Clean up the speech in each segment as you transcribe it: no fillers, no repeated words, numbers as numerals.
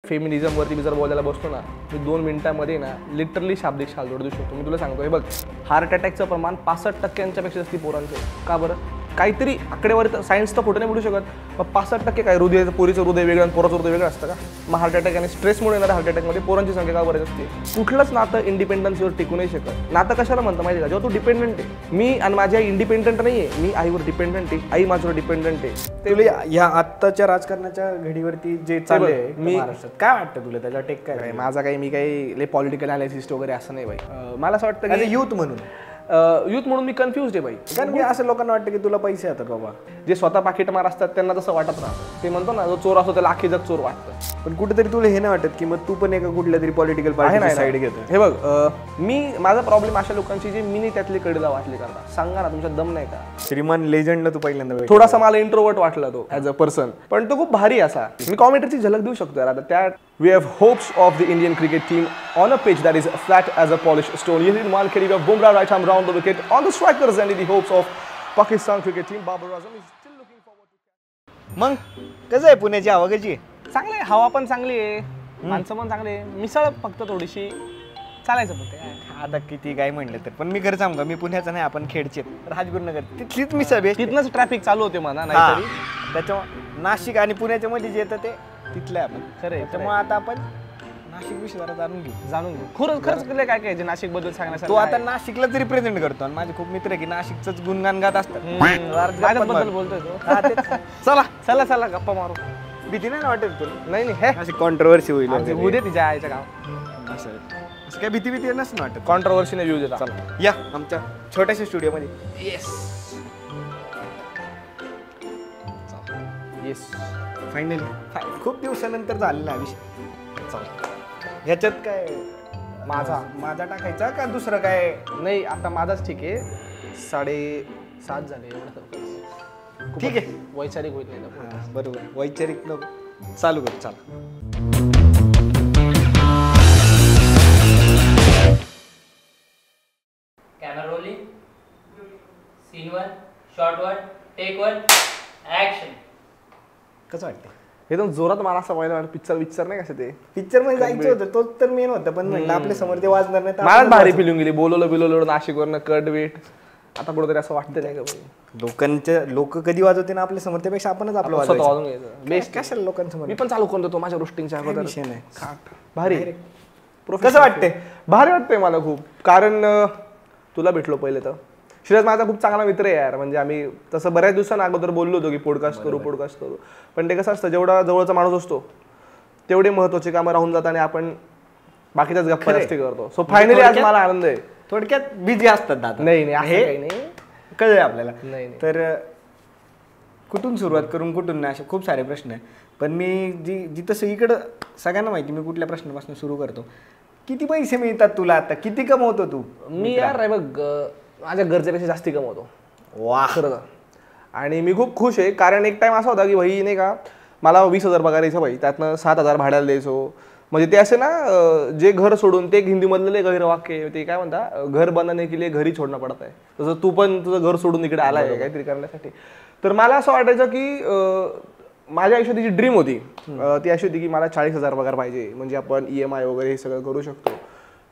फेमिनिझमवरती मी जर बोलायला बसतो ना, मी 2 मिनिटांमध्ये ना लिटरली शाब्दिक शालजोड देऊ शकतो. मी तुला सांगतो, हे बघ, हार्ट अटॅकचं प्रमाण 65% पेक्षा जास्त पोरांचं आहे. का बरं? काहीतरी आकडेवारी सायन्स तर खोटं नाही बोलू शकत. मग 65% काय हृदयाचं, पोरीचं हृदय वेगळं आणि पोराचं हृदय वेगळं असतं का? मग हार्ट अटॅक आणि स्ट्रेसमुळे येणाऱ्या हार्ट अटॅकमध्ये पोरांची संख्या का बरं असते? कुठलंच नातं इंडिपेंडन्सीवर टिकू नाही शकत. नातं कशाला म्हणतं माहिती आहे का? जेव्हा तू डिपेंडंट आहे. मी आणि माझी आई इंडिपेंडंट नाही आहे, मी आईवर डिपेंडंट आहे, आई माझ्यावर डिपेंडंट आहे. तुला या आत्ताच्या राजकारणाच्या घडीवरती जे चालू आहे महाराष्ट्रात, काय वाटतं तुला त्याचा टेक काय? माझा काही, मी काही पॉलिटिकल अनालिसिस्ट वगैरे असं नाही भाई. मला असं वाटतं की युथ म्हणून मी कन्फ्युज आहे भाई. कारण की असं लोकांना वाटतं की तुला पैसे येतात बाबा. जे स्वतः पाकिटमार असतात त्यांना तसं वाटत राहतं. ते म्हणतो ना, जो चोर असतो त्याला अख्खी जग चोर वाटतं. पण कुठेतरी तुला हे नाही वाटत की मग तू पण एका कुठल्या तरी पॉलिटिकल पार्टी साईड घेतो? हे बघ, माझा प्रॉब्लेम अशा लोकांची जे मिनी त्यातली कडीला वाटली करतात. सांगा ना, तुमचा दम नाही का? श्रीमान लेजंडला तू पहिल्यांदा थोडासा मला इंट्रोवर्ट वाटला तो ॲज अ पर्सन, पण तो खूप भारी असा. मी कॉमेंट्रीची झलक देऊ शकतो यार. आता त्या We have hopes of the Indian cricket team on a pitch that is flat as a polished stone. Yes, in Malkheli, we have Bumrah right arm round the wicket on the strikers and in the hopes of Pakistan cricket team. Babar Azam is still looking forward to. मग कसं आहे पुण्याची हवा कशी आहे? चांगली आहे, हवा पण चांगली आहे, माणसं पण चांगली आहे. मिसळ फक्त थोडीशी चालायचं फक्त. आता किती काय म्हणलं तर, पण मी खरं सांगू का, मी पुण्याचा नाही, आपण खेडचे राजगुरुनगर तिथलीच मिसळ बेस्ट. तिथनंच ट्रॅफिक चालू होते म्हणा, नाहीतरी त्याच्यामुळे नाशिक आणि पुण्याच्या मध्ये जे येतं ते तिथलं आपण खरं आहे. त्यामुळे आता आपण नाशिक विषय जरा जाणून घेऊ. खरंच काय काय नाशिक बद्दल सांगण्यासाठी. तो आता नाशिकलाच रिप्रेझेंट करतो आणि माझे खूप मित्र आहे की नाशिकच गुणगान गात असतात. माझ्याबद्दल बोलतोय तो. चला गप्पा मारू. भीती नाही वाटत तुला? नाही अशी कॉन्ट्रोवर्सी होईल उद्या तिच्या आईच्या गाव. असं काय भीती नसतं वाटत. कॉन्ट्रोवर्सीने व्ह्यू देता. या आमच्या छोट्याशा स्टुडिओमध्ये. येस फायनली खूप दिवसानंतर झालेला विषय. ह्याच्यात काय माझा टाकायचा का दुसरं काय? नाही, आता माझाच ठीक आहे. 7:30 झाले, एवढं ठीक आहे. वैचारिक होईल नाही. बरोबर, वैचारिक चालू कर. चाल camera rolling, scene 1, shot 1, take 1, action. कसं वाटतं? एकदम जोरात मला असं व्हायला पिक्चर नाही कसं ते पिक्चर मध्ये जायचं होतं, तोच तर मेन होतं, पण म्हणलं आपल्या समोर ते वाजणार नाही. मला भारी फिलिंग गेली. बोलवलं नाशिकवरनं कट वेट. आता कुठेतरी असं वाटतं नाही का, लोक कधी वाजवते ना आपल्या समोर, त्यापेक्षा आपणच आपलं वाजून घ्यायचं. बेस्ट. कशाला लोकांसमोर? मी पण चालू करतो तो माझ्या रोस्टिंगच्या अगोदर. विषय नाही. भारी. कसं वाटतंय? भारी वाटतंय मला खूप. कारण तुला भेटलो पहिले तर. श्रेयस माझा खूप चांगला मित्र आहे यार. म्हणजे आम्ही तसं बऱ्याच दिवसांना अगोदर बोललो होतो की पॉडकास्ट करू. पण ते कसं असतं, जेवढा जवळचा माणूस असतो तेवढे महत्वाचे कामं राहून जातात आणि आपण बाकीच्याच गप्पा जास्ती करतो. सो फायनली आज मला आनंद आहे. थोडक्यात बिझी असतात दादा. नाही आहे नाही, कळलंय आपल्याला. नाही तर कुठून सुरुवात करून कुठून नाही, असे खूप सारे प्रश्न आहे. पण मी जिथं सगळीकडं सगळ्यांना माहिती, मी कुठल्या प्रश्नापासून सुरू करतो. किती पैसे मिळतात तुला आता? किती कमवतो तू? मी यार बघ, माझ्या गरजेपेक्षा जास्ती कमवतो. वा, खरं. आणि मी खूप खुश आहे, कारण एक टाइम असा होता की भाई नाही का, मला 20,000 पगार यायचा भाई, त्यातनं 7,000 भाड्याला द्यायचो. म्हणजे ते असे ना, जे घर सोडून, ते हिंदीमधलं गैर वाक्य, ते काय म्हणता, घर बनाने के लिए घरी छोडणं पडत आहे. तसं तू पण तुझं घर सोडून इकडे आला आहे काहीतरी करण्यासाठी. तर मला असं वाटायचं की माझ्या आयुष्यात जी ड्रीम होती ती अशी होती की मला 40,000 पगार पाहिजे, म्हणजे आपण EMI वगैरे हे सगळं करू शकतो.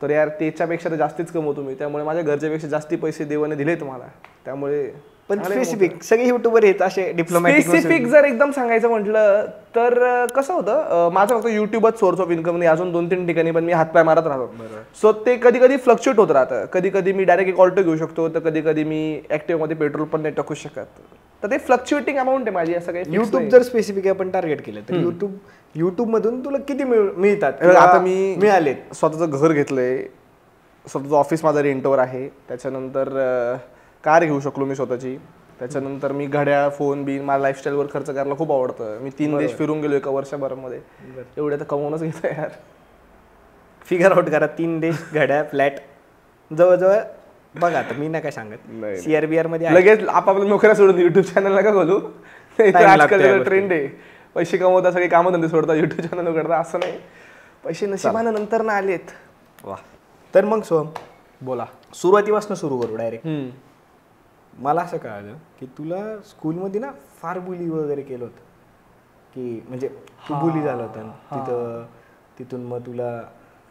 तर यार त्याच्यापेक्षा तर जास्तीच कमवतो मी, त्यामुळे माझ्या घरच्यापेक्षा जास्ती पैसे देवाने दिले तुम्हाला. त्यामुळे पण स्पेसिफिक सगळे युट्यूबर आहेत असे डिप्लोमॅटिक. स्पेसिफिक जर एकदम सांगायचं म्हटलं तर कसं होतं, माझं फक्त युट्यूबच सोर्स ऑफ इन्कम नाही, अजून 2-3 ठिकाणी पण मी हातपाय मारत राहतो. सो ते कधी कधी फ्लक्च्युएट होत राहतं. कधी मी डायरेक्ट एक ऑल्टो घेऊ शकतो, तर कधी मी ऍक्टिव्हमध्ये पेट्रोल पण नाही टाकू शकत. तर ते फ्लक्च्युएटिंग अमाऊंट आहे माझी. असं काही युट्यूब जर स्पेसिफिक आपण टार्गेट केलं तर युट्यूब मधून तुला किती मिळतात? आता मी मिळाले, स्वतःचं घर घेतलंय, स्वतःचं ऑफिस माझं रेंटवर आहे, त्याच्यानंतर कार घेऊ शकलो मी स्वतःची, त्याच्यानंतर मी घड्याळ, फोन बिन, मला लाईफस्टाईलवर खर्च करायला खूप आवडतं. मी 3 देश फिरून गेलो एका वर्षभरामध्ये. एवढे तर कमवूनच घेतोय यार. फिगर आउट करा. 3 देश, घड्याळ, फ्लॅट, जवळजवळ बघा. आता मी नाही काय सांगत, CRBR मध्ये लगेच आपापल्या नोकऱ्या सोडून युट्यूब चॅनल नका खोलू. आजकाल ट्रेंड आहे, पैसे कमवता सगळे कामधंदे सोडतात, युट्यूब चॅनल उघडतात. असं नाही, पैसे नशिबानं नंतर ना आलेत. वा. तर मग सोहम बोला, सुरुवातीपासून सुरू करू डायरेक्ट. मला असं कळालं की तुला स्कूलमध्ये ना फार बुली वगैरे केलं होतं, की म्हणजे तू बुली झाला होता तिथं. तिथून मग तुला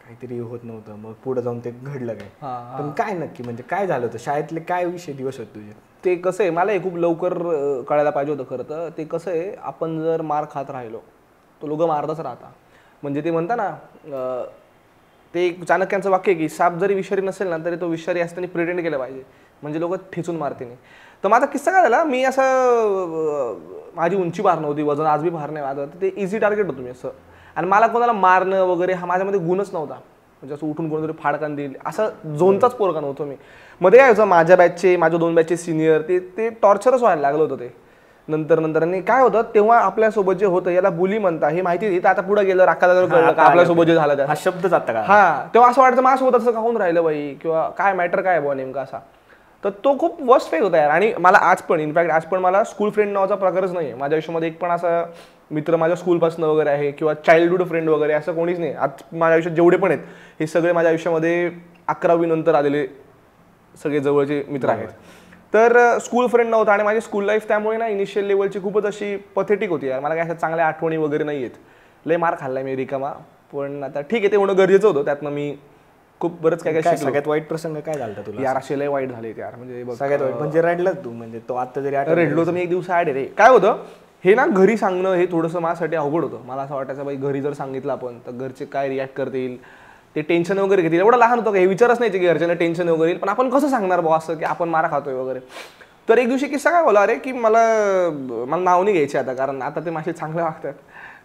काहीतरी होत नव्हतं, मग पुढे जाऊन ते घडलं काय? हां, पण काय नक्की म्हणजे काय झालं होतं शाळेतले, काय विषय दिवस होते तुझे? ते कसं आहे मला हे खूप लवकर कळायला पाहिजे होतं खरं तर. ते कसं आहे, आपण जर मार खात राहिलो तो लोक मारतच राहता. म्हणजे ते म्हणता ना ते एक चाणक्यांचं वाक्य आहे की साप जरी विषारी नसेल ना तरी तो विषारी असताना प्रिटेंड केलं पाहिजे, म्हणजे लोक ठेचून मारते नाही. तर माझा किस्सा काय झाला, मी असं माझी उंची फार नव्हती, वजन आज बी फार नाही माझं, तर ते इझी टार्गेट होतं मी असं. आणि मला कोणाला मारणं वगैरे हा माझ्यामध्ये गुणच नव्हता. म्हणजे असं उठून कोणतरी फाडकान देईल असं झोनचाच पोरगा नव्हतो मी. मध्ये काय व्हायचं, माझ्या बॅचचे, माझ्या 2 बॅचचे सिनियर ते टॉर्चरच व्हायला लागलं होतं ते नंतर. आणि काय होतं तेव्हा आपल्यासोबत जे होतं याला बुली म्हणता हे माहिती नाही, तर आता पुढे गेलं राखाला कळलं का आपल्यासोबत जे झालं त्या हा शब्दच आता का? हा, तेव्हा असं वाटतं माझ्यासोबत असं काहून राहिलं बाई, किंवा काय मॅटर काय बुवा नेमका असा. तर तो खूप वर्स्ट फेज होता यार. आणि मला आज पण इनफॅक्ट आज पण मला स्कूल फ्रेंड नावाचा प्रकारच नाही आहे माझ्या आयुष्यामध्ये. एक पण असा मित्र माझ्या स्कूलपासून वगैरे आहे किंवा चाइल्डहुड फ्रेंड वगैरे असं कोणीच नाही. आज माझ्या आयुष्यात जेवढे पण आहेत हे सगळे माझ्या आयुष्यामध्ये 11वी नंतर आलेले सगळे जवळचे मित्र आहेत. तर स्कूल फ्रेंड नव्हता. आणि माझी स्कूल लाईफ त्यामुळे ना इनिशियल लेवलची खूपच अशी पथेटिक होती यार. मला काय अशा चांगल्या आठवणी वगैरे नाही आहेत. लय मार खाल्लाय मी रिकामा, पण आता ठीक आहे, ते होणं गरजेचं होतं. त्यातनं मी खूप बरंच काय काय सगळ्यात वाईट प्रसंग काय झाला तुला? यार असे लय वाईट झाले यार. म्हणजे सगळ्यात वाईट म्हणजे रडलाच तू? म्हणजे तो आता जरी रडलो तर मी एक दिवस ॲड रे. काय होतं हे ना, घरी सांगणं हे थोडंसं माझ्यासाठी अवघड होतं. मला असं वाटायचं बाई घरी जर सांगितलं आपण तर घरचे काय रिॲक्ट करतील, ते टेन्शन वगैरे घेतील. एवढं लहान होतं का हे विचारच नाही की घरच्यांना टेन्शन वगैरे येईल, पण आपण कसं सांगणार बुवा असं की आपण मारा खातोय वगैरे. तर एक दिवशी किस्सा काय बोला अरे की मला नाव नाही घ्यायचे आता, कारण आता ते माझे चांगले वागतात.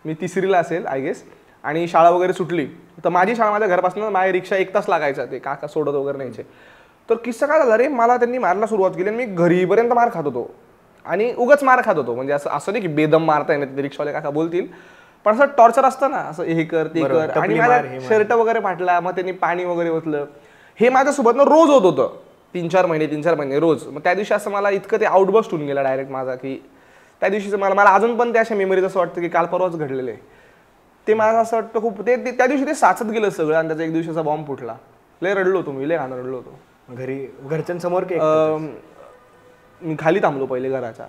मी 3रीला असेल आय गेस, आणि शाळा वगैरे सुटली. तर माझी शाळा माझ्या घरापासून माझ्या रिक्षा 1 तास लागायचा, ते काका सोडत वगैरे न्यायचे. तर किस्सा काय झाला रे, मला त्यांनी मारायला सुरुवात केली आणि मी घरीपर्यंत मार खात होतो. आणि उगाच मार खात होतो, म्हणजे असं नाही की बेदम मारता येणार, ते रिक्षावाले काका बोलतील, पण असं टॉर्चर असतं ना, असं हे कर ते कर. आणि माझा शर्ट वगैरे फाटला, मग त्यांनी पाणी वगैरे ओतलं. हे माझ्यासोबत ना रोज होत होतं, 3-4 महिने रोज. मग त्या दिवशी असं मला इतकं ते आउटबस्ट होऊन गेला डायरेक्ट माझा, की त्या दिवशीचं मला अजून पण त्या अशा मेमरीज असं वाटतं की काल परवाच घडलेलं आहे ते. मला असं वाटतं खूप ते त्या दिवशी ते साचत गेलं सगळं. आणि त्याचा एक दिवसाचा बॉम्ब फुटला. लय रडलो होतो मी, लय घाण रडलो होतो. घरी घरच्यांसमोर मी खाली थांबलो पहिले घराच्या,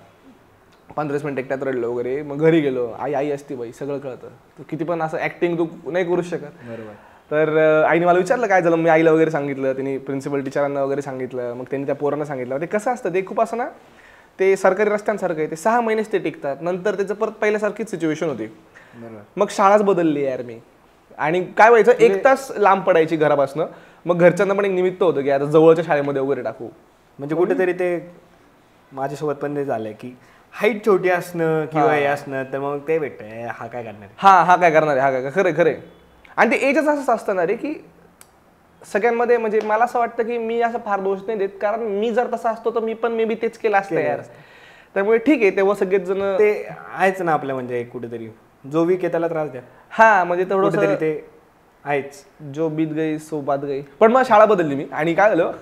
15 मिनिट एकट्यात रडलो वगैरे. मग घरी गेलो, आई असती बाई, सगळं कळतं. तू किती पण असं ऍक्टिंग तू नाही करू शकत. बरोबर. तर आईने मला विचारलं काय झालं, मी आईला वगैरे सांगितलं, त्यांनी प्रिन्सिपल टीचरांना वगैरे सांगितलं, मग त्यांनी त्या पोरांना सांगितलं. ते कसं असतं, ते खूप असं ना, ते सरकारी रस्त्यांसारखं आहे, ते 6 महिनेच ते टिकतात, नंतर त्याचं परत पहिल्यासारखीच सिच्युएशन होती. मग शाळाच बदलली यार मी. आणि काय व्हायचं, 1 तास लांब पडायची घरापासून. मग घरच्यांना पण एक निमित्त होतं की आता जवळच्या शाळेमध्ये वगैरे टाकू. म्हणजे कुठेतरी ते माझ्यासोबत पण ते झालंय की हाईट छोटी असणं किंवा हे असणं, तर मग ते भेटतंय हा काय करणार आहे, हा काय करणार आहे, हा काय खरं खरं. आणि ते एजच असंच असतं ना रे, की सगळ्यांमध्ये. म्हणजे मला असं वाटतं की मी असं फार दोष नाही देत, कारण मी जर तसा असतो तर मी पण मे बी तेच केलं असतं यार. त्यामुळे ठीक आहे, तेव्हा सगळेच जण ते आहेच ना आपल्या, म्हणजे कुठेतरी जो वीक आहे त्याला त्रास द्या. हा, म्हणजे थोडंसं ते आहेच, जो बीत गई सो बात गई. पण मग शाळा बदलली मी. आणि काय झालं,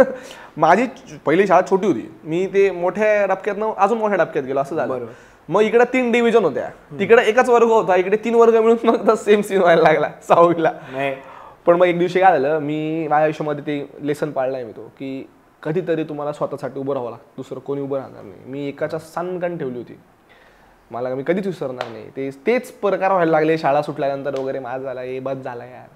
माझी पहिली शाळा छोटी होती, मी ते मोठ्या डबक्यातनं अजून मोठ्या डबक्यात गेलो, असं झालं. मग इकडे 3 डिव्हिजन होत्या, तिकडे एकच वर्ग होता, इकडे 3 वर्ग मिळून मग सेम सीन व्हायला लागला 6वीला. पण मग एक दिवशी काय झालं, मी माझ्या आयुष्यामध्ये ते लेसन पाळलाय मी, तो की कधीतरी तुम्हाला स्वतःसाठी उभं राहावं लागतं, दुसरं कोणी उभं राहणार नाही. मी एकाच्या सानकण ठेवली होती, मला मी कधीच विसरणार नाही. तेच प्रकार व्हायला लागले शाळा सुटल्यानंतर वगैरे. माझा झाला हे बस झाला यार.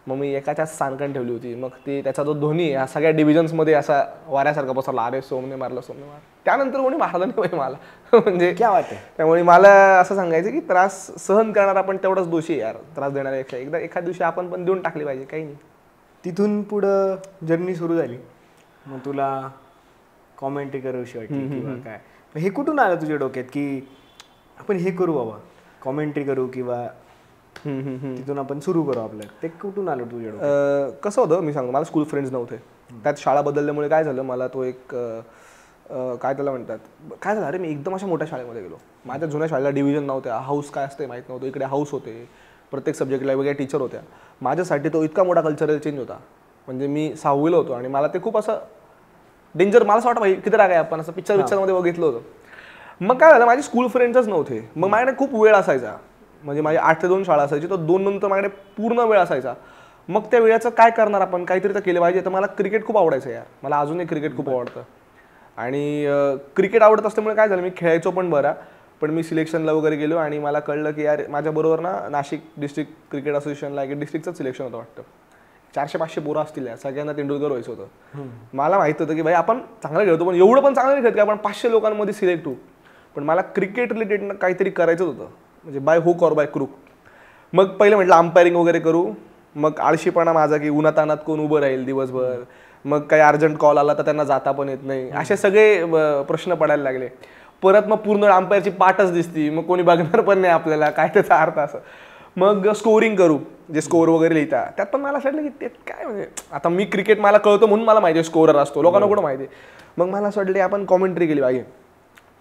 मग मी एकाच्या सानकण ठेवली होती. मग ते त्याचा जो ध्वनी ह्या सगळ्या डिव्हिजन्समध्ये असा वाऱ्यासारखा पसरला, अरे सोमने मारलं, सोमने मारलं. त्यानंतर कोणी मारलं नाही बाई मला. म्हणजे क्या वाटतं. त्यामुळे मला असं सांगायचं की त्रास सहन करणारा आपण तेवढाच दोषी आहे यार, त्रास देणाऱ्यापेक्षा. एकदा एखाद दिवशी आपण पण देऊन टाकली पाहिजे, काही नाही. तिथून पुढं जर्नी सुरू झाली, मग तुला कॉमेंट्री करूशी वाटली किंवा काय, हे कुठून आलं तुझ्या डोक्यात की आपण हे करू बाबा, कॉमेंट्री करू किंवा तिथून आपण सुरू करू आपलं, ते कुठून आलं तुझ्या डोक्यात? कसं होतं मी सांगतो, मला स्कूल फ्रेंड्स नव्हते. त्यात शाळा बदलल्यामुळे काय झालं, मला तो एक काय त्याला म्हणतात, काय झालं अरे, मी एकदम अशा मोठ्या शाळेमध्ये गेलो. माझ्या जुन्या शाळेला डिव्हिजन नव्हत्या, हाऊस काय असते माहीत नव्हतं. इकडे हाऊस होते, प्रत्येक सब्जेक्टला वेगळ्या टीचर होत्या. माझ्यासाठी तो इतका मोठा कल्चरल चेंज होता. म्हणजे मी 6वीला होतो आणि मला ते खूप असं डेंजर, मला असं वाटतं भाई किती राग आहे, आपण असं पिक्चरमध्ये बघितलं होतं. मग काय झालं, माझे स्कूल फ्रेंड्सच नव्हते. मग माझ्याकडे खूप वेळ असायचा, म्हणजे माझी 8 ते 2 शाळा असायची, तर 2 नंतर माझ्याकडे पूर्ण वेळ असायचा. मग त्या वेळाचं काय करणार आपण, काहीतरी तर केलं पाहिजे. तर मला क्रिकेट खूप आवडायचं यार, मला अजूनही क्रिकेट खूप आवडतं. आणि क्रिकेट आवडत असल्यामुळे काय झालं, मी खेळायचो पण बरा. पण मी सिलेक्शनला वगैरे गेलो आणि मला कळलं की यार माझ्याबरोबर ना नाशिक डिस्ट्रिक्ट क्रिकेट असोसिएशनला एक डिस्ट्रिक्टचं सिलेक्शन होतं वाटतं. 400-500 पोरं असतील यार, सगळ्यांना तेंडुलकर व्हायचं होतं. मला माहित होतं की भाई आपण चांगलं खेळतो, पण एवढं पण चांगलं नाही खेळत की आपण 500 लोकांमध्ये सिलेक्ट होऊ. पण मला क्रिकेट रिलेटेड काहीतरी करायचं होतं, म्हणजे by hook or by crook. मग पहिलं म्हटलं अंपायरिंग वगैरे करू. मग आळशीपणा माझा की उन्हातानात कोण उभं राहील दिवसभर, मग काही अर्जंट कॉल आला तर त्यांना जाता पण येत नाही, असे सगळे प्रश्न पडायला लागले. परत मग पूर्ण अंपायरची पाठच दिसती, मग कोणी बघणार पण नाही आपल्याला, काय त्याचा अर्थ असं. मग स्कोरिंग करू, जे स्कोर वगैरे लिहिता त्यात पण मला असं वाटलं की ते काय म्हणजे आता मी क्रिकेट मला कळतो म्हणून मला माहिती आहे स्कोरर असतो, लोकांना कुठं माहिती आहे. मग मला असं वाटलं आपण कॉमेंट्री केली पाहिजे.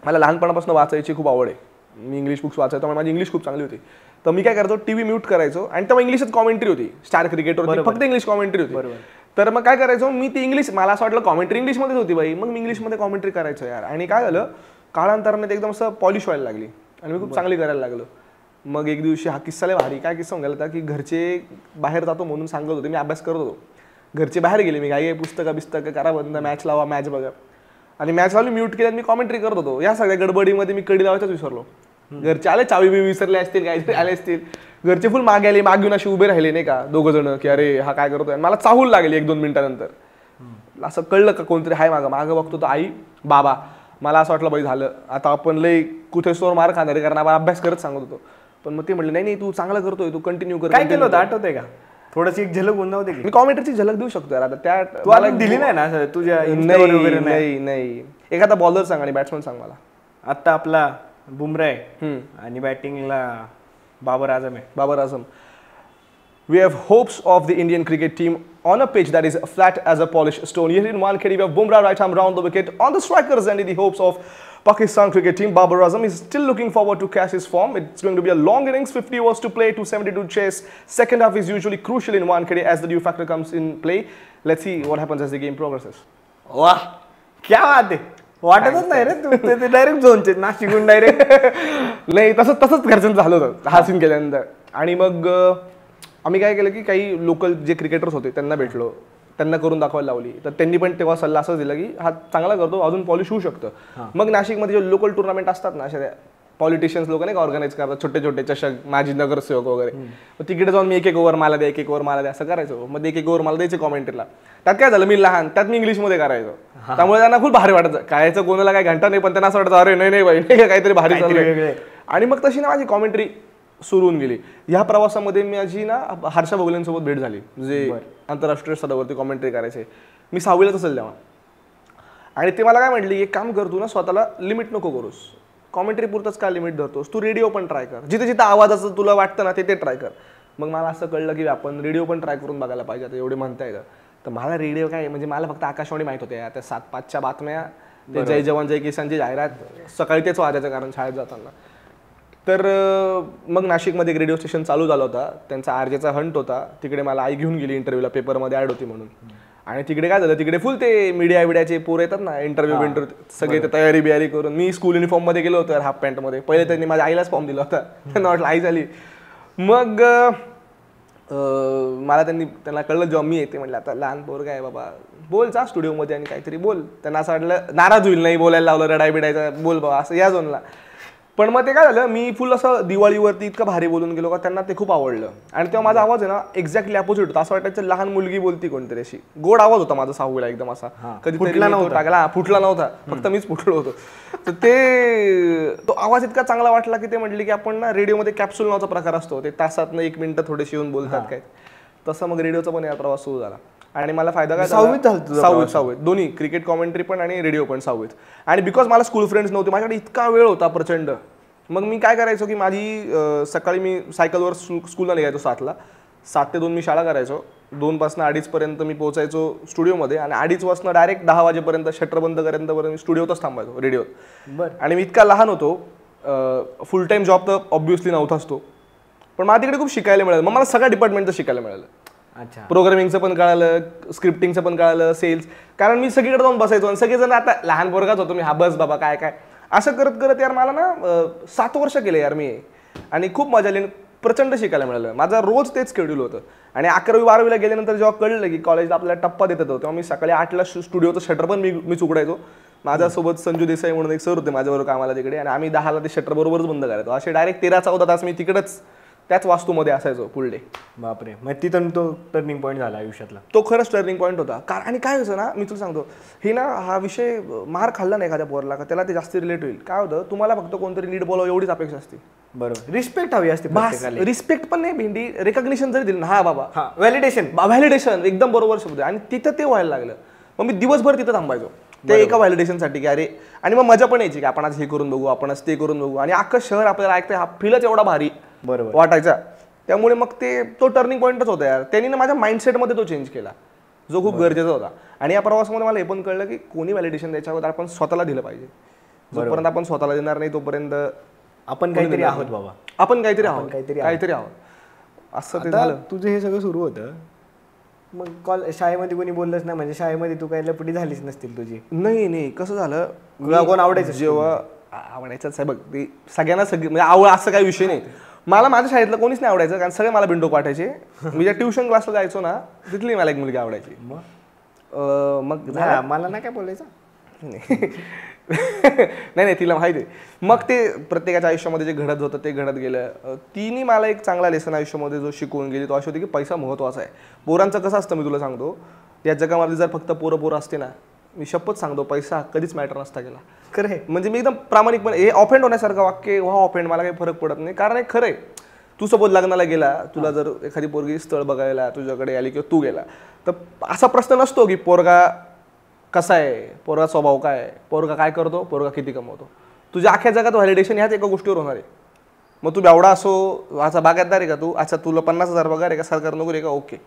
मला लहानपणापासून वाचायची खूप आवड आहे, मी इंग्लिश बुक्स वाचायचो, त्यामुळे माझी इंग्लिश खूप चांगली होती. तर मी काय करायचो, टीव्ही म्यूट करायचो आणि तेव्हा इंग्लिशच कॉमेंट्री होती, स्टार क्रिकेटवर फक्त इंग्लिश कॉमेंट्री होती. तर मग काय करायचो मी, ती इंग्लिश, मला असं वाटलं कॉमेंट्री इंग्लिशमध्येच होती बाई, मग मी इंग्लिशमध्ये कॉमेंट्री करायचो यार. आणि काय झालं, काळांतराने एकदम असं पॉलिश व्हायला लागली आणि मी खूप चांगली करायला लागलो. मग एक दिवशी हा किस्सा लय भारी, काय किस्सा गेला होता की घरचे बाहेर जातो म्हणून सांगत होते, मी अभ्यास करत होतो, घरचे बाहेर गेले, मी काय पुस्तकं करा बंद, मॅच लावा, मॅच बघा. आणि मॅच लावली, म्यूट केल्यात, मी कॉमेंट्री करत होतो. या सगळ्या गडबडीमध्ये मी कडी लावायचंच विसरलो. घरचे आले, चावी बी विसरले असतील, काहीतरी आले असतील, घरचे फुल मागे आले, मागून असे उभे राहिले नाही का दोघं जण, की अरे हा काय करतोय. मला चाहूल लागली 1-2 मिनिटानंतर. असं कळलं का कोणतरी हाय मागं बघतो तर आई बाबा. मला असं वाटलं बाई झालं आता आपण लय कुठे सोर मार खाणारे, कारण आपण अभ्यास करत सांगत होतो. पण मग ते म्हटलं नाही तू चांगलं करतोय, तू कंटिन्यू कर. काय केलं होतं आठवतंय का? थोडंशी एक झलक होऊन नव्हते की मी कॉमेंट्रीची झलक देऊ शकतो यार. आता त्या मला दिली नाही ना तुझ्या नाही. एखादा बॉलर सांग आणि बॅट्समन सांग मला. आता आपला बुमराह आहे आणि बॅटिंगला बाबर आझम आहे. Babar Azam. We have hopes of the Indian cricket team on a pitch that is flat as a polished stone. Here in Wankhede, we have Bumrah right arm round the wicket. On the strikers and in the hopes of Pakistan cricket team, Babar Azam is still looking forward to catch his form. It's going to be a long innings, 50 overs to play, 272 chase. Second half is usually crucial in Wankhede as the new factor comes in play. Let's see what happens as the game progresses. वाह, क्या बात आहे. वाटतच नाही रे तू direct झोनचे नाशिकून direct. नाही तसंच घरच्यांचं झालं होतं हा सीन केल्यानंतर. आणि मग आम्ही काय केलं की काही लोकल जे क्रिकेटर्स होते त्यांना भेटलो, त्यांना करून दाखवायला लावली. तर त्यांनी पण तेव्हा सल्ला असं दिला की हा चांगला करतो, अजून पॉलिश होऊ शकतं. मग नाशिकमध्ये जे लोकल टुर्नामेंट असतात ना, अशा पॉलिटिशियन्स लोक नाही का ऑर्गनाईज करतात, छोटे छोटे चषक, माजी नगरसेवक वगैरे. मग तिकडे जाऊन मी एक ओव्हर मला द्या, एक ओव्हर मला द्या असं करायचो. मग एक ओव्हर मला द्यायचे कॉमेंट्रीला. त्यात काय झालं, मी लहान, त्यात मी इंग्लिशमध्ये करायचो, त्यामुळे त्यांना खूप भारी वाटायचं. कायचं कोणाला काय घंटा नाही, पण त्यांना असं वाटतं अरे नाही बाई नाही काहीतरी भारी चाललंय. आणि मग तशी ना माझी कॉमेंट्री सुरू होऊन गेली. ह्या प्रवासामध्ये माझी ना हर्षा भोगलेंसोबत भेट झाली, जे आंतरराष्ट्रीय स्तरावरती कॉमेंट्री करायचे. मी 6वीलाच असेल तेव्हा. आणि ते मला काय म्हटली, एक काम कर तू ना, स्वतःला लिमिट नको करूस, कॉमेंट्री पुरतच का लिमिट धरतोस, तू रेडिओ पण ट्राय कर, जिथे जिथे आवाजाचं तुला वाटतं ना ते ट्राय कर. मग मला असं कळलं की आपण रेडिओ पण ट्राय करून बघायला पाहिजे. आता एवढे म्हणताय तर मला रेडिओ काय म्हणजे मला फक्त आकाशवाणी माहित होते, त्या 7-5च्या बातम्या, ते जय जवान जय किसानची जाहिरात सकाळी तेच वाजायचं कारण शाळेत जाताना. तर मग नाशिकमध्ये एक रेडिओ स्टेशन चालू झाला होता, त्यांचा आरजेचा हंट होता. तिकडे मला आई घेऊन गेली इंटरव्ह्यूला, पेपरमध्ये ॲड होती म्हणून. आणि तिकडे काय झालं, तिकडे फुल ते मीडियाचे पोर येतात ना, इंटरव्ह्यू सगळे ते तयारी बियारी करून. मी स्कूल युनिफॉर्ममध्ये गेलो होतो हाफ पॅन्टमध्ये. पहिले त्यांनी माझ्या आईलाच फॉर्म दिला होता, त्यांना वाटलं आई झाली. मग मला त्यांना कळलं जेव्हा मी येते, म्हटलं आता लहान पोरगा आहे बाबा, बोल जा स्टुडिओमध्ये आणि काहीतरी बोल. त्यांना असं वाटलं नाराज होईल, नाही बोलायला लावलं, रडाय बिडायचा, बोल बाबा असं या झोनला. पण मग ते काय झालं, मी फुल असं दिवाळीवरती इतकं भारी बोलून गेलो का त्यांना ते खूप आवडलं. आणि तेव्हा माझा आवाज आहे ना एक्झॅक्टली अपोजिट होता, असं वाटायचं लहान मुलगी बोलती कोणतरी, अशी गोड आवाज होता माझा 6वीला एकदम असा, कधीतरी फुटला नव्हता, फक्त मीच फुटलो होतो. तर तो आवाज इतका चांगला वाटला की ते म्हटले की आपण ना रेडिओमध्ये कॅप्सूल नावाचा प्रकार असतो, ते तासातनं 1 मिनिटं थोडेसे येऊन बोलतात काय, तसं मग रेडिओचा पण या प्रवास सुरू झाला. आणि मला फायदा काय, 6वीत दोन्ही क्रिकेट कॉमेंट्री पण आणि रेडिओ पण 6वीत. आणि बिकॉज मला स्कूल फ्रेंड्स नव्हते, माझ्याकडे इतका वेळ होता प्रचंड. मग मी काय करायचो की माझी सकाळी मी सायकलवर स्कूलला निघायचो 7ला, 7 ते 2 मी शाळा करायचो, 2 पासून 2:30 पर्यंत मी पोहोचायचो स्टुडिओमध्ये. आणि 2:30 वाजता डायरेक्ट 10 वाजेपर्यंत शटर बंद करेपर्यंत मी स्टुडिओतच थांबायचो रेडिओत. आणि मी इतका लहान होतो, फुल टाईम जॉब तर ऑब्व्हियसली नव्हताच तो, पण मला तिकडे खूप शिकायला मिळालं. मग मला सगळ्या डिपार्टमेंटचं शिकायला मिळालं. अच्छा, प्रोग्रामिंगचं पण कळालं, स्क्रिप्टिंगचं पण कळालं, सेल्स, कारण मी सगळीकडे जाऊन बसायचो. आणि सगळेजण आता लहान पोरगाच होतो मी, हा बस बाबा काय काय असं करत करत यार मला ना 7 वर्ष केले यार मी. आणि खूप मजा आली, प्रचंड शिकायला मिळालं. माझा रोज तेच शेड्यूल होतं. आणि 11वी-12वीला गेल्यानंतर जेव्हा कळलं की कॉलेजला आपल्याला टप्पा देत होतं, तेव्हा मी सकाळी 8ला स्टुडिओचं शटर पण मी उघडायचो, माझ्यासोबत संजू देसाई म्हणून एक सर होते माझ्याबरोबर कामाला तिकडे, आणि आम्ही 10ला ते शटर बरोबरच बंद करायचो. असे डायरेक्ट 13-14 तास मी तिकडेच त्याच वास्तूमध्ये असायचो फुल डे. बापरे. मग तिथून तो टर्निंग पॉईंट झाला आयुष्यातला. तो खरंच टर्निंग पॉईंट होता. आणि काय व्हायचं ना, मी तुला सांगतो, हे ना हा विषय मार खाल्ला नाही एखाद्या पोरला का त्याला ते जास्त रिलेट होईल. काय होतं, तुम्हाला फक्त कोणतरी नीट बोलावं एवढीच अपेक्षा असते. बरोबर. रिस्पेक्ट हवी असते प्रत्येकाला. रिस्पेक्ट पण नाही, भेंडी रेकग्निशन जरी दिलं ना, हा बाबा, हा व्हॅलिडेशन. व्हॅलिडेशन एकदम बरोबर शब्द. आणि तिथं ते व्हायला लागलं. मग मी दिवसभर तिथं थांबायचो ते एका व्हॅलिडेशनसाठी की अरे, आणि मग मजा पण यायची की आपण आज हे करून बघू, आपण आज ते करून बघू, आणि अख्खं शहर आपल्याला ऐकतंय, हा फीलच एवढा भारी बरोबर वाटायचा. त्यामुळे मग तो टर्निंग पॉईंटच होता यार. त्यांनी ना माझ्या माइंडसेटमध्ये तो चेंज केला, जो खूप गरजेचा होता. आणि या प्रवासामध्ये मला हे पण कळलं की कोणी व्हॅलिडेशन द्यायच्या अगोदर आपण स्वतःला दिलं पाहिजे. जोपर्यंत आपण स्वतःला देणार नाही तोपर्यंत आपण काहीतरी आहोत बाबा, आपण काहीतरी आहोत असं ते झालं. तुझं हे सगळं सुरू होतं, मग शाळेमध्ये कोणी बोललंच नाही, म्हणजे शाळेमध्ये तू काही लपटी झालीच नसतील तुझी? नाही, कसं झालं, कोण आवडायचं? जेव्हा आवडायचंच आहे बघ, ते सगळ्यांना म्हणजे आवड असं काही विषय नाही. मला माझ्या शाळेतलं कोणीच नाही आवडायचं, कारण सगळे मला बिंडोक वाटायचे. मी ज्या ट्युशन क्लासला जायचो ना, तिथली मला एक मुलगी आवडायची. मग मला नाही काय बोलायचं. नाही, तिला माहिती आहे. मग ते प्रत्येकाच्या आयुष्यामध्ये जे घडत होतं ते घडत गेलं. तिने मला एक चांगला लेसन आयुष्यामध्ये जो शिकवून गेली तो अशी होती की पैसा महत्त्वाचा आहे. पोरांचं कसं असतं मी तुला सांगतो, या जगामध्ये जर फक्त पोरं असते ना, मी शपथ सांगतो पैसा कधीच मॅटर नसता गेला. खरं आहे. म्हणजे मी एकदम प्रामाणिकपणे, हे ऑफेंड होण्यासारखं वाक्य, ऑफेंड मला काही फरक पडत नाही. कारण हे खरं आहे. तू सोबत लग्नाला गेला, तुला जर एखादी पोरगी स्थळ बघायला तुझ्याकडे आली किंवा तू गेला, तर असा प्रश्न नसतो की पोरगा कसा आहे, पोरगा स्वभाव काय आहे, पोरगा काय करतो, पोरगा किती कमवतो. तुझ्या अख्ख्या जगात व्हॅलिडेशन ह्याच एका गोष्टीवर होणार आहे. मग तू बेवडा असो, असा बागायतदार आहे का तू, अच्छा तुला 50,000 पगार आहे का, सरकार नोकरी आहे का, ओके.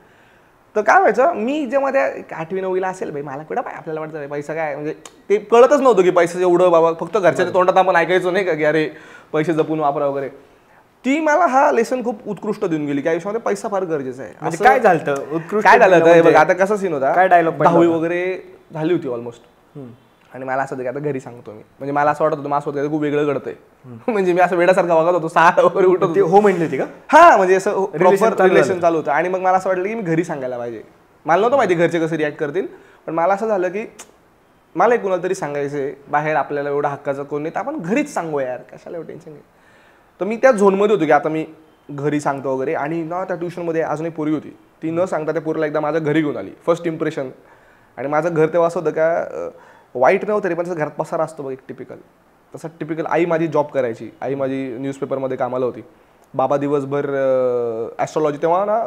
तर काय व्हायचं, मी जेव्हा त्या 8वी-9वीला असेल भाई, मला कुठं आपल्याला वाटतं पैसा काय, म्हणजे ते कळतच नव्हतं की पैसा एवढं बाबा, फक्त घरच्याच्या तोंडात आपण ऐकायचो नाही का की अरे पैसे जपून वापरा वगैरे. ती मला हा लेसन खूप उत्कृष्ट देऊन गेली की आयुष्यामध्ये पैसा फार गरजेचा आहे. म्हणजे काय झालं उत्कृष्ट, काय झालं होतं बघ, आता कसा सीन होता, काय डायलॉग, 10वी वगैरे झाली होती ऑलमोस्ट, आणि मला असं आता घरी सांगतो मी, म्हणजे मला असं वाटत होतं माझं खूप वेगळं घडतंय. म्हणजे मी असं वेड्यासारखा वागत होतो, 6 वगैरे उठत होतो. हो म्हणली होती का? हा, म्हणजे असं प्रॉपर रिलेशन चालू होतं. आणि मग मला असं वाटलं की मी घरी सांगायला पाहिजे. मला नव्हतं माहिती घरचे कसे रिॲक्ट करतील, पण मला असं झालं की मला कुणाला तरी सांगायचंय, बाहेर आपल्याला एवढा हक्काचं कोण नाही, तर आपण घरीच सांगू यार, कशाला एवढं टेन्शन घे. तर मी त्या झोनमध्ये होतो की आता मी घरी सांगतो वगैरे. आणि ना त्या ट्युशनमध्ये अजून एक पोरी होती, ती न सांगता त्या पोरीला एकदा माझ्या घरी घेऊन आली, फर्स्ट इम्प्रेशन. आणि माझं घर तेव्हा असं होतं का, वाईट नव्हतं तरी पण त्याचं घरात पसारा असतो बघ एक टिपिकल, तसं टिपिकल. आई माझी जॉब करायची, आई माझी न्यूजपेपरमध्ये कामाला होती. बाबा दिवसभर ॲस्ट्रॉलॉजी, तेव्हा ना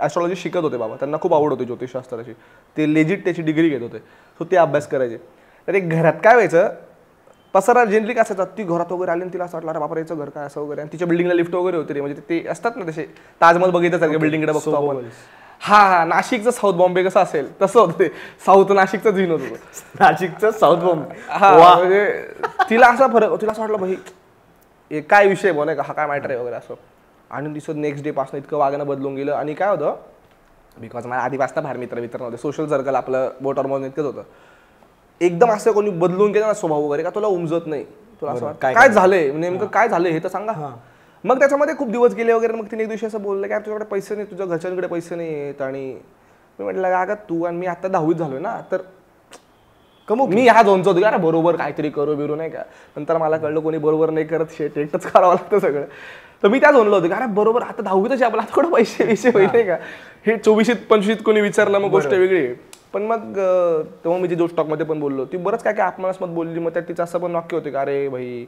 ॲस्ट्रॉलॉजी शिकत होते बाबा, त्यांना खूप आवड होती ज्योतिषशास्त्राची, ते लेजिट त्याची डिग्री घेत होते, सो ते अभ्यास करायचे. तर ते घरात काय व्हायचं, पसारा जनरली काय असायचा, ती घरात वगैरे आली आणि तिला असं वाटलं अरे बापा याचं घर काय असं वगैरे. आणि तिच्या बिल्डिंगला लिफ्ट वगैरे होते रे, म्हणजे ते असतात ना तसे ताजमहल बघितल्यासारखे बिल्डिंगकडे बघतो आपण. हा, नाशिकचं साऊथ बॉम्बे कसं असेल तसं होतं ते, साऊथ नाशिकचं झीन होतं, नाशिकचं साऊथ बॉम्बे. हा, म्हणजे तिला असा फरक, तिला असं वाटलं भाई काय विषय बोलाय का, हा काय मॅटर आहे वगैरे असं. आणि तिचं नेक्स्ट डे पासून इतकं वागणं बदलून गेलं. आणि काय होतं, बिकॉज मला आधीपासून बाहेर मित्र नव्हते, सोशल सर्कल आपलं बोटावर म्हणून इतकंच होतं. एकदम असं कोणी बदलून गेलं ना स्वभाव वगैरे का, तुला उमजत नाही, तुला असं वाटतं काय झालंय, नेमकं काय झालंय हे तर सांगा. मग त्याच्यामध्ये खूप दिवस गेले वगैरे. मग तिने एक दिवशी असं बोललं की तुझ्याकडे पैसे नाही, तुझ्या घरच्यांकडे पैसे नाही आहेत. आणि मी म्हटलं अगं तू आणि मी आता 10वीत झालोय ना, तर मी ह्या झोनचं होतो अरे बरोबर काहीतरी करू बिरू नाही का. नंतर मला कळलं कोणी बरोबर नाही करत, शेट एकटंच करावं लागतं सगळं. तर मी त्या झोनलं होतो की अरे बरोबर आता 10वीतच आपला आता थोडं पैसे माहिती का. हे 24-25 कोणी विचारलं मग गोष्ट वेगळी. पण मग तेव्हा मी जी जो स्टॉकमध्ये पण बोललो, ती बरंच काय काय आत्मनास्मत बोलली. मग त्यात तिचं असं पण वाक्य होतं की अरे भाई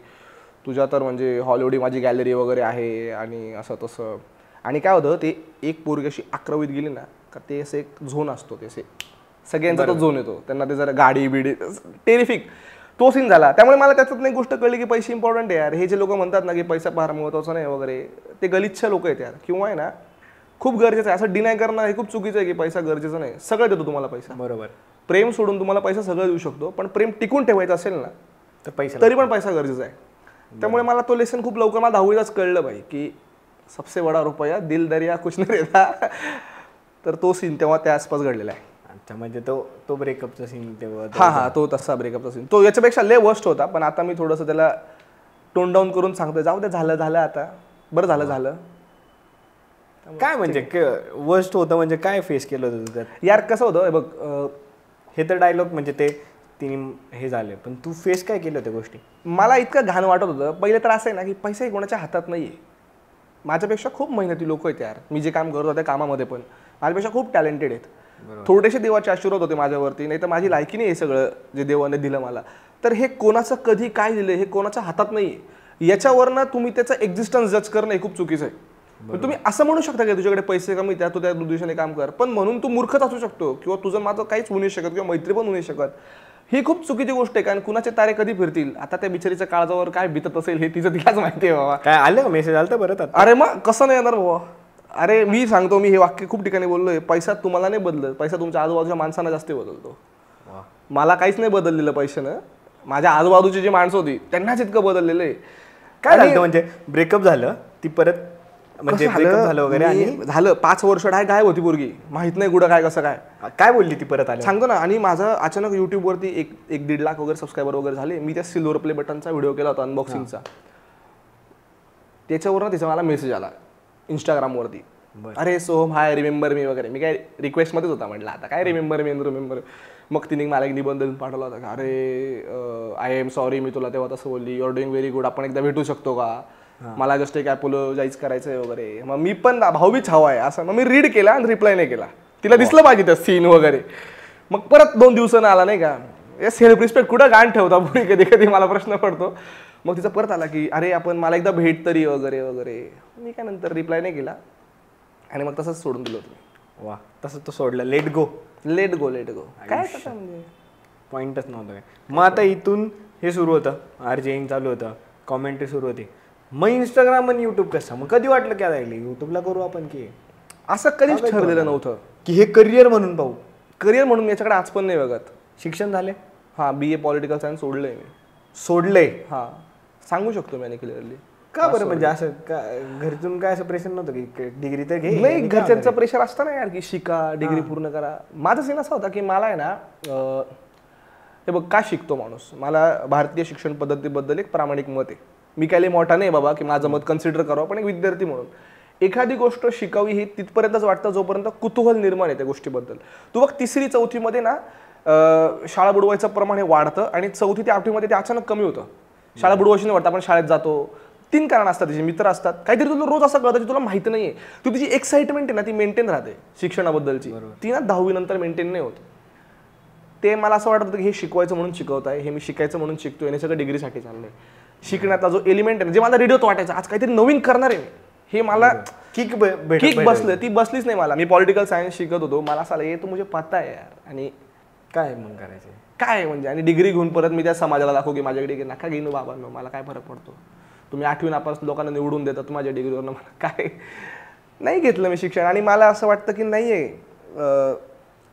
तुझ्या तर म्हणजे हॉलिवूड माझी गॅलरी वगैरे आहे आणि असं तसं. आणि काय होतं, ते एक पोरगी अशी 11वीत गेली ना का, ते असं एक झोन असतो, ते असे सगळ्यांचा तो झोन येतो, त्यांना ते जरा गाडी बिडी टेरिफिक तो सीन झाला. त्यामुळे मला त्याच्यात एक गोष्ट कळली की पैसे इम्पॉर्टंट आहे यार. हे जे लोक म्हणतात ना की पैसा फार महत्त्वाचा नाही वगैरे, ते गलिच्छ लोक आहेत यार. किंवा आहे ना खूप गरजेचं आहे, असं डिनाय करणं हे खूप चुकीचं आहे की पैसा गरजेचं नाही. सगळं देतो तुम्हाला पैसा, बरोबर. प्रेम सोडून तुम्हाला पैसा सगळं देऊ शकतो, पण प्रेम टिकून ठेवायचं असेल ना तर पैसा, तरी पण पैसा गरजेचा आहे. त्यामुळे मला तो लेसन खूप लवकर मला 10वीलाच कळलं भाई की सबसे बडा रुपया दिल दरिया कुछ नाही देता. तर तो सीन तेव्हा त्या आसपास घडलेला आहे. अच्छा, म्हणजे तो ब्रेकअपचा सीन तेव्हा. हा, तो तसा ब्रेकअपचा सीन, तो याच्यापेक्षा लय वर्स्ट होता. पण आता मी थोडंसं त्याला टोन डाऊन करून सांगतोय, जाऊ दे, झालं आता, बरं झालं. काय म्हणजे वर्स्ट होतं म्हणजे काय फेस केलं होतं त्यात यार? कसं होतं बघ, हे तर डायलॉग म्हणजे ते तिने हे झाले, पण तू फेस काय केलं त्या गोष्टी? मला इतकं घाण वाटत होतं पहिले तर असं आहे ना की पैसे कोणाच्या हातात नाही आहे. माझ्यापेक्षा खूप मेहनती लोक आहेत यार, मी जे काम करत होते कामामध्ये पण माझ्यापेक्षा खूप टॅलेंटेड आहेत. थोडेसे देवाचे आशीर्वाद होते माझ्यावरती, नाही तर माझी लायकी नाही हे सगळं जे देवाने दिलं मला. तर हे कोणाचं कधी काय दिलं हे कोणाच्या हातात नाही आहे. याच्यावरनं तुम्ही त्याचा एक्झिस्टन्स जज करणं हे खूप चुकीचं आहे. पण तुम्ही असं म्हणू शकता की तुझ्याकडे पैसे कमी त्या तू त्या दिवसाने काम कर, पण म्हणून तू मूर्खच असू शकतो किंवा तुझं माझं काहीच होऊ नाही शकत किंवा मैत्री पण होऊ नाही शकत. ही खूप चुकीची गोष्ट आहे, कारण कुणाचे तारे कधी फिरतील. आता त्या बिचारीच्या काळजावर काय बितत असेल हे तिचं तिलाच माहिती आहे बाबा. काय आलं का मेसेज आलता परत आता? अरे मग कसं नाही येणार बाबा. अरे मी सांगतो, मी हे वाक्य खूप ठिकाणी बोललोय, पैसा तुम्हाला नाही बदलत, पैसा तुमच्या आजूबाजूच्या माणसांना जास्त बदलतो. मला काहीच नाही बदललेलं पैशानं, माझ्या आजूबाजूची जी माणसं होती त्यांनाच इतकं बदललेलं आहे. काय झालं म्हणजे ब्रेकअप झालं ती परत म्हणजे ब्रेकअप झालं वगैरे आणि झालं 5 वर्ष गायब होती पोरगी, माहित नाही कुठं काय कसं काय बोलली ती परत आली सांगतो ना. आणि माझं अचानक युट्यूबवरती 1-1.5 लाख वगैरे सबस्क्रायबर वगैरे झाले. मी त्या सिल्वर प्ले बटनचा व्हिडिओ केला होता अनबॉक्सिंगचा, त्याच्यावरनं तिचा मला मेसेज आला इंस्टाग्रामवरती, अरे सोहम हाय रिमेंबर मी वगैरे. मी काय रिक्वेस्टमध्येच होता, म्हटलं आता काय रिमेंबर. मग तिने मला एक निबंध पाठवला होता, अरे आय एम सॉरी, मी तुला तेव्हा तसं बोलली, you are doing very good, आपण एकदा भेटू शकतो का, मला जस्ट एक अपोलोजाईज करायचं आहे वगैरे. मग मी पण भाऊबीच हवा आहे असं, मग मी रीड केला आणि रिप्लाय नाही केला. तिला दिसलं पाहिजे त्या सीन वगैरे. मग परत 2 दिवसानं आला नाही का, सेल्फ रिस्पेक्ट कुठं गाण ठेवता पुढे, कधी कधी मला प्रश्न पडतो. मग तिचा परत आला की अरे आपण मला एकदा भेट तरी वगैरे वगैरे. मी काय नंतर रिप्लाय नाही केला आणि मग तसंच सोडून दिलं होतं. वा, तसं तो सोडलं. लेट गो काय म्हणजे पॉईंटच नव्हतं काय. मग आता इथून हे सुरू होतं, आरजेइंग चालू होतं, कॉमेंट्री सुरू होती. मग इंस्टाग्राम आणि युट्यूब कसं, मग कधी वाटलं की आता युट्यूबला करू आपण, की असं कधीच ठरलेलं नव्हतं की हे करिअर म्हणून पाहू? करिअर म्हणून मी याच्याकडे आज पण नाही बघत. शिक्षण झाले? हां, BA पॉलिटिकल सायन्स सोडलंय मी. सोडलंय? हां, सांगू शकतो मी क्लिअरली. का बरं, म्हणजे असं का घरतून काय असं प्रेशर नव्हतं की डिग्री तर घे? नाही, घरच्यांचं प्रेशर असतं ना यार की शिका, डिग्री पूर्ण करा. माझा सीन असा होता की मला आहे ना, हे बघ का शिकतो माणूस, मला भारतीय शिक्षण पद्धतीबद्दल एक प्रामाणिक मत आहे. मी काही मोठा नाही बाबा की माझं मत कन्सिडर करावं, पण एक विद्यार्थी म्हणून एखादी गोष्ट शिकावी ही तिथपर्यंतच वाटतं जोपर्यंत कुतूहल निर्माण आहे त्या गोष्टीबद्दल. तू बघ 3री-4थीमध्ये ना शाळा बुडवायचं प्रमाण हे वाढतं आणि 4थी ते 8वीमध्ये ते अचानक कमी होतं. शाळा बुडवायची नाही वाटतं, आपण शाळेत जातो. 3 कारण असतात, तिचे मित्र असतात, काहीतरी तुला रोज असं कळतं की तुला माहिती नाहीये. तू तिची एक्साइटमेंट आहे ना ती मेंटेन राहते शिक्षणाबद्दलची, ती ना 10वी नंतर मेंटेन नाही होत. ते मला असं वाटत होतं की हे शिकवायचं म्हणून शिकवत आहे, हे मी शिकायचं म्हणून शिकतोय आणि सगळं डिग्रीसाठी चाललंय. शिकण्याचा जो एलिमेंट आहे जे मला रेडिओत वाटायचं आज काहीतरी नवीन करणार आहे मी, हे मला किक बसलं, ती बसलीच नाही मला. मी पॉलिटिकल सायन्स शिकत होतो, मला असं ये तो मुझे पता आहे यार, आणि काय मग करायचं काय म्हणजे. आणि डिग्री घेऊन परत मी त्या समाजाला दाखवू की माझ्याकडे नका घेऊन बाबांनो, मला काय फरक पडतो, तुम्ही 8वी नापास लोकांना निवडून देता तू माझ्या डिग्रीवरनं, मला काय. नाही घेतलं मी शिक्षण. आणि मला असं वाटतं की नाही आहे,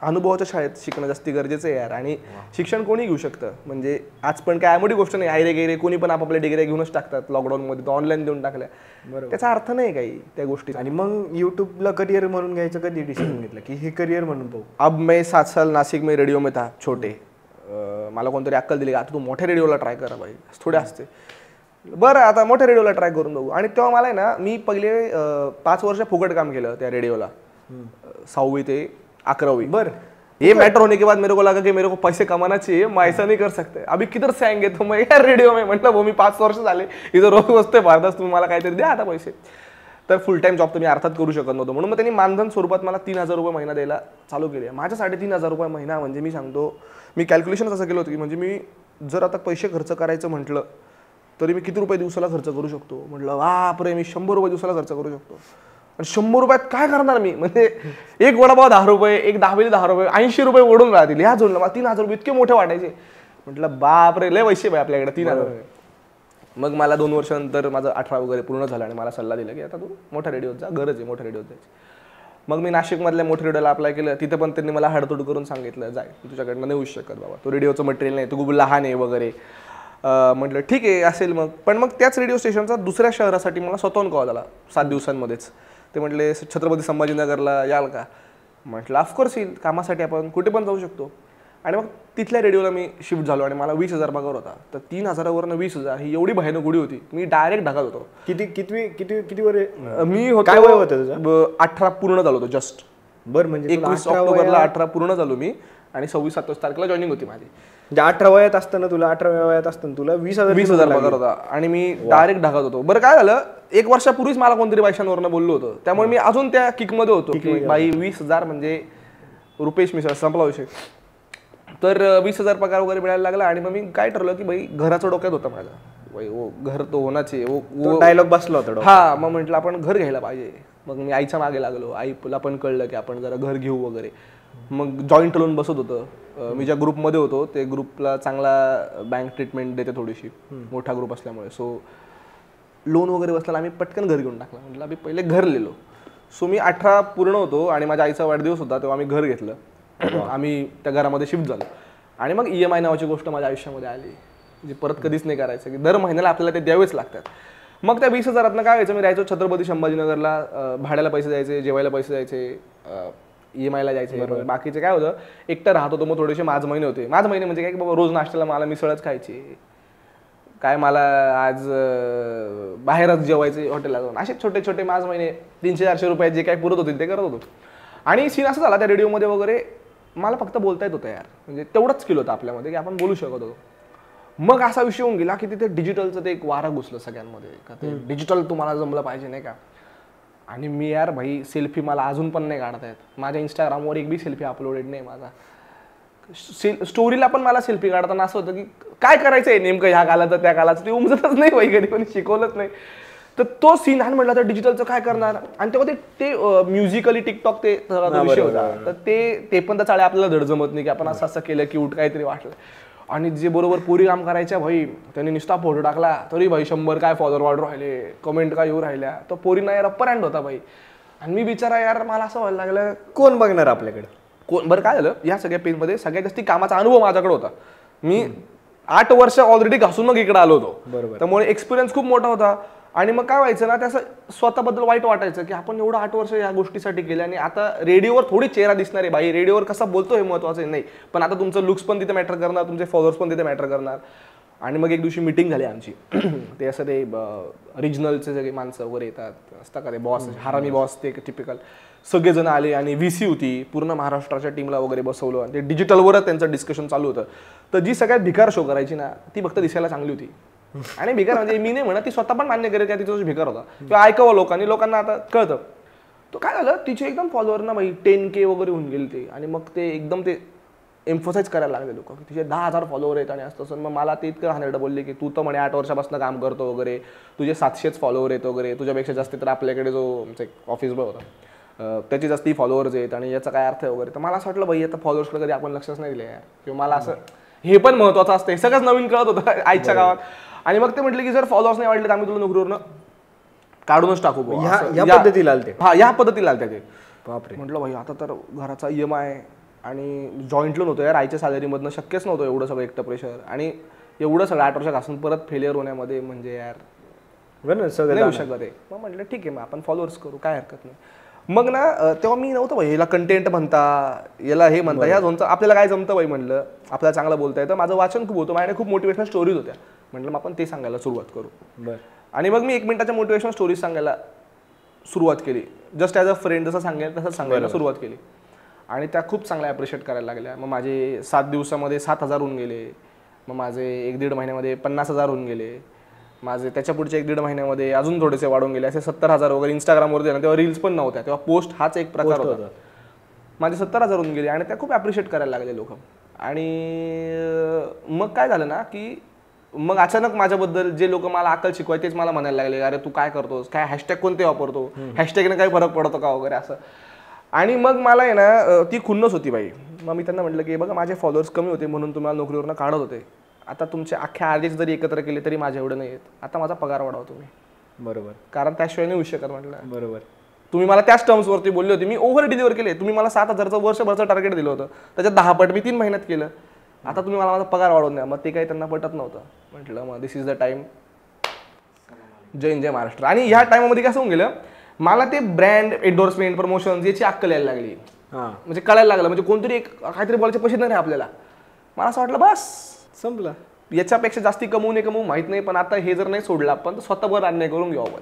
अनुभवाच्या शाळेत शिकणं जास्ती गरजेचं आहे यार. आणि शिक्षण कोणी घेऊ शकतं, म्हणजे आज पण काय मोठी गोष्ट नाही, आयरे गेरे कोणी पण आपापल्या डिग्री घेऊनच टाकतात. लॉकडाऊनमध्ये तो ऑनलाईन देऊन टाकल्या, बरोबर, त्याचा अर्थ नाही काही त्या गोष्टी. आणि मग यूट्यूबला करिअर म्हणून घ्यायचं कधी डिसिजन घेतलं की हे करिअर म्हणून पाहू? अब मैं 7 साल नासिक में रेडिओ में था छोटे. मला कोणतरी अक्कल दिली, आता तू मोठ्या रेडिओला ट्राय करा भाई, थोडे असते. बरं आता मोठ्या रेडिओला ट्राय करून बघू. आणि तेव्हा मला आहे ना, मी पहिले 5 वर्ष फुकट काम केलं त्या रेडिओला, 6वी ते 11वी. बरं, ये मैटर होने के बाद मेरे को लगा कि मेरे को पैसे कमाना चाहिए, मैं ऐसा नहीं कर सकते, अभी किधर से आएंगे. तो मैं यार रेडिओ में म्हटलं वो मी 5 वर्ष झाले इथं रोज बसतोय भारतात, तुम्ही मला काहीतरी द्या आता पैसे. तर फुल टाइम जॉब तर मी अर्थात करू शकत नव्हतो, म्हणून मग त्यांनी मानधन स्वरूपात मला 3,000 रुपये महिना द्यायला चालू केले. माझ्या 3,500 रुपये महिना म्हणजे मी सांगतो, मी कॅल्क्युलेशन असं केलं होतं की म्हणजे मी जर आता पैसे खर्च करायचं म्हटलं तरी मी किती रुपये दिवसाला खर्च करू शकतो. म्हटलं बापरे, मी 100 रुपये दिवसाला खर्च करू शकतो. आणि 100 रुपयात काय करणार मी, म्हणजे एक वडापाव 10 रुपये, एक दहावेली 10 रुपये, 80 रुपये ओढून राहतील. ह्या जोडलं मला 3,000 रुपये इतके मोठे वाटायचे. म्हटलं बापरे लय पैसे बाय आपल्याकडे 3,000. मग मला 2 वर्षानंतर माझं 18 वगैरे पूर्ण झालं आणि मला सल्ला दिला की आता तू मोठ्या रेडिओत जा, गरज आहे मोठ्या रेडिओत जायची. मग मी नाशिकमधल्या मोठ्या रेडिओला अप्लाय केलं. तिथे पण त्यांनी मला हाडतोड करून सांगितलं, जाय तुझ्याकडनं नाही होऊ शकत बाबा, तो रेडिओचं मटेरियल नाही, तू खूप लहान आहे वगैरे. म्हटलं ठीक आहे असेल मग. पण मग त्याच रेडिओ स्टेशनचा दुसऱ्या शहरासाठी मला स्वतःहून कॉल आला 7 दिवसांमध्येच. ते म्हटले छत्रपती संभाजीनगरला याल का. म्हटलं ऑफकोर्स येईल, कामासाठी आपण कुठे पण जाऊ शकतो. आणि मग तिथल्या रेडिओला मी शिफ्ट झालो आणि मला 20,000 पगार होता. तर 3,000वरनं 20,000 ही एवढी भयानक उडी होती, मी डायरेक्ट ढगात होतो. किती वर मी होतो, काय वय होतं तुझं? 18 पूर्ण झालो होतो जस्ट. बरं, म्हणजे 21 ऑक्टोबरला 18 पूर्ण झालो मी. आणि 26-27 तारखेला जॉईनिंग होती माझी. म्हणजे 18 वयात असताना तुला 18व्या वयात असताना तुला 20,000 पगार होता आणि मी डायरेक्ट ढाकत होतो. बरं काय झालं, 1 वर्षापूर्वीच मला कोणतरी पैशांवरनं बोललो होतं, त्यामुळे मी अजून त्या किकमध्ये होतो की बाई 20,000 म्हणजे रुपेश मिसळ संपला विषय. तर 20,000 पगार वगैरे मिळायला लागला आणि मग मी काय ठरलं की बाई घराचं डोक्यात होतं माझं, बाई वो घर तो होणाचे वो डायलॉग बसला होता. हा, मग म्हटलं आपण घर घ्यायला पाहिजे. मग मी आईच्या मागे लागलो, आईला पण कळलं की आपण जरा घर घेऊ वगैरे. मग जॉईंट लोन बसत होतं. मी ज्या ग्रुपमध्ये होतो ते ग्रुपला चांगला बँक ट्रीटमेंट देते थोडीशी, मोठा ग्रुप असल्यामुळे. सो लोन वगैरे बसला, आम्ही पटकन घर घेऊन टाकलं. म्हटलं आम्ही पहिले घर लिहिलो. सो मी 18 पूर्ण होतो आणि माझ्या आईचा वाढदिवस होता तेव्हा आम्ही घर घेतलं. आम्ही त्या घरामध्ये शिफ्ट झालो आणि मग EMI नावाची गोष्ट माझ्या आयुष्यामध्ये आली, जी परत कधीच नाही करायचं, की दर महिन्याला आपल्याला ते द्यावेच लागतात. मग त्या 20,000 काय व्हायचं, मी राहायचो छत्रपती संभाजीनगरला, भाड्याला पैसे द्यायचे, जेवायला पैसे द्यायचे, EMIला जायचे. बाकीचे काय होतं, एकटं राहत होतो, मग थोडेसे माझ महिने होते. माझ महिने म्हणजे काय की बाबा रोज नाश्त्याला मला मिसळच खायची, काय मला आज बाहेरच जेवायचे हॉटेलला जाऊन, असे छोटे छोटे माझ महिने 300-400 रुपयात जे काय पुरत होतील ते करत होतो. आणि सीन असं झाला त्या रेडिओमध्ये वगैरे, मला फक्त बोलता येत होतं यार, म्हणजे तेवढंच स्किल होतं आपल्यामध्ये की आपण बोलू शकत होतो. मग असा विषय होऊन गेला की तिथे डिजिटलचं ते एक वारं घुसलं सगळ्यांमध्ये, का ते डिजिटल तुम्हाला जमलं पाहिजे नाही का. आणि मी यार भाई सेल्फी मला अजून पण नाही काढता येत. माझ्या इंस्टाग्रामवर एक बी सेल्फी अपलोडेड नाही माझा. स्टोरीला पण मला सेल्फी काढताना असं होतं की काय करायचंय नेमकं, ह्या कालाचं त्या कालाचं ते उमजतच नाही भाई, कधी कोणी शिकवलंच नाही. तर तो सीन आणि म्हटलं तर डिजिटलचं काय करणार. आणि तेव्हा ते म्युझिकली टिकटॉक ते विषय होता, तर ते पण तर चाळे आपल्याला धड जमत नाही की आपण असं असं केलं की उठ काहीतरी वाटलं. आणि जे बरोबर पुरी काम करायच्या भाई, त्यांनी नुसता फोटो टाकला तरी भाई 100 काय फॉलोअर वाढ राहिले, कमेंट काय येऊ राहिल्या, तो पोरीना यार अप्पर हँड होता भाई. आणि मी बिचारा यार, मला असं व्हायला लागलं कोण बघणार आपल्याकडे, कोण. बरं काय झालं, या सगळ्या पेजमध्ये सगळ्यात जास्त कामाचा अनुभव माझ्याकडे होता. मी 8 वर्ष ऑलरेडी घासून मग इकडे आलो होतो, बरोबर. त्यामुळे एक्सपिरियन्स खूप मोठा होता. आणि मग काय व्हायचं ना, त्याचं स्वतःबद्दल वाईट वाटायचं की आपण एवढं 8 वर्ष या गोष्टीसाठी केलं आणि आता रेडिओवर थोडी चेहरा दिसणार आहे भाई, रेडिओवर कसा बोलतो हे महत्वाचं नाही, पण आता तुमचं लुक्स पण तिथे मॅटर करणार, तुमचे फॉलोअर्स पण तिथे मॅटर करणार. आणि मग एक दिवशी मीटिंग झाली आमची. ते असं ते रिजनलचे सगळे माणसं वगैरे येतात असतात का, ते बॉस हारामी बॉस, ते टिपिकल सगळेजण आले आणि VC होती, पूर्ण महाराष्ट्राच्या टीमला वगैरे बसवलं आणि ते डिजिटलवरच त्यांचं डिस्कशन चालू होतं. तर जी सगळ्यात भिकार शो करायची ना, ती फक्त दिसायला चांगली होती. आणि भिकार म्हणजे मी नाही म्हणत, ती स्वतः पण मान्य करेल की तिचा भिकार होता किंवा ऐकावं लोकांनी, लोकांना आता कळतं. तो काय झालं, तिचे एकदम फॉलोअर ना भाई 10K वगैरे होऊन गेले ते. आणि मग ते एकदम ते एम्फोसाईज करायला लागले लोक की तिचे 10,000 फॉलोअर आहेत आणि असं तसं. मग मला ते इतकं हानेरडं बोलले की तू तर म्हणे 8 वर्षापासून काम करतो वगैरे, तुझे 700च फॉलोअर आहेत वगैरे, तुझ्यापेक्षा जास्त तर आपल्याकडे जो आमचा एक ऑफिस बॉय होता त्याची जास्ती फॉलोअर्स आहेत आणि याचा काय अर्थ आहे वगैरे. तर मला असं वाटलं भाई आता फॉलोअर्सकडे कधी आपण लक्षच नाही दिलं यार, किंवा मला असं हे पण महत्वाचं असतं, हे सगळंच नवीन कळत होतं आईच्या गावात. आणि मग ते म्हटले की जर फॉलोअर्स नाही वाढले तर आम्ही तुला नोकरीवरनं काढूनच टाकू. या पद्धतीला आलते. हा, या पद्धतीला आलते ते. बापरे. म्हटलं भाई आता तर घराचा EMI आणि जॉईंट लोन होतं यार, आईच्या सॅलरीमधनं शक्यच नव्हतं एवढं सगळं एकटं प्रेशर. आणि एवढं सगळं 8 वर्ष घासून परत फेलियर होण्यामध्ये म्हणजे यार सगळं नाही होऊ शकत आहे. मग म्हटलं ठीक आहे, मग आपण फॉलोअर्स करू, काय हरकत नाही. मग ना तेव्हा मी नव्हतं भाई, याला कंटेंट म्हणता, याला हे म्हणता, ह्या झोनचं आपल्याला काय जमतं भाई. म्हटलं आपल्याला चांगलं बोलता येतं, माझं वाचन खूप होतं, माझ्याकडे खूप मोटिवेशनल स्टोरीज होत्या. म्हटलं मग आपण ते सांगायला सुरुवात करू. बरं. आणि मग मी 1 मिनिटाच्या मोटिवेशनल स्टोरीज सांगायला सुरुवात केली, जस्ट ॲज अ फ्रेंड जसं सांगेल तसं सांगायला सुरुवात केली. आणि त्या खूप चांगल्या ॲप्रिशिएट करायला लागल्या. मग माझे 7 दिवसामध्ये 7,000 होऊन गेले. मग माझे 1-1.5 महिन्यामध्ये 50,000 होऊन गेले. माझे त्याच्या पुढच्या 1-1.5 महिन्यामध्ये अजून थोडेसे वाढून गेले, असे 70,000 वगैरे. इंस्टाग्रामवरती ना तेव्हा रील्स पण नव्हत्या, तेव्हा पोस्ट हाच एक प्रकार होता. माझे 70,000 होऊन गेले आणि त्या खूप ॲप्रिशिएट करायला लागले लोक. आणि मग काय झालं ना की मग अचानक माझ्याबद्दल जे लोक मला अक्कल शिकवाय तेच मला म्हणायला लागले, अरे तू काय करतोस, काय हॅशटॅग कोणते वापरतो, हॅशटॅगने काही फरक पडतो का वगैरे असं. आणि मग मला आहे ना ती खुन्नस होती बाई. मग मी त्यांना म्हटलं की बघा माझे फॉलोअर्स कमी होते म्हणून तुम्हाला नोकरीवरनं काढत होते, आता तुमचे अख्ख्या आर्जेस जरी एकत्र केले तरी माझ्या एवढं नाही येत, आता माझा पगार वाढवा तुम्ही. बरोबर. कारण त्याशिवाय नाही होऊ शकत म्हटलं. बरोबर. तुम्ही मला त्याच टर्म्सवरती बोलले होते, मी ओव्हर डिलिव्हर केले. तुम्ही मला 7,000चं वर्षभरचं टार्गेट दिलं होतं, त्याच्यात 10 पट मी 3 महिन्यात केलं. आता तुम्ही मला माझा पगार वाढवून द्या. मग ते काही त्यांना पटत नव्हतं. म्हटलं मग दिस इज द टाइम. जय महाराष्ट्र. आणि ह्या टाइममध्ये कसं होऊन गेलं, मला ते ब्रँड एन्डोर्समेंट प्रमोशन याची अक्कल यायला लागली. म्हणजे कळायला लागलं, म्हणजे कोणतरी एक काहीतरी बोलायचे पैसे नाही आपल्याला. मला असं वाटलं बस संपलं, याच्यापेक्षा जास्ती कमवू माहित नाही, पण आता हे जर नाही सोडलं आपण तर स्वतःवर अन्याय करून घेऊ आपण.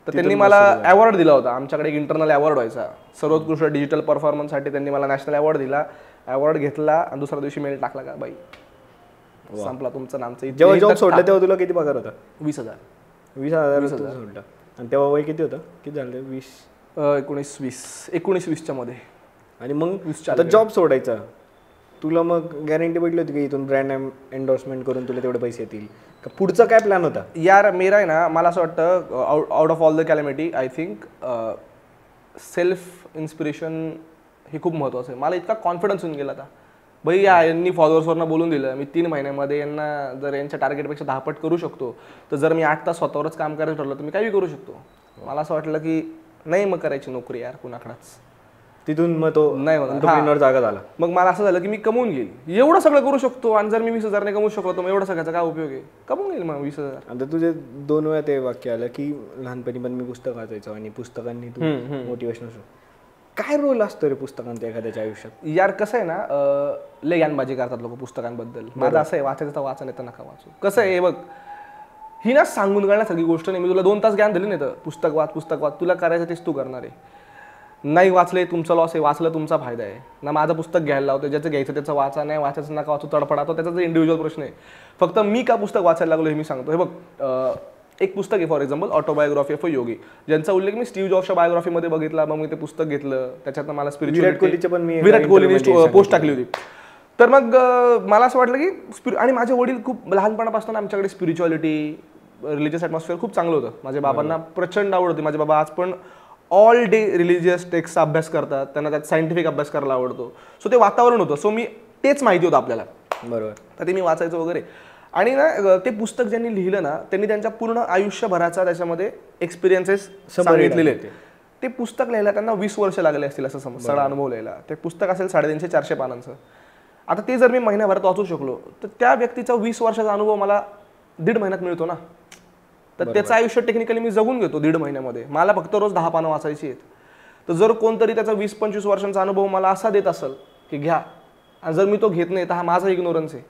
तर त्यांनी मला अवॉर्ड दिला होता. आमच्याकडे एक इंटरनल अवॉर्ड व्हायचा, सर्वोत्कृष्ट डिजिटल परफॉर्मन्ससाठी त्यांनी मला नॅशनल अवॉर्ड दिला. अवॉर्ड घेतला आणि दुसऱ्या दिवशी मेल टाकला का बाई संपला तुमचं नामचं. जेव्हा जॉब सोडला तेव्हा तुला किती पगार होता? 20,000. 20,000 सोडला. आणि तेव्हा वय किती होतं? किती झालं? 19-20 मध्ये. आणि मग आता जॉब सोडायचा तुला मग गॅरंटी भेटली होती की इथून ब्रँड एन्डोर्समेंट करून तुला तेवढे पैसे येतील का? पुढचा काय प्लॅन होता? यार मेरा आहे ना, मला असं वाटतं out of all the calamity I think self inspiration हे खूप महत्त्वाचं आहे. मला इतका कॉन्फिडन्स येऊन गेला आता भाई, यांनी फॉलोअर्सवरनं बोलून दिलं, मी 3 महिन्यामध्ये यांना जर यांच्या टार्गेटपेक्षा 10 पट करू शकतो, तर जर मी 8 तास स्वतःवरच काम करायचं ठरलं तर मी काही करू शकतो. मला असं वाटलं की नाही मग करायची नोकरी यार कुणाकडेच. तिथून मग तो नाही होणार जागा झाला. मग मला असं झालं की मी कमवून घेईल, एवढं सगळं करू शकतो. आणि जर मी 20,000 नाही कमवू शकलो तर मग एवढं सगळ्याचा काय उपयोग आहे? कमवून घेईल मग 20,000. आता तुझे 2 वेळा ते वाक्य आलं की लहानपणी पण मी पुस्तक वाचायचो आणि पुस्तकांनी तू मोटिवेशनल. काय रोल असतो रे पुस्तकांचा एखाद्याच्या आयुष्यात? यार कसं आहे ना, लय ज्ञानबाजी करतात लोक पुस्तकांबद्दल. माझं असं आहे, वाचायचं तर वाचा, नाही तर नका वाचू. कसं आहे बघ, ही ना सांगून करण्यासारखी गोष्ट नाही. मी तुला 2 तास ज्ञान दिले नाही तर पुस्तक वाच, तुला करायचं तेच तू करणार आहे. नाही वाचले तुमचा लॉस आहे, वाचलं तुमचा फायदा आहे ना. माझं पुस्तक घ्यायला लावतो, ज्याचं घ्यायचं त्याचं वाचा, नाही वाचायचं नका वाचू, तडफडा. तो त्याचा इंडिव्हिज्युअल प्रश्न आहे. फक्त मी का पुस्तक वाचायला लागलो हे मी सांगतो. हे बघ, एक पुस्तक आहे for example autobiography of a yogi, ज्यांचा उल्लेख मी स्टीव्ह जॉब्सच्या बायोग्राफीमध्ये बघितला. मग मी ते पुस्तक घेतलं, त्याच्यातनं मला विराट कोहलीने पोस्ट टाकली होती. तर मग मला असं वाटलं की आणि माझे वडील खूप लहानपणापासून आमच्याकडे स्पिरिच्युअलिटी, रिलिजियस ॲटमॉस्फिअर खूप चांगलं होतं. माझ्या बाबांना प्रचंड आवड होती. माझे बाबा आज पण ऑल डे रिलिजियस टेक्स्टचा अभ्यास करतात, त्यांना त्यात सायंटिफिक अभ्यास करायला आवडतो. सो ते वातावरण होतं. सो मी तेच माहिती होतं आपल्याला, बरोबर. तर ते मी वाचायचं वगैरे. आणि ना ते पुस्तक ज्यांनी लिहिलं ना, त्यांनी त्यांच्या पूर्ण आयुष्यभराचा त्याच्यामध्ये एक्सपिरियन्सेस सांगितलेले. ते पुस्तक लिहायला त्यांना 20 वर्ष लागले असतील असं सगळा अनुभव लिहायला. ते पुस्तक असेल 350-400 पानांचं. आता ते जर मी महिन्याभरात वाचू शकलो तर त्या व्यक्तीचा 20 वर्षाचा अनुभव मला 1.5 महिन्यात मिळतो ना. तर त्याचं आयुष्य टेक्निकली मी जगून घेतो 1.5 महिन्यामध्ये. मला फक्त रोज 10 पानं वाचायची आहेत. तर जर कोणतरी त्याचा 20-25 वर्षांचा अनुभव मला असा देत असेल की घ्या, आणि जर मी तो घेत नाही तर हा माझा इग्नोरन्स आहे.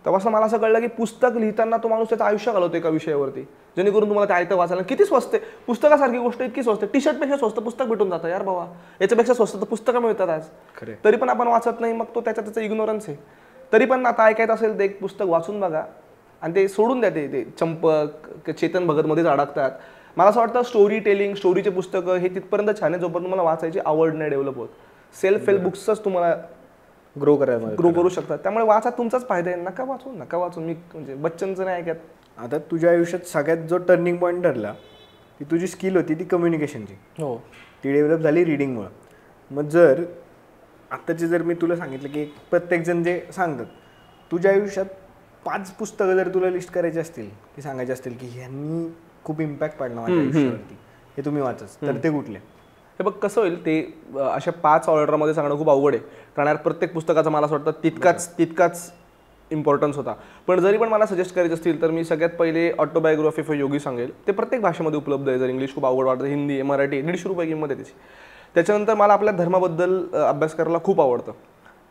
तेव्हा मला असं कळलं की पुस्तक लिहिताना तो माणूस त्याचं आयुष्य घालवतो एका विषयावरती, जेणेकरून तुम्हाला ते आयतं वाचायला किती स्वस्त आहे. पुस्तकासारखी गोष्ट इतकी स्वस्त, टी शर्टपेक्षा स्वस्त पुस्तक भेटून जातं यार बाबा. याच्यापेक्षा स्वस्त तर पुस्तकं मिळतात आज. तरी पण आपण वाचत नाही. मग तो त्याचा इग्नोरन्स आहे. तरी पण आता ऐकायचं असेल तर एक पुस्तक वाचून बघा आणि ते सोडून द्या. ते चंपक, चेतन भगतमध्येच अडकतात. मला असं वाटतं स्टोरी टेलिंग, स्टोरीचे पुस्तकं हे तिथपर्यंत छान आहे जोपर्यंत तुम्हाला वाचायची आवड नाही डेव्हलप होत. सेल्फ हेल्प बुक्सच तुम्हाला ग्रो करू शकतात. त्यामुळे वाचा, तुमचाच फायदा आहे. नका वाचू. मी म्हणजे बच्चनचं नाही ऐकत. आता तुझ्या आयुष्यात सगळ्यात जो टर्निंग पॉईंट ठरला ती तुझी स्किल होती, ती कम्युनिकेशनची. हो, ती डेव्हलप झाली रिडिंगमुळं. मग जर आत्ताचे जर मी तुला सांगितलं की प्रत्येकजण जे सांगतात, तुझ्या आयुष्यात 5 पुस्तकं जर तुला लिस्ट करायची असतील, की सांगायचे असतील की ह्यांनी खूप इम्पॅक्ट पाडला माझ्या आयुष्यावरती, हे तुम्ही वाचच, तर ते कुठले? हे बघ कसं होईल, ते अशा 5 ऑर्डरमध्ये सांगणं खूप अवघड आहे. कारण प्रत्येक पुस्तकाचा मला असं वाटतं तितकाच इम्पॉर्टन्स होता. पण जरी पण मला सजेस्ट करायचे असतील तर मी सगळ्यात पहिले ऑटोबायोग्राफी ऑफ योगी सांगेल. ते प्रत्येक भाषेमध्ये उपलब्ध आहे. जर इंग्लिश खूप अवघड वाटतं, हिंदी आहे, मराठी, 150 रुपये किंमत आहे त्याची. त्याच्यानंतर मला आपल्या धर्माबद्दल अभ्यास करायला खूप आवडतं.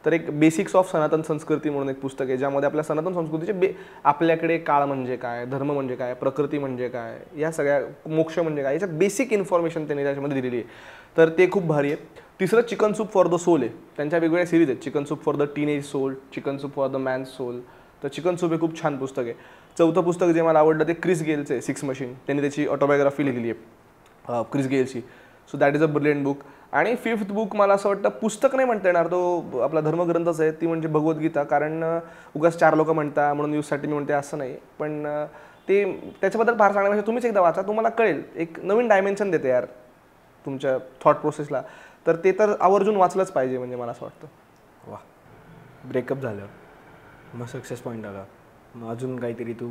तर एक बेसिक्स ऑफ सनातन संस्कृती म्हणून एक पुस्तक आहे, ज्यामध्ये आपल्या सनातन संस्कृतीचे आपल्याकडे काळ म्हणजे काय, धर्म म्हणजे काय, प्रकृती म्हणजे काय, या सगळ्या, मोक्ष म्हणजे काय, याच्यात बेसिक इन्फॉर्मेशन त्यांनी त्याच्यामध्ये दिलेली आहे. तर ते खूप भारी आहे. तिसरं chicken soup for the soul आहे. त्यांच्या वेगवेगळ्या सिरीज आहेत. Chicken soup for the teenage soul, chicken soup for the man soul. तर चिकन सूप हे खूप छान पुस्तक आहे. चौथं पुस्तक जे मला आवडलं ते क्रिस गेलचं आहे, 6 मशीन. त्यांनी त्याची ऑटोबायोग्राफी लिहिली आहे क्रिस गेलची. So that is a brilliant book. आणि 5th बुक मला असं वाटतं पुस्तक नाही म्हणता येणार, तो आपला धर्मग्रंथच आहे, ती म्हणजे भगवद्गीता. कारण उगाच 4 लोक म्हणता म्हणून न्यूजसाठी मी म्हणते असं नाही. पण ते त्याच्याबद्दल फार सांगण्यापेक्षा तुम्हीच एकदा वाचा, तुम्हाला कळेल. एक नवीन डायमेन्शन देते यार तुमच्या थॉट प्रोसेसला. तर ते तर आवर्जून वाचलंच पाहिजे म्हणजे मला असं वाटतं. वा, ब्रेकअप झालं, मग सक्सेस पॉईंट आला, मग अजून काहीतरी तू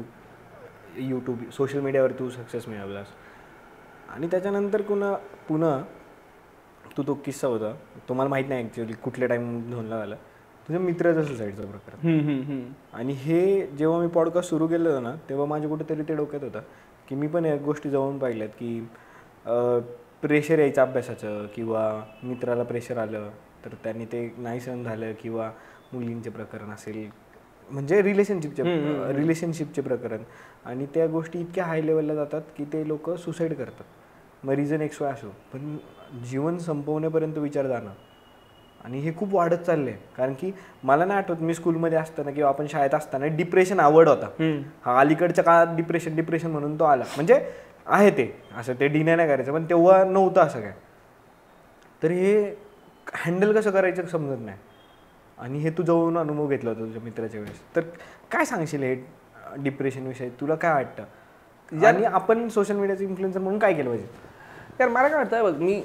यूट्यूब, सोशल मीडियावर तू सक्सेस मिळवलास. आणि त्याच्यानंतर पुन्हा तो किस्सा होता, तुम्हाला माहीत नाही ॲक्च्युअली कुठल्या टाईम झोनला झाला, तुझ्या मित्राचा सुसाईडचा प्रकार. आणि हे जेव्हा मी पॉडकास्ट सुरू केलं होतं ना, तेव्हा माझ्या कुठेतरी ते डोक्यात होतं की मी पण या गोष्टी जाऊन पाहिल्यात की प्रेशर यायचं अभ्यासाचं, किंवा मित्राला प्रेशर आलं तर त्यांनी ते नाही सहन झालं, किंवा मुलींचे प्रकरण असेल, म्हणजे रिलेशनशिपचे प्रकरण. आणि त्या गोष्टी इतक्या हाय लेवलला जातात की ते लोक सुसाईड करतात. मग रिझन एक्स वाय असो, पण जीवन संपवण्यापर्यंत विचार जाणं आणि हे खूप वाढत चाललंय. कारण की मला नाही आठवत मी स्कूलमध्ये असताना किंवा आपण शाळेत असताना डिप्रेशन आवड होता. हा अलीकडच्या काळात डिप्रेशन म्हणून तो आला, म्हणजे आहे ते असं, ते डिनाय नाही करायचं, पण तेव्हा नव्हतं असं काय. तर हे हँडल कसं करायचं समजत नाही. आणि हे तू जवळून अनुभव घेतला होता तुझ्या मित्राच्या वेळेस, तर काय सांगशील हे डिप्रेशन विषयी, तुला काय वाटतं? आणि आपण सोशल मीडियाचे इन्फ्लुएन्सर म्हणून काय केलं पाहिजे? यार मला काय वाटतं बघ, मी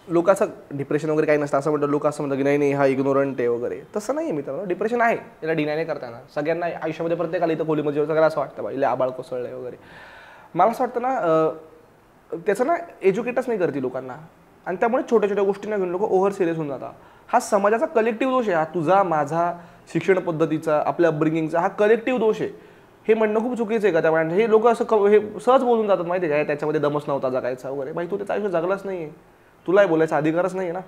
लोक असं डिप्रेशन वगैरे काही नसतं असं म्हणतात, लोक असं म्हणतात की नाही नाही हा इग्नोरंट आहे वगैरे. तसं नाही आहे मित्रांनो, डिप्रेशन आहे, याला डिनाय नाही करता येणार. सगळ्यांना आयुष्यामध्ये प्रत्येकाला इथं खोलीमध्ये सगळ्याला असं वाटतं बाई आबाळ कोसळलंय वगैरे. मला असं वाटतं ना त्याचं ना एज्युकेटच नाही करते लोकांना, आणि त्यामुळे छोट्या छोट्या गोष्टींना घेऊन लोक ओव्हर सिरियस होऊन जातात. हा समाजाचा कलेक्टिव्ह दोष आहे, हा तुझा माझा शिक्षण पद्धतीचा आपल्या अपब्रिंगिंगचा हा कलेक्टिव्ह दोष आहे. हे म्हणणं खूप चुकीचं आहे का त्या हे लोक असं हे सहज बोलून जातात माहिती आहे काय, त्याच्यामध्ये दमच नव्हता जगायचा वगैरे. बाई तू त्याचं आयुष्य जगलाच नाही आहे, तुलाही बोलायचा अधिकारच नाही आहे ना.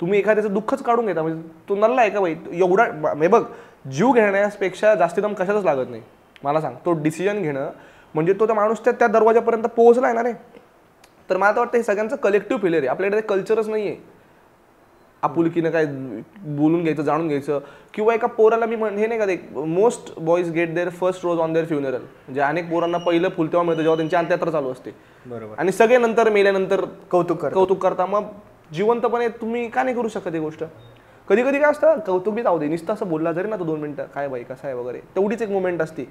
तुम्ही एखाद्याचं दुःखच काढून घेता, म्हणजे तो नल्ला आहे का बाई एवढा. हे बघ, जीव घेण्यापेक्षा जास्ती दम कशातच लागत नाही मला सांग. तो डिसिजन घेणं म्हणजे तो त्या माणूस त्या दरवाजापर्यंत पोहोचला आहे ना रे. तर मला तर वाटतं हे सगळ्यांचं कलेक्टिव्ह फेलियर आहे. आपल्याकडे कल्चरच नाही आहे आपुलकीनं काय बोलून घ्यायचं, जाणून घ्यायचं. किंवा एका पोराला मी हे नाही का ते most boys get their first rose on their funeral, म्हणजे अनेक पोरांना पहिलं फुल तेव्हा मिळतं जेव्हा त्यांची अंत्ययात्रा चालू असते. बरोबर. आणि सगळे नंतर मेल्यानंतर कौतुक करता. मग जिवंतपणे तुम्ही का नाही करू शकत ही गोष्ट? कधी कधी काय असतं, कौतुक बी जाऊ दे, नुसतं असं बोलला जरी ना तो 2 मिनिटं काय बाई कसं आहे वगैरे, तेवढीच एक मुवमेंट असते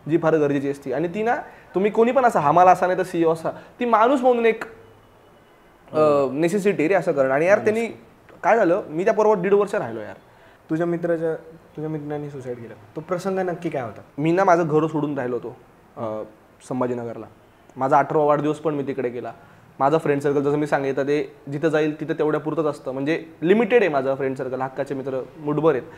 जी फार गरजेची असते. आणि ती ना तुम्ही कोणी पण असा हमाला असा नाही तर सीओ असा, ती माणूस म्हणून एक नेसेसिटी रे असं करणं. आणि यार त्यांनी काय झालं, मी त्या बरोबर 1.5 वर्ष राहिलो यार. तुझ्या मित्रांनी सुसाईड केलं, तो प्रसंग नक्की काय होता? मी ना माझं घर सोडून राहिलो होतो संभाजीनगरला. माझा 18वा वाढदिवस पण मी तिकडे केला. माझं फ्रेंड सर्कल जसं मी सांगितलं ते जिथं जाईल तिथं तेवढ्या पुरतच असतं, म्हणजे लिमिटेड आहे माझं फ्रेंड सर्कल. हक्काचे मित्र मुठभर आहेत.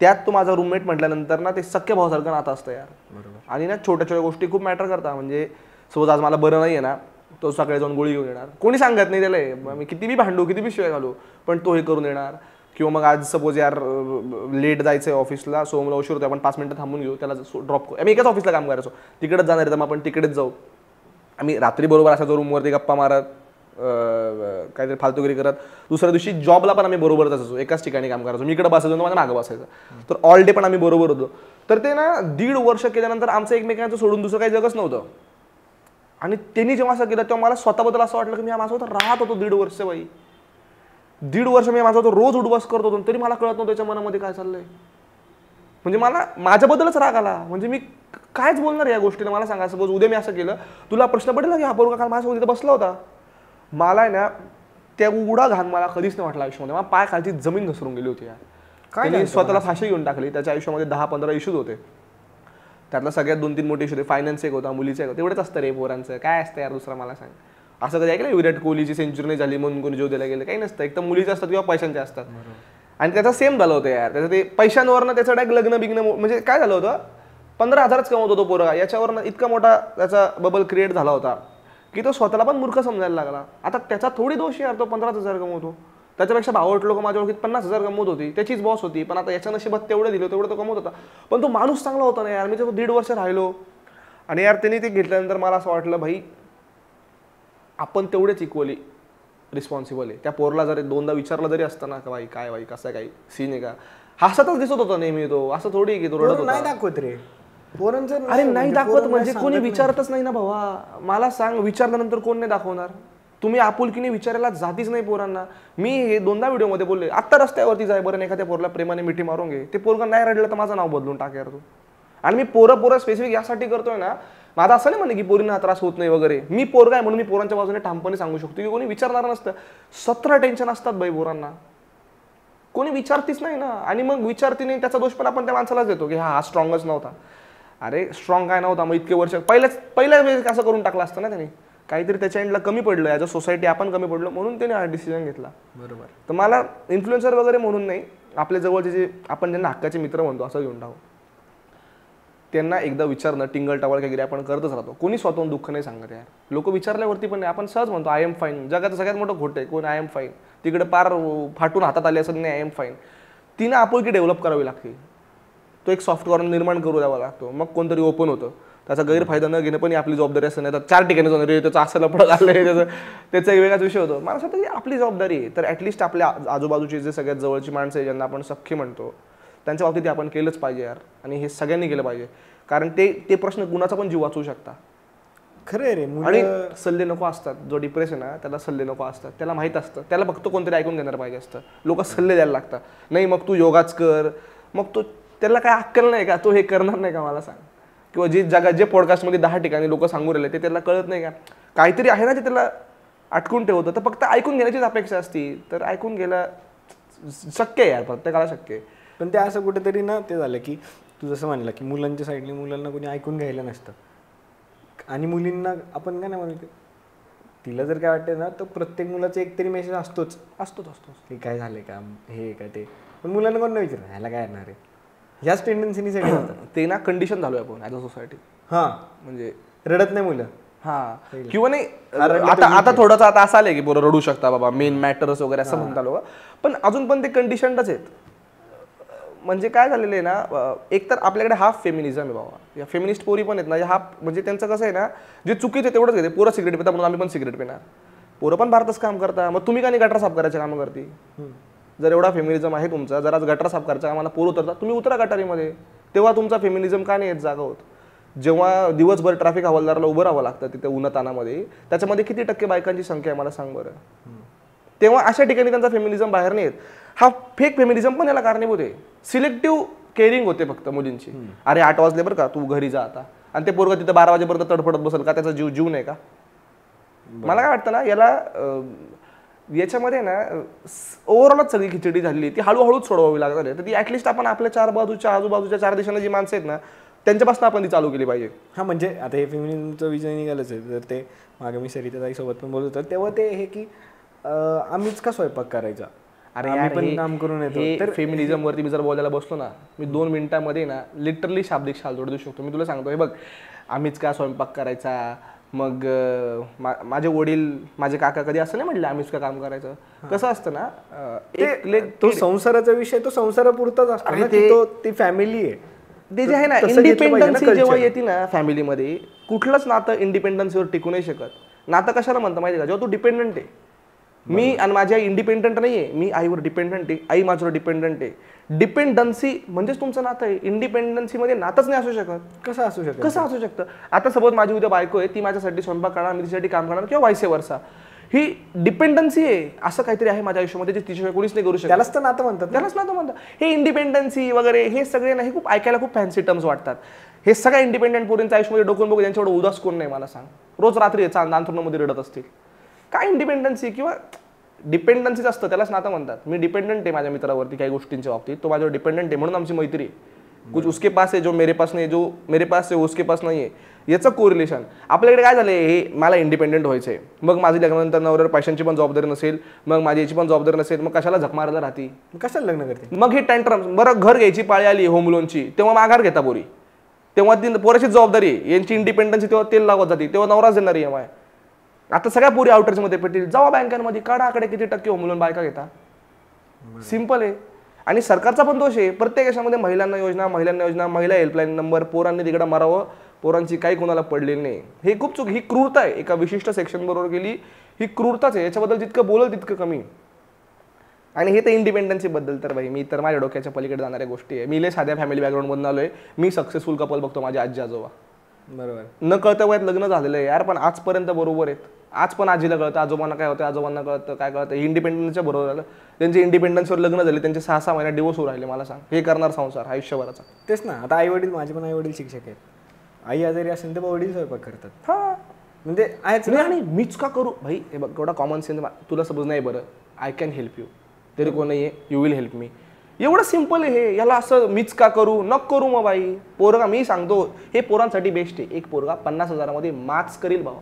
त्यात तो माझा रूममेट म्हटल्यानंतर ना ते सख्या भावासारखं नातं असतं यार. बरोबर. आणि ना छोट्या छोट्या गोष्टी खूप मॅटर करतात. म्हणजे सपोज आज मला बरं नाही आहे ना, तो सकाळी जाऊन गोळी घेऊन येणार, कोणी सांगत नाही त्याला, मी किती बी भांडू किती बी शिवाय घालू, पण तो हे करून येणार. किंवा मग आज सपोज यार लेट जायचं आहे ऑफिसला, सो मला उशीर होतो, आपण 5 मिनिटं थांबून घेऊ, त्याला ड्रॉप करू. आम्ही एकाच ऑफिसला काम करायचो, तिकडेच जाणार तर मग आपण तिकडेच जाऊ. आम्ही रात्री बरोबर असायचो रूमवरती गप्पा मारत, काहीतरी फालतूगिरी करत. दुसऱ्या दिवशी जॉबला पण आम्ही बरोबरच असायचो, एकाच ठिकाणी काम करायचो. मी इकडे बसायचो, माझ्या मागं बसायचं. तर ऑल डे पण आम्ही बरोबर होतो. तर ते ना 1.5 वर्ष केल्यानंतर आमचं एकमेकांचं सोडून दुसरं काही जगच नव्हतं. आणि त्यांनी जेव्हा असं केलं तेव्हा मला स्वतःबद्दल असं वाटलं की मी माझ्यासोबत राहत होतो 1.5 वर्ष. बाई 1.5 वर्ष मी माझा रोज उठबस करत होतो, तरी मला कळत नव्हतं त्याच्या मनामध्ये काय चाललंय. म्हणजे मला माझ्याबद्दलच राग आला. म्हणजे मी कायच बोलणार या गोष्टीला, मला सांगा. सपोज उद्या मी असं केलं, तुला प्रश्न पडेल ना की हा पोरगा काल माझ्यासोबत इथं बसला होता. मला आहे ना त्या उघडा घाण मला कधीच नाही वाटला आयुष्यामध्ये. मला पाय खालची जमीन घसरून गेली होती यार. त्याने स्वतःला फाशी घेऊन टाकली. त्याच्या आयुष्यामध्ये 10-15 इश्यूज होते. त्यातला सगळ्यात 2-3 मोठे इश्यू होते. फायनान्स एक होता, मुलीचा एक होता. एवढंच असतं रे पोरांचं, काय असतं यार दुसरं मला सांग. असं कधी ऐकलं विराट कोहलीची सेंचुरी नाही झाली म्हणून कोणी जीव द्यायला गेलं? काही नसतं. एक तर मुलीचे असतात किंवा पैशांचे असतात. आणि त्याचं सेम झालं होतं यार. त्याचं ते पैशांवरनं त्याचं डायरेक्ट लग्न बिग्न, म्हणजे काय झालं होतं, 15,000च कमवत होतो पोरगा. याच्यावरनं इतका मोठा त्याचा बबल क्रिएट झाला होता की तो स्वतःला पण मूर्ख समजायला लागला. आता त्याचा थोडी दोष यार, तो 15,000 कमवतो. त्याच्यापेक्षा भावट लोक माझ्या ओळखीत 50,000 कमवत होती, त्याचीच बॉस होती. पण आता याच्या नशिबात तेवढं दिलं, तेवढं तो कमवत होता. पण तो माणूस चांगला होता ना यार. मी तो 1.5 वर्ष राहिलो. आणि यार त्यांनी ते घेतल्यानंतर मला असं वाटलं भाई आपण तेवढेच इक्वली रिस्पॉन्सिबल आहे. त्या पोरला जरी 2दा विचारलं जरी असतं ना का भाई काय भाई कसं काही सीन आहे का, हसतच दिसत होता नेहमी तो. असं थोडी की तो रडत होता. नाही दाखवत रे पोरांचं. अरे नाही दाखवत म्हणजे कोणी विचारतच नाही ना भावा. मला सांग, विचारल्यानंतर कोण नाही दाखवणार? तुम्ही आपुलकीने विचारायला जातीच नाही पोरांना. मी हे 2दा व्हिडिओमध्ये बोलले. आत्ता रस्त्यावरती जाय बरं, एखाद्या पोरला प्रेमाने मिठी मारून घे. ते पोरगा नाही रडलं तर माझं नाव बदलून टाक यार तू. आणि मी पोरं स्पेसिफिक यासाठी करतोय ना, माझा असं नाही म्हणे की पोरींना त्रास होत नाही वगैरे. मी पोरगा आहे म्हणून मी पोरांच्या बाजूने ठामपणे सांगू शकतो की कोणी विचारणार नसतं. 17 टेन्शन असतात बाई पोरांना, कोणी विचारतीच नाही ना. आणि मग विचारती नाही त्याचा दोष पण आपण त्या माणसालाच देतो की हा स्ट्रॉंगच नव्हता. अरे स्ट्रॉंग काय नव्हता, मग इतके वर्ष पहिल्या वेळेस असं करून टाकलं असतं ना त्याने. काहीतरी त्याच्या एंडला कमी पडलं, ॲज अ सोसायटी आपण कमी पडलो म्हणून त्याने हा डिसिजन घेतला. बरोबर. तर मला इन्फ्लुएन्सर वगैरे म्हणून नाही, आपल्या जवळचे जे आपण ज्यांना हक्काचे मित्र म्हणतो असं घेऊन टाकू, त्यांना एकदा विचारणं, टिंगल टावळ वगैरे आपण करतच राहतो. कोणी स्वतःहून दुःख नाही सांगत यार. लोक विचारल्यावरती पण नाही, आपण सहज म्हणतो आय एम फाईन. जगाचं सगळ्यात मोठं खोटं आहे कोण आय एम फाईन. तिकडे पार फाटून हातात आले असं नाही आय एम फाईन. तिनं आपुलकी डेव्हलप करावी लागते. तो एक सॉफ्ट कॉर्नर निर्माण करू द्यावा लागतो, मग कोणतरी ओपन होतं. त्याचा गैरफायदा न घेणं पण ही आपली जबाबदारी असते. नाही तर 4 ठिकाणी जाऊन रे त्याचं असं लपडं झालंय त्याचा एक वेगळाच विषय होतो. मला असं वाटतं की आपली जबाबदारी आहे. तर ॲटलिस्ट आपल्या आजूबाजूची जे सगळ्यात जवळची माणसं आहे ज्यांना आपण सख्खी म्हणतो त्यांच्या बाबतीत आपण केलंच पाहिजे यार. आणि हे सगळ्यांनी केलं पाहिजे, कारण ते प्रश्न कुणाचा पण जीव वाचवू शकता. खरं आहे रे. आणि सल्ले नको असतात. जो डिप्रेशन आहे त्याला सल्ले नको असतात. त्याला माहित असतं, त्याला फक्त कोणतरी ऐकून घेणार पाहिजे असतं. लोक सल्ले द्यायला लागतात. नाही मग तू योगाच कर, मग तो त्याला काय अक्कल नाही का, तो हे करणार नाही का मला सांग. किंवा जे पॉडकास्टमध्ये 10 ठिकाणी लोक सांगू राहिले ते त्याला कळत नाही का, काहीतरी आहे ना ते त्याला अटकून ठेवतं. तर फक्त ऐकून घेण्याचीच अपेक्षा असती. तर ऐकून घ्यायला शक्य आहे यार, प्रत्येकाला शक्य आहे. पण ते असं कुठेतरी ना ते झालं की तू जसं म्हणलं की मुलांच्या साईडने मुलांना कोणी ऐकून घ्यायला नसतं. आणि मुलींना आपण काय नाही म्हणतो, तिला जर काय वाटतं ना तर प्रत्येक मुलाचा एक तरी मेसेज असतोच की काय झाले का, हे काय ते. पण मुलांना कोण नाही विचारणार ह्याला काय येणार आहे, ह्याच टेंडन्सीनी सगळे होतात. ते ना कंडिशन झालोय आपण ॲज अ सोसायटी. हां, म्हणजे रडत नाही मुलं. हा किंवा नाही आता थोडंसं आता असं आलंय की पोरं रडू शकता बाबा, मेन मॅटर्स वगैरे असं म्हणता लोक. पण अजून पण ते कंडिशनच आहेत. म्हणजे काय झालेलं आहे ना, एक तर आपल्याकडे हाफ फेमिनिझम आहे बाबा. या फेमिनिस्ट पोरी पण आहेत ना, हाफ म्हणजे त्यांचं कसं आहे ना, जे चुकीचं आहे तेवढंच घेते. पोरं सिगरेट पिता म्हणून आम्ही पण सिगरेट पिणार. पोरं पण भारतच काम करता, मग तुम्ही का नाही गटर साफ करायचे कामं करते. जर एवढा फेमिनिझम आहे तुमचा, जर आज गटर साफ करायचं आम्हाला पोरं उतरता, तुम्ही उतरा गटारीमध्ये. तेव्हा तुमचा फेमिनिझम का नाही येत जागा होत. जेव्हा दिवसभर ट्रॅफिक हवालदाराला उभं राहावं लागतं तिथे उन्हातानामध्ये, त्याच्यामध्ये किती टक्के बायकांची संख्या आहे मला सांग बरं. तेव्हा अशा ठिकाणी त्यांचा फेमिनिझम बाहेर नाही येत. हा फेक फेमिनिझम पण याला कारणीभूत आहे. सिलेक्टिव्ह केअरिंग होते फक्त मुलींची. अरे 8 वाजले बरं का, तू घरी जा आता. आणि ते पोरगं तिथं 12 वाजेपर्यंत तडफडत बसेल का, त्याचा जीव नाही का. मला काय वाटतं ना, याच्यामध्ये ना ओव्हरऑलच सगळी खिचडी झाली, ती हळूहळूच सोडवावी लागणार आहे. तर ती ॲटलिस्ट आपण आपल्या 4 बाजूच्या आजूबाजूच्या 4 दिशांना जी माणसं आहेत ना त्यांच्यापासून आपण ती चालू केली पाहिजे. हां, म्हणजे आता हे फेमिनिझमचा विषय निघालच आहे. तर ते मागे मी सरिताताईसोबत पण बोलत होतो तेव्हा ते हे की आम्हीच का स्वयंपाक करायचा, अरे आम्ही पण काम करून येतो. तर फेमिनिझम वरती मी जर बोलायला बसलो ना, मी 2 मिनिटांमध्ये ना लिटरली शाब्दिक शालजोड देऊ शकतो. मी तुला सांगतो, हे बघ, आम्हीच का स्वयंपाक करायचा, मग माझे वडील माझे काका कधी असं नाही म्हटलं आम्हीच का काम करायचं. कसं असतं ना, तो संसाराचा विषय तो संसारापुरताच असतो ना, की तो ती फॅमिली आहे. ते जे आहे ना, इंडिपेंडन्सी जेव्हा येते ना फॅमिलीमध्ये, कुठलंच नातं इंडिपेंडन्सीवर टिकू नाही शकत. नातं कशाला म्हणतं माहिती का, जेव्हा तू डिपेंडंट आहे. मी आणि माझी आई इंडिपेंडंट नाहीये, मी आईवर डिपेंडंट आहे, आई माझ्यावर डिपेंडंट आहे. डिपेंडन्सी म्हणजेच तुमचं नातं आहे. इंडिपेंडन्सीमध्ये नातंच नाही असू शकत. कसं असू शकतं. आता सपोज माझी उद्या बायको आहे, ती माझ्यासाठी स्वयंपाक करणार, मी तिच्यासाठी काम करणार, किंवा वाईस वर्सा. ही डिपेंडन्सी आहे. असं काहीतरी आहे माझ्या आयुष्यामध्ये जे तिच्याशिवाय कोणीच नाही करू शकत. त्यालाच तर नातं म्हणतात. हे इंडिपेंडन्सी वगैरे हे सगळे नाही, खूप ऐकायला खूप फॅन्सी टर्म्स वाटतात. हे सगळ्या इंडिपेंडंट पोरींच्या आयुष्यामध्ये डोकून बघू, त्यांच्याकडे उदास कोण नाही मला सांग. रोज रात्री अंथरुणामध्ये रडत असतील. काय इंडिपेंडन्सी किंवा डिपेंडन्सीच असतं, त्यालाच नातं म्हणतात. मी डिपेंडंट आहे माझ्या मित्रावरती काही गोष्टींच्या बाबतीत, तो माझ्यावर डिपेंडंट आहे म्हणून आमची मैत्री आहे. कुछ उसके पास है जो मेरे पास नाही, जो मेरे पास है उसके पास नाही आहे. याचं कोरिलेशन आपल्याकडे काय झालंय, हे मला इंडिपेंडंट व्हायचंय, मग माझी लग्नानंतर नवऱ्यावर पैशांची पण जबाबदारी नसेल, मग माझी याची पण जबाबदारी नसेल, मग कशाला झक मारायला राहती, कशाला लग्न करते. मग हे टँट्रम्स. बरं घर घ्यायची पाळी आली होम लोनची, तेव्हा माघार घेता पोरी, तेव्हा ती पोराचीच जबाबदारी आहे. यांची इंडिपेंडन्सी तेव्हा तेल लावत जाते, तेव्हा नवराच देणार EMI. आता सगळ्या पोरी आउटर्समध्ये पेटील, जावा बँकांमध्ये काढा आकडे किती टक्के होम लोन बायका घेता. सिम्पल आहे. आणि सरकारचा पण दोष आहे. प्रत्येक याच्यामध्ये महिला योजना, महिला हेल्पलाईन नंबर, पोरांनी तिकडे मारावं, पोरांची काही कोणाला पडलेली नाही. हे खूप ही क्रूरता आहे. एका विशिष्ट सेक्शन बरोबर गेली ही क्रूरताच आहे. याच्याबद्दल जितकं बोलल तितकं कमी. आणि हे तर इंडिपेंडन्सी बद्दल तर भाई मी तर माझ्या डोक्याच्या पलीकडे जाणाऱ्या गोष्टी आहे. मी लय साध्या फॅमिली बॅकग्राऊंडमधून आलोय. मी सक्सेसफुल कपल बघतो, माझे आजी आजोबा. बरोबर. न कळत्या वयात लग्न झालेलं आहे यार, पण आजपर्यंत बरोबर आहेत. आज पण आजीला कळतं, आजोबांना काय होतं, आजोबांना कळतं काय कळतं. इंडिपेंडन्सच्या बरोबर झालं. त्यांचे इंडिपेंडन्सवर लग्न झाले, त्यांचे 6-6 महिन्यात डिवोर्स होऊ राहिले. मला सांग, हे करणार संसार आयुष्यभराचा. तेच ना. आता आई वडील, माझे पण आई वडील शिक्षक आहेत. आई आजारी असेल तर वडील स्वयंपाक करतात. हा म्हणजे आहेच. आणि मीच का करू भाई. हे बघ, एवढा कॉमन सेन्स तुला समज नाही. बरं, आय कॅन हेल्प यू, तरी कोण नाही आहे, यू विल हेल्प मी. एवढं सिम्पल आहे हे. याला असं मीच का करू, नक करू मग बाई. पोरगा मी सांगतो हे पोरांसाठी बेस्ट आहे. एक पोरगा 50,000मध्ये माच करील बाबा.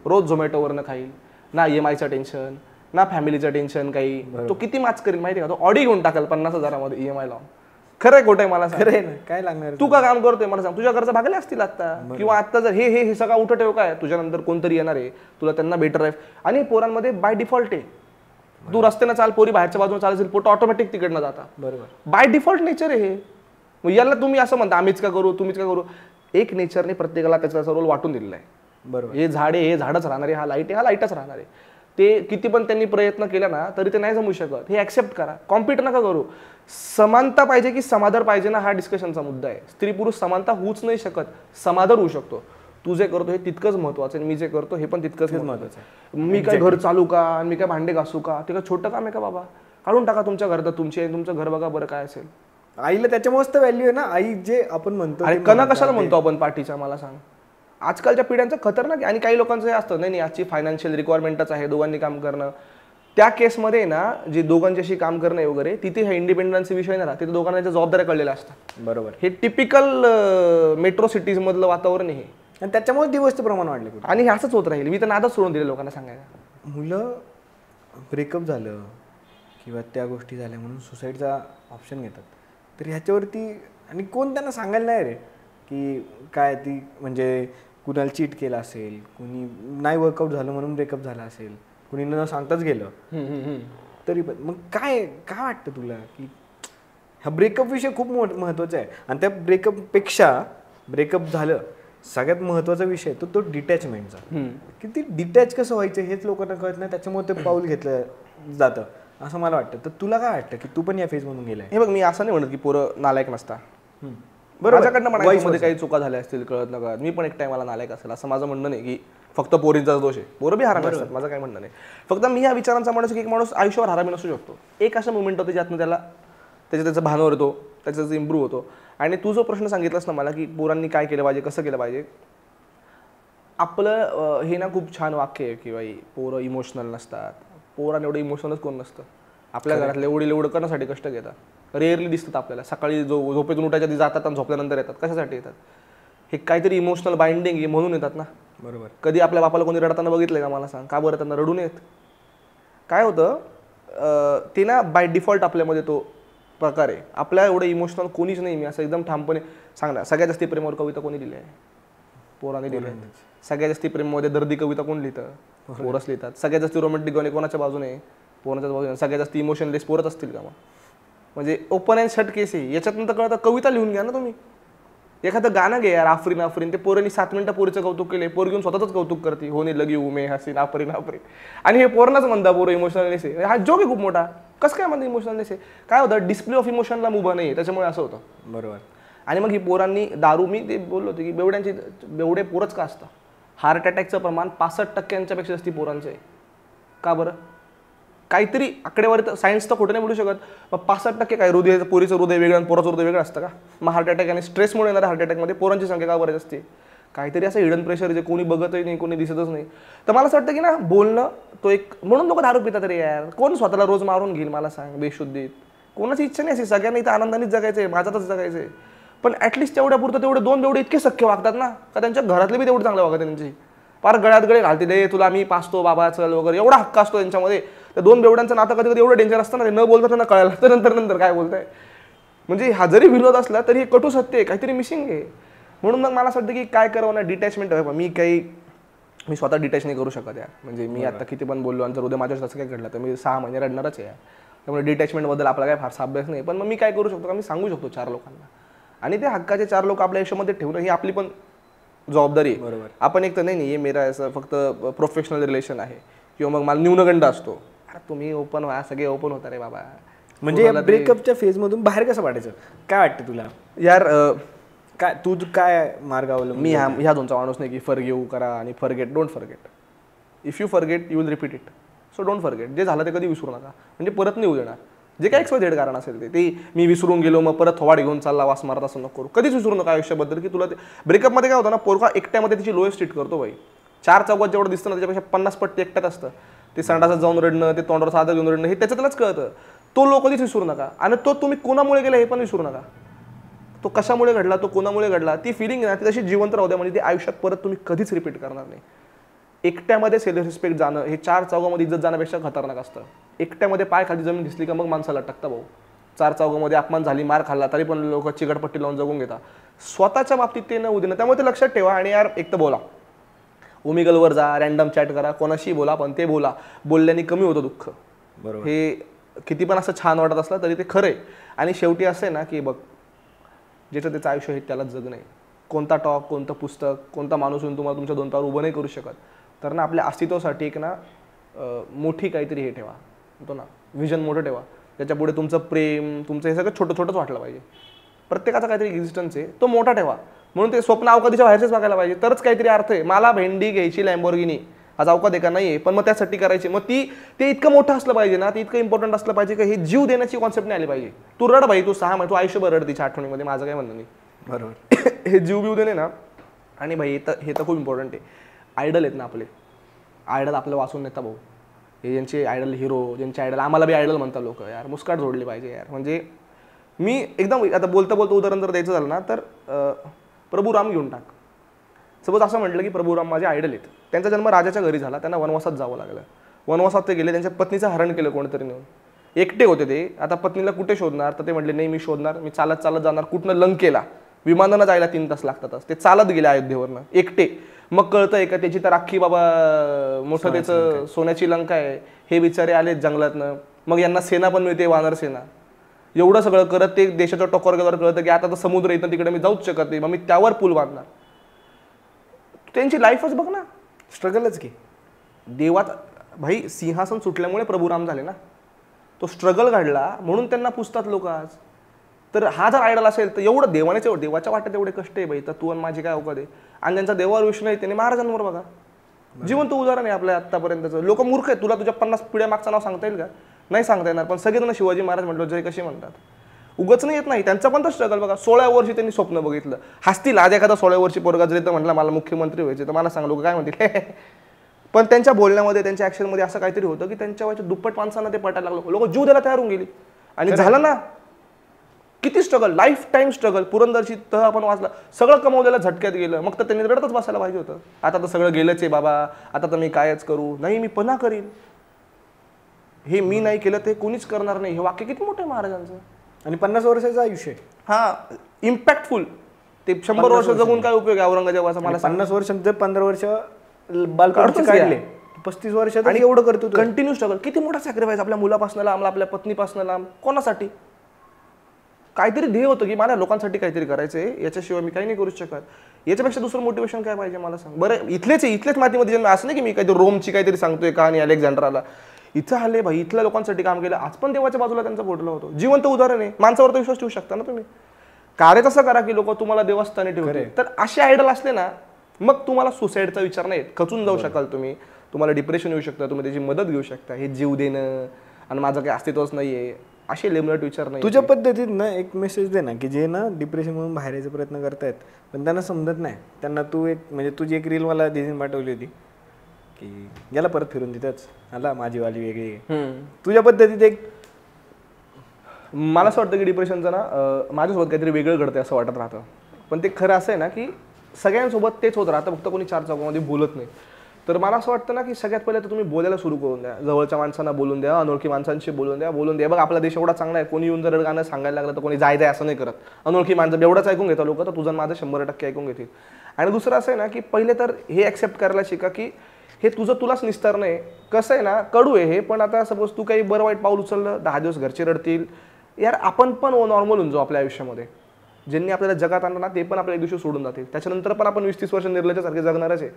रोज झोमॅटोवरनं खाईल, ना EMIचं टेन्शन, ना फॅमिलीचं टेन्शन काही. तो किती माच करेल माहिती का, तो ऑडी घेऊन टाकेल 50,000मध्ये EMI लावून. खरं आहे खोटं आहे मला सांग. खरं काय लागणार. तू का काम करतोय मला सांग. तुझ्या घरचं भागले असतील आता, किंवा आता जर हे सगळं उठं ठेव काय, तुझ्यानंतर कोणतरी येणार आहे, तुला त्यांना बेटर आहे. आणि पोरांमध्ये बाय डिफॉल्ट आहे. तू रस्त्यानं चाल, पोरी बाहेरच्या बाजूने चालतील, पोटं ऑटोमॅटिक तिकडनं जाता. बरोबर. बाय डिफॉल्ट नेचर आहे हे. मग याला तुम्ही असं म्हणता आम्हीच का करू, तुम्हीच का करू. एक नेचरने प्रत्येकाला त्याचा रोल वाटून दिलेला आहे. बरोबर. हे झाड आहे हे झाडच राहणार आहे, हा लाईट आहे हा लाईटच राहणार आहे. ते किती पण त्यांनी प्रयत्न केला ना तरी ते नाही जमू शकत. हे ऍक्सेप्ट करा, कॉम्पिट नका करू. समानता पाहिजे की समाधान पाहिजे ना, हा डिस्कशनचा मुद्दा आहे. स्त्री पुरुष समानता होऊच नाही शकत, समाधान होऊ शकतो. तू जे करतो हे तितकंच महत्वाचं आहे, मी जे करतो हे पण तितकंच महत्वाचं आहे. मी काय घर चालू का आणि मी काय भांडे घासू का, ते काय छोटं काम आहे का बाबा? काढून टाका तुमच्या घरात, तुमचं घर बघा बरं काय असेल. आईला त्याच्यामुळेच तर व्हॅल्यू आहे ना. आई जे आपण म्हणतो आणि कणा कशाला म्हणतो आपण पाठीच्या, मला सांग. आजकालच्या पिढ्यांचं खतरनाक आहे. आणि काही लोकांचं हे असतं नाही आजची फायनान्शियल रिक्वायरमेंटच आहे दोघांनी काम करणं. त्या केसमध्ये ना जे दोघांच्याशी काम करणं वगैरे तिथे हा इंडिपेंडन्सी विषय नाही राहत, तिथे दोघांना जबाबदाऱ्या कळलेल्या असतात. बरोबर. हे टिपिकल मेट्रो सिटीज मधलं वातावरण आहे आणि त्याच्यामुळे दिवसचं प्रमाण वाढले. आणि हे असंच होत राहील. मी तर नादच सोडून दिले लोकांना सांगायला. मुलं ब्रेकअप झालं किंवा त्या गोष्टी झाल्या म्हणून सुसाईडचा ऑप्शन घेतात, तर ह्याच्यावरती आणि कोण त्यांना सांगायला नाही रे की काय ती म्हणजे कुणाला चीट केलं असेल, कुणी नाही वर्कआउट झालं म्हणून ब्रेकअप झाला असेल, कुणी न सांगताच गेलं तरी पण. मग काय काय वाटतं तुला की हा ब्रेकअप विषय खूप महत्त्वाचा आहे. आणि त्या ब्रेकअपपेक्षा ब्रेकअप झालं सगळ्यात महत्त्वाचा विषय तो डिटॅचमेंटचा. की ती डिटॅच कसं व्हायचं हेच लोकांना कळत नाही, त्याच्यामुळे ते पाऊल घेतलं जातं असं मला वाटतं. तर तुला काय वाटतं की तू पण या फेजमधून गेलाय? हे बघ, मी असं नाही म्हणत की पोरं नालायक नसता. माझ्याकडनं म्हणायचं काही चुका झाल्या असतील कळत न कळत, मी पण एक टाइमाला नालायक असेल असं माझं म्हणणं नाही की फक्त पोरींचा दोष आहे. पोरं बी हरामी असतात, माझं काय म्हणणं नाही. फक्त मी या विचारांचा माणूस की एक माणूस आयुष्यावर हरामी नसू शकतो. एक असं मुवमेंट होते ज्यातनं त्याचं भानावर येतो, त्याचं इम्प्रूव्ह होतो. आणि तू जो प्रश्न सांगितलास ना मला की पोरांनी काय केलं पाहिजे, कसं केलं पाहिजे, आपलं हे ना खूप छान वाक्य आहे की बाई पोरं इमोशनल नसतात. पोरांना एवढं इमोशनलच कोण नसतं. आपल्या घरातले वडील एवढं करण्यासाठी कष्ट घेतात, रेअरली दिसतात आपल्याला. सकाळी झोपेतून उठायच्या आधी जातात आणि झोपल्यानंतर येतात. कशासाठी येतात? हे काहीतरी इमोशनल बाइंडिंग आहे म्हणून येतात ना. बरोबर. कधी आपल्या बापाला कोणी रडताना बघितलंय का मला सांग? का बरं त्यांना रडून येत? काय होतं ते ना बाय डिफॉल्ट आपल्यामध्ये तो प्रकार आहे. आपल्या एवढं इमोशनल कोणीच नाही. मी असं एकदम ठामपणे सांगणार. सगळ्यात जास्ती प्रेमावर कविता कोणी लिहिली आहे? पोराने लिहिली. सगळ्यात जास्ती प्रेममध्ये दर्दी कविता कोण लिहितं? पोरच लिहितात. सगळ्यात जास्ती रोमॅन्टिक गाणे कोणाच्या बाजूने? पोराच्याच बाजूने. सगळ्यात जास्ती इमोशनलेस पोरच असतील का? मग म्हणजे ओपन अँड शट केस आहे. याच्यातनं कळतं कविता लिहून घ्या ना तुम्ही. एखादं गाणं घे यार, आफरीन आफरीन. ते पोरांनी 7 मिनिटं पोरीचं कौतुक केले, पोर घेऊन स्वतःच कौतुक करते, होणे लगी उमे हसीन आफरीन आफरीन. आणि हे पोरांनाच म्हणता पोरं इमोशनलेस आहे. हा जोक आहे खूप मोठा. कसं काय म्हणतं इमोशनलेस आहे? काय होतं, डिस्प्ले ऑफ इमोशनला मुभा नाही, त्याच्यामुळे असं होतं. बरोबर. आणि मग ही पोरांनी दारू, मी ते बोललो होतो की बेवडे पोरच का असतं? हार्ट अटॅकचं प्रमाण 65% पेक्षा जास्ती पोरांचं आहे. का बरं? काहीतरी आकडेवारी तर सायन्स तर खोटं नाही बोलू शकत. मग 65% काय हृदय, पोरीचं हृदय वेगळं आणि पोराचं हृदय वेगळं असतं का? मग हार्ट अटॅक आणि स्ट्रेसमुळे येणाऱ्या हार्ट अटॅकमध्ये पोरांची संख्या का बरं असते? काहीतरी असं हिडन प्रेशर जे कोणी बघतही नाही, कोणी दिसतच नाही. तर मला असं वाटतं की ना बोलणं तो एक, म्हणून लोक दारू पितात रे यार. कोण स्वतःला रोज मारून घेईल मला सांग बेशुद्धीत? कोणाची इच्छा नाही अशी. सगळ्यांना इथं आनंदानेच जगायचं आहे, माझ्यातच जगायचं आहे. पण ऍटलिस्ट तेवढ्या पुरतं तेवढे 2 बेवडे इतके सख्य वागतात ना, का त्यांच्या घरातले बी तेवढे चांगले वागतात. त्यांची फार गळ्यात गळे घालते, दे तुला मी पाचतो बाबा चल वगैरे, एवढा हक्क असतो त्यांच्यामध्ये. त्या 2 बेवड्यांचं नातं कधी कधी एवढं डेंजर असतं ना, ते न बोलता त्यांना कळायला तर नंतर काय बोलताय. म्हणजे हा जरी विनोद असला तरी हे कटू सत्य आहे, काहीतरी मिसिंग आहे. म्हणून मग मला असं वाटतं की काय करावं ना, डिटॅचमेंट हवं. मी स्वतः डिटॅच नाही करू शकत यार. म्हणजे मी आता किती पण बोललो आणि जर उद्या माझ्यावर असं काय घडलं तर मी 6 महिने रडणारच आहे यार. त्यामुळे डिटॅचमेंटबद्दल आपला काय फारसा अभ्यास नाही. पण मग मी काय करू शकतो का, मी सांगू शकतो 4 लोकांना. आणि ते हक्काचे 4 लोक आपल्या आयुष्यामध्ये ठेवणं ही आपली पण जबाबदारी आहे. बरोबर. आपण एक तर नाही हे मेरा असं फक्त प्रोफेशनल रिलेशन आहे किंवा मग मला न्यूनगंड असतो. अरे तुम्ही ओपन व्हा, सगळे ओपन होता रे बाबा. म्हणजे ब्रेकअपच्या फेजमधून बाहेर कसं पाडायचं काय वाटतं तुला यार? काय तू काय मार्ग अवलंबून? मी ह्या दोनचा माणूस नाही की फॉरगिव्ह करा आणि forget. Don't forget. If you forget you will repeat it. So don't forget. जे झालं ते कधी विसरू नका. म्हणजे परत नाही येऊ देणार. जे काय XYZ कारण असेल ते मी विसरून गेलो मग परत थोवाड घेऊन चालला वास मारत असं नको करू. कधीच विसरू नका आयुष्याबद्दल की तुला ते ब्रेकअपमध्ये काय होतं ना, पोरगा एकट्यामध्ये तिची लोएस्ट ट्रीट करतो बाई. 4 चौकात जेवढं दिसतं ना त्याच्यापेक्षा 50 पट एकट्यात असतं. ते संडासात जाऊन रडणं, ते तोंडावर साधं घेऊन रडणं, हे त्याच्यातलंच कळतं. तो लोक कधीच विसरू नका. आणि तो तुम्ही कोणामुळे गेला हे पण विसरू नका. तो कशामुळे घडला, तो कोणामुळे घडला, ती फिलिंग ना ती तशी जिवंत राहू द्या. म्हणजे ती आयुष्यात परत तुम्ही कधीच रिपीट करणार नाही. एकट्यामध्ये सेल्फ रिस्पेक्ट जाणं हे 4 चौकामध्ये इज्जत जाण्यापेक्षा खतरनाक असतं. एकट्यामध्ये पाय खाली जमीन दिसली का मग माणसाला टकता भाऊ. 4 चौकामध्ये अपमान झाली, मार खाल्ला तरी पण लोक चिकटपट्टी लावून जगून घेतात. स्वतःच्या बाबतीत ते न होऊ देणं. त्यामुळे ते लक्षात ठेवा. आणि यार एक तर बोला, ओमिगलवर जा, रॅन्डम चॅट करा, कोणाशी बोला, पण ते बोला. बोलल्याने कमी होतं दुःख. बरोबर. हे किती पण असं छान वाटत असलं तरी ते खरं आहे. आणि शेवटी असं आहे ना की बघ, ज्याचं त्याचं आयुष्य हे त्यालाच जगणं आहे. कोणता टॉक, कोणतं पुस्तक, कोणता माणूस येऊन तुम्हाला तुमच्या 2 पायावर उभं नाही करू शकत. तर ना आपल्या अस्तित्वासाठी एक ना मोठी काहीतरी हे ठेवा, म्हणतो ना विजन मोठं ठेवा. त्याच्यापुढे तुमचं प्रेम, तुमचं हे सगळं छोटं छोटंच वाटलं पाहिजे. प्रत्येकाचा काहीतरी एक्झिस्टन्स आहे, तो मोठा ठेवा. म्हणून ते स्वप्न अवकादीच्या बाहेरचेच बघायला पाहिजे, तरच काहीतरी अर्थ आहे. मला भेंडी घ्यायची लॅम्बोर्गिनी, आज अवकाद आहे का नाही आहे, पण मग त्यासाठी करायची. मग ते इतकं मोठं असलं पाहिजे ना, ते इतकं इम्पॉर्टंट असलं पाहिजे की हे जीव देण्याची कॉन्सेप्ट नाही आली पाहिजे. तू रड भाई, तू 6 महिने, तू आयुष्यभर रड तिच्या आठवणीमध्ये, माझं काय म्हणणं नाही. बरोबर. हे जीव बिव देणे ना. आणि भाई हे तर खूप इम्पॉर्टंट आहे. आयडल आहेत ना आपले, आयडल आपलं वाचून नेता भाऊ. हे ज्यांचे आयडल हिरो, ज्यांचे आयडल, आम्हाला बी आयडल म्हणतात लोक, यार मुस्काट जोडली पाहिजे यार. म्हणजे मी एकदम आता बोलता बोलता उदाहरण जर द्यायचं झालं ना तर प्रभू राम घेऊन टाक. सपोज असं म्हटलं की प्रभू राम माझे आयडल आहेत. त्यांचा जन्म राजाच्या घरी झाला, त्यांना वनवासात जावं लागलं. वनवासात ते गेले, त्यांच्या पत्नीचं हरण केलं कोणतरी नेऊन. एकटे होते ते. आता पत्नीला कुठे शोधणार, तर ते म्हटले नाही मी शोधणार, मी चालत चालत जाणार. कुठनं लंकेला, विमानानं जायला 3 तास लागतातच. ते चालत गेले अयोध्येवरनं एकटे. मग कळतंय का त्याची तर अख्खी बाबा मोठं त्याचं सोन्याची लंका आहे. हे बिचारे आले जंगलातनं. मग यांना सेना पण मिळते, वानर सेना. एवढं सगळं करत ते देशाच्या टोकावर गेल्यावर कळतं की आता तर समुद्र येतं, तिकडे मी जाऊच शकत नाही, मग मी त्यावर पूल बांधणार. त्यांची लाईफच बघ ना, स्ट्रगलच की. देवात भाई सिंहासन सुटल्यामुळे प्रभू राम झाले ना. तो स्ट्रगल घडला म्हणून त्यांना पुजतात लोक आज. तर हा जर आयडल असेल तर एवढं देवाच्या वाट्यात एवढे कष्ट आहे भाई, तर तू आणि माझी काय अवकाद आहे. आणि ज्यांचा देवावर विश्वास नाही त्याने महाराजांवर बघा, जिवंत उदाहरण आहे आपल्या आत्तापर्यंतचं. लोक मूर्ख आहेत. तुला तुझ्या 50 पिढ्या मागचं नाव सांगता येईल का? नाही सांगता येणार. पण सगळेजण शिवाजी महाराज म्हटलं जय कसे म्हणतात. उगच नाही येत नाही, त्यांचा पण तर स्ट्रगल बघा. 16 वर्षी त्यांनी स्वप्न बघितलं. हसतील आज एखादा 16 वर्षी पोरगा जरी तर म्हटलं मला मुख्यमंत्री व्हायचे, तर मला सांग लोक काय म्हणतील. पण त्यांच्या बोलण्यामध्ये, त्यांच्या ऍक्शनमध्ये असं काहीतरी होतं की त्यांच्या वयाच्या दुप्पट माणसांना ते पटायला लागलं. लोक जीव द्यायला तयार होऊन गेली. आणि झालं ना, किती स्ट्रगल, लाईफ टाईम स्ट्रगल. पुरंदरची तह आपण वाचला, सगळं कमवलेलं झटक्यात गेलं. मग तर त्यांनी रडतच बसायला पाहिजे होतं. आता तर सगळं गेलंच आहे बाबा, आता तर मी कायच करू. नाही, मी पुन्हा करीन. हे मी नाही केलं ते कोणीच करणार नाही. हे वाक्य किती मोठं आहे महाराजांचं. आणि 50 वर्षाचं आयुष्य. हा, इम्पॅक्टफुल. ते 100 वर्ष जगून काय उपयोग आहे औरंगजेबाचा मला 50 वर्ष, जर 15 वर्ष बालपणाचे काढले, 35 वर्षात आणि एवढं करतो कंटिन्यू स्ट्रगल. किती मोठा सॅक्रिफाईस आपल्या मुलापासून लांब, आपल्या पत्नीपासून लांब. कोणासाठी? काहीतरी ध्येय होतं की मला लोकांसाठी काहीतरी करायचंय, याच्याशिवाय मी काही नाही करू शकत. याच्यापेक्षा दुसरं मोटिवेशन काय पाहिजे मला सांग बरं. इथलेच मातीमध्ये जन्म. असं नाही की मी काहीतरी रोमची काहीतरी सांगतोय का आणि अलेक्झांड्राला. इथं आले भाई, इथल्या लोकांसाठी काम केलं. आज पण देवाच्या बाजूला त्यांचा पोटला होतो. जिवंत उदाहरण आहे. माणसावर तर विश्वास ठेवू शकता ना तुम्ही. कार्य तसं करा की लोक तुम्हाला देवस्थानी ठेवते. तर असे आयडल असले ना, मग तुम्हाला सुसाईडचा विचार नाही, खचून जाऊ शकाल तुम्ही. तुम्हाला डिप्रेशन येऊ शकतं, तुम्ही त्याची मदत घेऊ शकता. हे जीव देणं आणि माझं काही अस्तित्वच नाहीये असे लेमलट विचार नाही. तुझ्या पद्धतीत ना एक मेसेज दे ना, की जे ना डिप्रेशन म्हणून बाहेर यायचा प्रयत्न करतायत पण त्यांना समजत नाही. त्यांना तू एक म्हणजे तुझी एक रील मला दिदीने पाठवली होती की याला परत फिरून तिथंच आला माझी वाली वेगळी. तुझ्या पद्धतीत एक मला असं वाटतं की डिप्रेशनचं ना माझ्यासोबत काहीतरी वेगळं घडतंय असं वाटत राहतं. पण ते खरं असं आहे ना की सगळ्यांसोबत तेच होत राहतं, फक्त कोणी 4 चौकामध्ये बोलत नाही. तर मला असं वाटतं ना की सगळ्यात पहिले तर तुम्ही बोलायला सुरू करून द्या. जवळच्या माणसांना बोलून द्या, अनोळखी माणसांशी बोलून द्या. बघ आपला देश एवढा चांगला आहे, कोणी येऊन जर गाणं सांगायला लागलं तर कोणी जायचं असं नाही करत. अनोळखी माणसं एवढंच ऐकून घेतात लोक, तर तुझं माझं 100% ऐकून घेतील. आणि दुसरं असं आहे ना की पहिले तर हे ॲक्सेप्ट करायला शिका की हे तुझं तुलाच निस्तार नाही. कसं आहे ना, कडू आहे हे, पण आता सपोज तू काही बरं वाईट पाऊल उचललं, 10 दिवस घरचे रडतील. यार आपण पण नॉर्मल होऊन जाऊ आपल्या आयुष्यामध्ये. ज्यांनी आपल्याला जगात आणलं ना ते पण आपल्या एक दिवशी सोडून जातील. त्याच्यानंतर पण आपण 20-30 वर्ष निर्लज्जासारखे जगणारच आहे.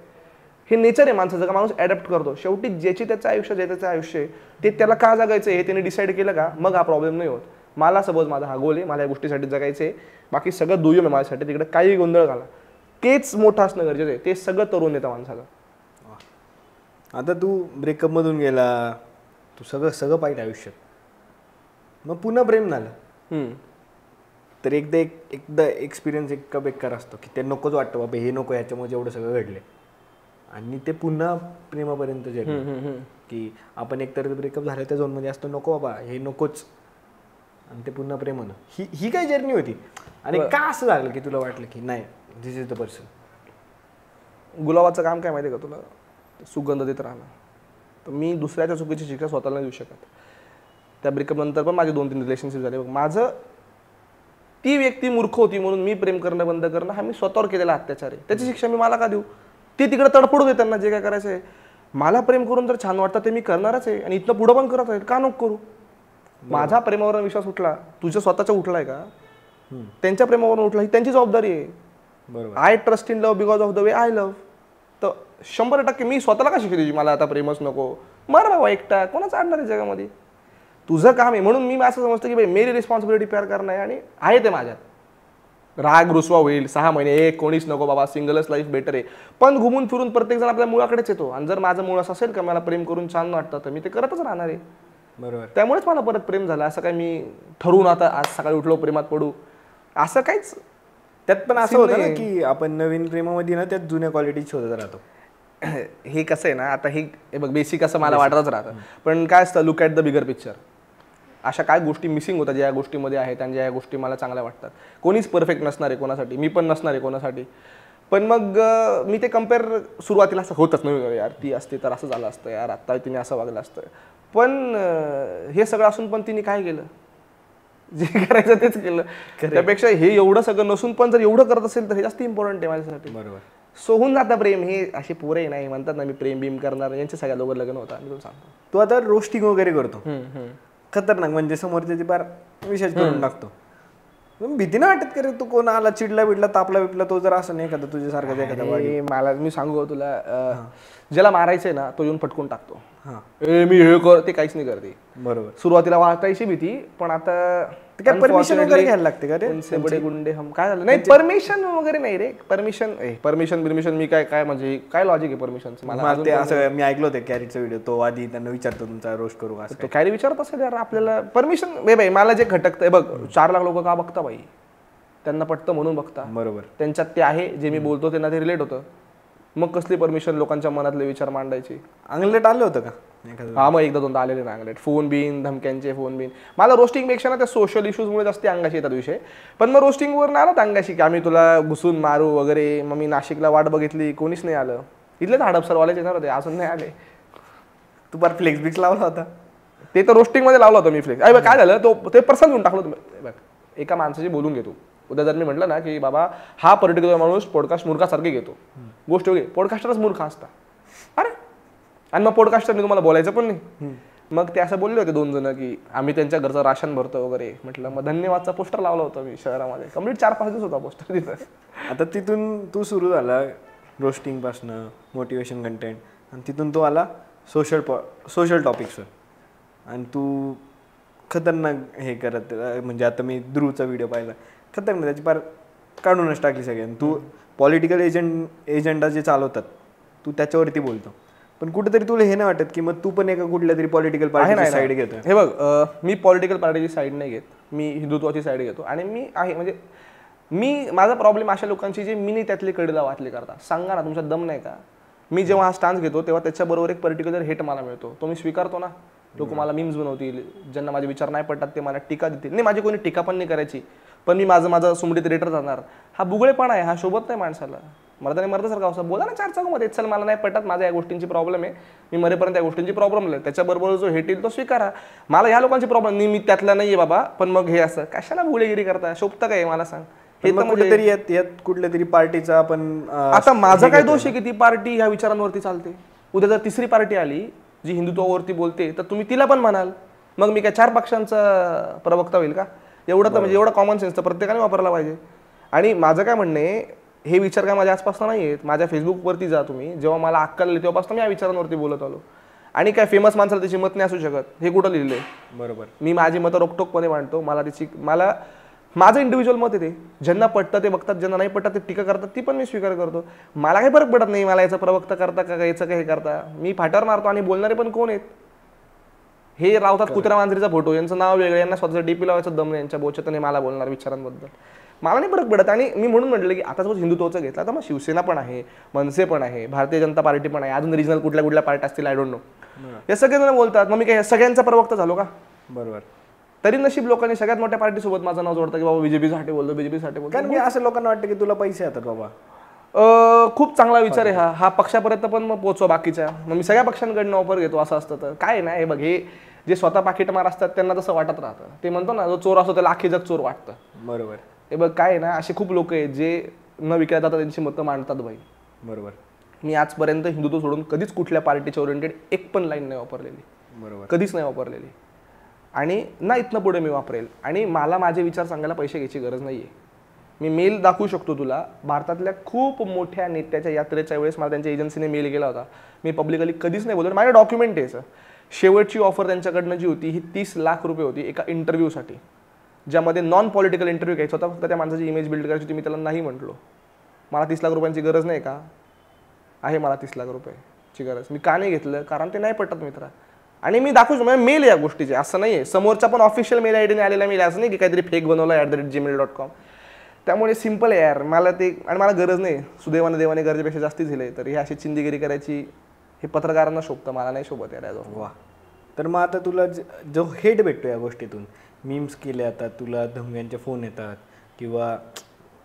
हे नेचर आहे माणसाचं, का माणूस ॲडॅप्ट करतो. शेवटी ज्याची त्याचं आयुष्य, जे त्याचं आयुष्य आहे ते त्याला का जगायचं हे त्याने डिसाईड केलं का, मग हा प्रॉब्लेम नाही होत. मला सपोज माझा हा गोल आहे, मला या गोष्टीसाठी जगायचं आहे, बाकी सगळं दुय्यम आहे माझ्यासाठी. तिकडे काही गोंधळ घाला, तेच मोठं असणं गरजेचं आहे. ते सगळं तरुण येतं माणसाला. आता तू ब्रेकअपमधून गेला, तू सगळं पाहिजे आयुष्यात, मग पुन्हा प्रेम झालं तर एकदा एक्सपिरियन्स इतका बेकार असतो की ते नकोच वाटतं बाबा हे नको, ह्याच्यामुळे एवढं सगळं घडले आणि ते पुन्हा प्रेमापर्यंत गेले की आपण एकतर ब्रेकअप झालं त्या झोनमध्ये असतो, नको बाबा हे नकोच, आणि ते पुन्हा प्रेम होणं. ही काय जर्नी होती आणि का असं झालं की तुला वाटलं की नाही दिस इज द पर्सन. गुलाबाचं काम काय माहिती आहे का तुला? सुगंध देत राहणं. तर मी दुसऱ्याच्या चुकीची शिक्षा स्वतःला नाही देऊ शकत. त्या ब्रेकअप नंतर पण माझे 2-3 रिलेशनशिप झाले. माझं ती व्यक्ती मूर्ख होती म्हणून मी प्रेम करणं बंद करणं हा मी स्वतःवर केलेला अत्याचार आहे. त्याची शिक्षा मी मला का देऊ? ते तिकडे तडफडू दे त्यांना जे काय करायचं आहे. मला प्रेम करून जर छान वाटतं ते मी करणारच आहे आणि इथनं पुढं पण करत आहे. का नको करू? माझा प्रेमावर विश्वास उठला, तुझ्या स्वतःचा उठलाय का? त्यांच्या प्रेमावरून उठला, ही त्यांची जबाबदारी आहे. बरोबर. I trust in love because of the way I love. तर 100% मी स्वतःला का शिकली मला आता प्रेमच नको, मर बाबा एकटा, कोणाच आणणार आहे जगामध्ये, तुझं काम आहे. म्हणून मी असं समजतो की भाई मेरी रिस्पॉन्सिबिलिटी प्यार करणं आहे, आणि आहे ते माझ्यात. राग रुसवा होईल 6 महिने, कोणीच नको बाबा, सिंगलच लाईफ बेटर आहे, पण घुमून फिरून प्रत्येक जण आपल्या मुळाकडेच येतो. आणि जर माझं मूळ असं असेल का मला प्रेम करून छान वाटतं, तर मी ते करतच राहणार आहे. बरोबर. त्यामुळेच मला परत प्रेम झालं. असं काय मी ठरवून आता आज सकाळी उठलो प्रेमात पडू, असं काहीच त्यात पण असं Scene होतं ना नाही. की आपण नवीन प्रेमामध्ये ना त्यात जुन्या क्वालिटी शोधत राहतो. हे कसं आहे ना, आता हे बघ बेसिक असं मला वाटतच राहतं, पण काय असतं, look at the bigger picture. अशा काय गोष्टी मिसिंग होतात ज्या गोष्टीमध्ये आहेत आणि ज्या गोष्टी मला चांगल्या वाटतात. कोणीच परफेक्ट नसणार आहे कोणासाठी, मी पण नसणार आहे कोणासाठी. पण मग मी ते कम्पेअर सुरुवातीला असं होतच नाही, यार ती असते तर असं झालं असतं, यार आत्ता तिने असं वागलं असतं. पण हे सगळं असून पण तिने काय केलं, जे करायचं तेच केलं. त्यापेक्षा हे एवढं सगळं नसून पण जर एवढं करत असेल तर हे जास्त इम्पॉर्टंट आहे माझ्यासाठी. बरोबर. सो होऊन जातं प्रेम. हे असे पोरे नाही म्हणतात ना, मी प्रेम बीम करणार, यांचे सगळ्या लोक लग्न होता, मी तुला सांगतो. तू आता रोस्टिंग वगैरे करतो, खतरनाक, म्हणजे समोरच्याची बार विशेष करून टाकतो. भीती ना वाटत करे तू कोण आला चिडला बिडला तापला बिपला तो जर असं नाही एखादा तुझ्यासारखा एखादा वाढी. मला मी सांगू तुला, ज्याला मारायचंय ना तो येऊन पटकून टाकतो. हां मी हे कर, ते काहीच नाही करते. बरोबर. सुरुवातीला वाटायची भीती, पण आता काय परमिशन वगैरे घ्यायला लागते का रे? उनसे बडे गुंडे हम, काय झालं नाही, परमिशन वगैरे नाही रे. परमिशन मी काय म्हणजे काय लॉजिक आहे परमिशनचं? मला ते असं मी ऐकलं होतं कॅरीचा व्हिडिओ, तो आधी त्यांना विचारतो तुमचा रोस्ट करू का, तो कॅरी विचारत असेल यार आपल्याला परमिशन. बाई मला जे खटकतंय बघ, 4 लाख लोक का बघता बाई, त्यांना पटतं म्हणून बघता. बरोबर. त्यांच्यात ते आहे जे मी बोलतो त्यांना ते रिलेट होतं, मग कसली परमिशन लोकांच्या मनातले विचार मांडायची. अंगलेट आलं होतं का एखादं? हा, मग एकदा दोनदा आलेले ना अंगलेट, फोन बिन धमक्यांचे फोन बिन. मला रोस्टिंगपेक्षा ना त्या सोशल इश्यूजमुळे जास्त अंगाशी येतात विषय. पण मग रोस्टिंगवर ना आलं अंगाशी की आम्ही तुला घुसून मारू वगैरे. मग मी नाशिकला वाट बघितली, कोणीच नाही आलं. इथलेच हडपसरवालेच येणार होते, अजून नाही आले. तू बार फ्लेक्स बिक्स लावला होता? ते तर रोस्टिंगमध्ये लावला होता मी फ्लेक्स. अरे काय झालं, तो ते पर्सन घेऊन टाकलं तुम्ही. बघ, एका माणसाची बोलून घेतो. उद्या जर मी म्हटलं ना की बाबा हा पर्टिक्युलर माणूस पॉडकास्ट मूर्खासारखे घेतो, गोष्ट वेगळी, पॉडकास्टरच मूर्ख असता. अरे, आणि मग पॉडकास्टरने तुम्हाला बोलायचं पण नाही. मग ते असं बोलले होते 2 जण की आम्ही त्यांच्या घरचं राशन भरतो वगैरे. म्हटलं मग धन्यवादचा पोस्टर लावला होता मी शहरामध्ये, कम्प्लीट 4-5 दिवस होता पोस्टर तिथं. आता तिथून तू सुरू झाला रोस्टिंगपासनं, मोटिवेशन कंटेंट, आणि तिथून तो आला सोशल टॉपिक्सवर, आणि तू खतरनाक हे करत, म्हणजे आता मी ध्रुवचा व्हिडिओ पाहिला, खतरनाक, त्याची पार काढूनच टाकली सगळ्यांनी. तू पॉलिटिकल एजंडा जे चालवतात तू त्याच्यावरती बोलतो, पण कुठेतरी तुला हे नाही वाटत की मग तू पण एका कुठल्या तरी पॉलिटिकल पार्टीची साईड घेतो? हे बघ, मी पॉलिटिकल पार्टीची साईड नाही घेत, मी हिंदुत्वाची साईड घेतो. आणि मी आहे म्हणजे माझा प्रॉब्लेम अशा लोकांची जे मी त्यातले कडेला वाचले करतात. सांगा ना, तुमचा दम नाही का? मी जेव्हा हा स्टान्स घेतो तेव्हा त्याच्याबरोबर एक पर्टिक्युलर हेट मला मिळतो, तो मी स्वीकारतो ना. लोक मला मीम्स बनवतील, ज्यांना माझे विचार नाही पडतात ते मला टीका देतील. नाही, माझी कोणी टीका पण नाही करायची, पण मी माझं सुमडीत रेटर जाणार. हा बुगळेपणा आहे, हा शोभत नाही माणसाला. मर्दाने मर्दासारखा असं बोला ना 4 चौकामध्ये, चल मला नाही पटत, माझ्या या गोष्टींची प्रॉब्लेम आहे, मी मरेपर्यंत या गोष्टींची प्रॉब्लेम आहे, त्याच्याबरोबर जो हेट तो स्वीकारा. मला ह्या लोकांची प्रॉब्लेम नाही, मी त्यातला नाही आहे बाबा. पण मग हे असं कशाला बुगळेगिरी करता, शोभतं काय मला सांग? हे तर कुठेतरी यात कुठल्या तरी पार्टीचा आपण, आता माझा काय दोष आहे की ती पार्टी ह्या विचारांवरती चालते. उद्या जर तिसरी पार्टी आली जी हिंदुत्वावरती बोलते तर तुम्ही तिला पण म्हणाल, मग मी काय 4 पक्षांचा प्रवक्ता होईल का? एवढं तर म्हणजे एवढा कॉमन सेन्स तर प्रत्येकाने वापरला पाहिजे. आणि माझं काय म्हणणं आहे, हे विचार काय माझ्या आसपास नाही आहेत. माझ्या फेसबुकवरती जा तुम्ही, जेव्हा मला अक्कल आली तेव्हापासून मी या विचारांवरती बोलत आलो. आणि काय फेमस माणसाला त्याची मत नाही असू शकत, हे कुठं लिहिलंय? बरोबर. मी माझी मतं रोकटोकपणे मांडतो. मला माझं इंडिव्हिज्युअल मत आहे ते. ज्यांना पटतं ते बघतात, ज्यांना नाही पटतं ते टीका करतात, ती पण मी स्वीकार करतो. मला काही फरक पडत नाही मला याचा प्रवक्ता करता का याचं काय हे करता. मी फाट्यावर मारतो. आणि बोलणारे पण कोण आहेत? हे रावतात कुत्र्या मांजरीचा फोटो, यांचं नाव वेगळं, यांना स्वतःचं डीपी लावायचं दम नाही यांच्या बोचतने मला बोलणार विचारांबद्दल. मला नाही फरक पडत. आणि मी म्हणून म्हटलं की आता जर हिंदुत्वाचं घेतलं तर मग शिवसेना पण आहे, मनसे पण आहे, भारतीय जनता पार्टी पण आहे, अजून रिजनल कुठल्या पार्टी असतील आय डोंट नो. हे सगळेजण बोलतात, मग मी काय सगळ्यांचा प्रवक्ता झालो का? बरोबर. तरी नशीब लोकांनी सगळ्यात मोठ्या पार्टीसोबत माझं नाव जोडतं की बाबा बीजेपीसाठी बोलतो, बीजेपीसाठी बोलतो. कारण की असं लोकांना वाटतं की तुला पैसे येतात बाबा. खूप चांगला विचार आहे हा पक्षापर्यंत पण मग पोचवा बाकीच्या. मग मी सगळ्या पक्षांकडनं ऑफर घेतो. असं असतं तर काय ना, हे बघ, हे जे स्वतः पाकिटमार असतात त्यांना तसं वाटत राहतं. ते म्हणतो ना, जो चोर असतो त्याला अख्खी जग चोर वाटतं. बरोबर. हे बघ, काय ना, असे खूप लोक आहेत जे न विकल्या जातात त्यांची मतं मांडतात भाई. बरोबर. मी आजपर्यंत हिंदुत्व सोडून कधीच कुठल्या पार्टीच्या ओरिएंटेड एक पण लाईन नाही वापरलेली. बरोबर. कधीच नाही वापरलेली. आणि ना इथनं पुढे मी वापरेल. आणि मला माझे विचार सांगायला पैसे घ्यायची गरज नाही आहे. मी मेल दाखवू शकतो तुला. भारतातल्या खूप मोठ्या नेत्याच्या यात्रेच्या वेळेस मला त्यांच्या एजन्सीने मेल केला होता. मी पब्लिकली कधीच नाही बोललो, माझे डॉक्युमेंट आहे सर. शेवटची ऑफर त्यांच्याकडनं जी होती ही 30 लाख रुपये होती एका इंटरव्ह्यूसाठी, ज्यामध्ये नॉन पॉलिटिकल इंटरव्ह्यू घ्यायचा होता. फक्त त्या माणसाची इमेज बिल्ड करायची होती. मी त्याला नाही म्हटलो. मला 30 लाख रुपयांची गरज नाही का? आहे मला 30 लाख रुपयाची गरज. मी का नाही घेतलं? कारण ते नाही पटत मित्रा. आणि मी दाखवू शकतो, मेल या गोष्टीचे, असं नाही आहे. समोरचा पण ऑफिशियल मेल आय डीने आलेला मेल, असं नाही की काहीतरी फेक बनवला @gmail.com. त्यामुळे सिम्पल आहे यार. मला ते, आणि मला गरज नाही. सुदैवाने देवाने गरजेपेक्षा जास्तीच दिले. तर ही अशी चिंदीगिरी करायची हे पत्रकारांना शोभतं, मला नाही शोभत यार. वा. तर मग आता तुला जो हेट भेटतो या गोष्टीतून, मीम्स केले आता, तुला धमक्यांचे फोन येतात, किंवा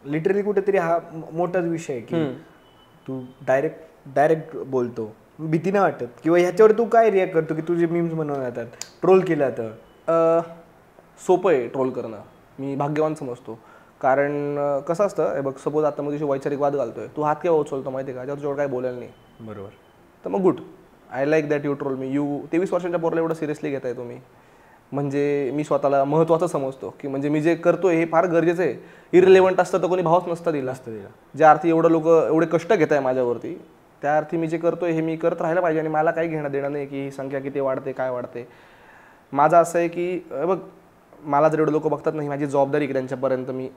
लिटरली कुठेतरी हा मोठाच विषय आहे की तू डायरेक्ट बोलतो, भीती नाही वाटत? किंवा ह्याच्यावर तू काय रिॲक्ट करतो की तुझे मीम्स बनवले जातात, ट्रोल केलं जातं? सोपं आहे ट्रोल करणं. मी भाग्यवान समजतो. कारण कसं असतं, हे बघ, सपोज आता मग वैचारिक वाद घालतोय, तू हात केव्हा उचलतो माहिती आहे का? त्याच्यावर काय बोलायला नाही. बरोबर. तर मग good, I like that you troll मी. 23 वर्षांच्या पोराला एवढं सिरियसली घेताय तुम्ही, म्हणजे मी स्वतःला महत्त्वाचं समजतो की म्हणजे मी जे करतोय हे फार गरजेचं आहे. इरिलेव्हंट असतं तर कोणी भावच नसता दिला. ज्या अर्थी एवढे कष्ट घेत आहे माझ्यावरती, त्या अर्थी मी जे करतोय हे मी करत राहायला पाहिजे. आणि मला काही घेणं देणं नाही की ही संख्या किती वाढते, काय वाढते. माझं असं आहे की बघ, मला जर एवढे लोक बघतात नाही, माझी जबाबदारी की त्यांच्यापर्यंत मी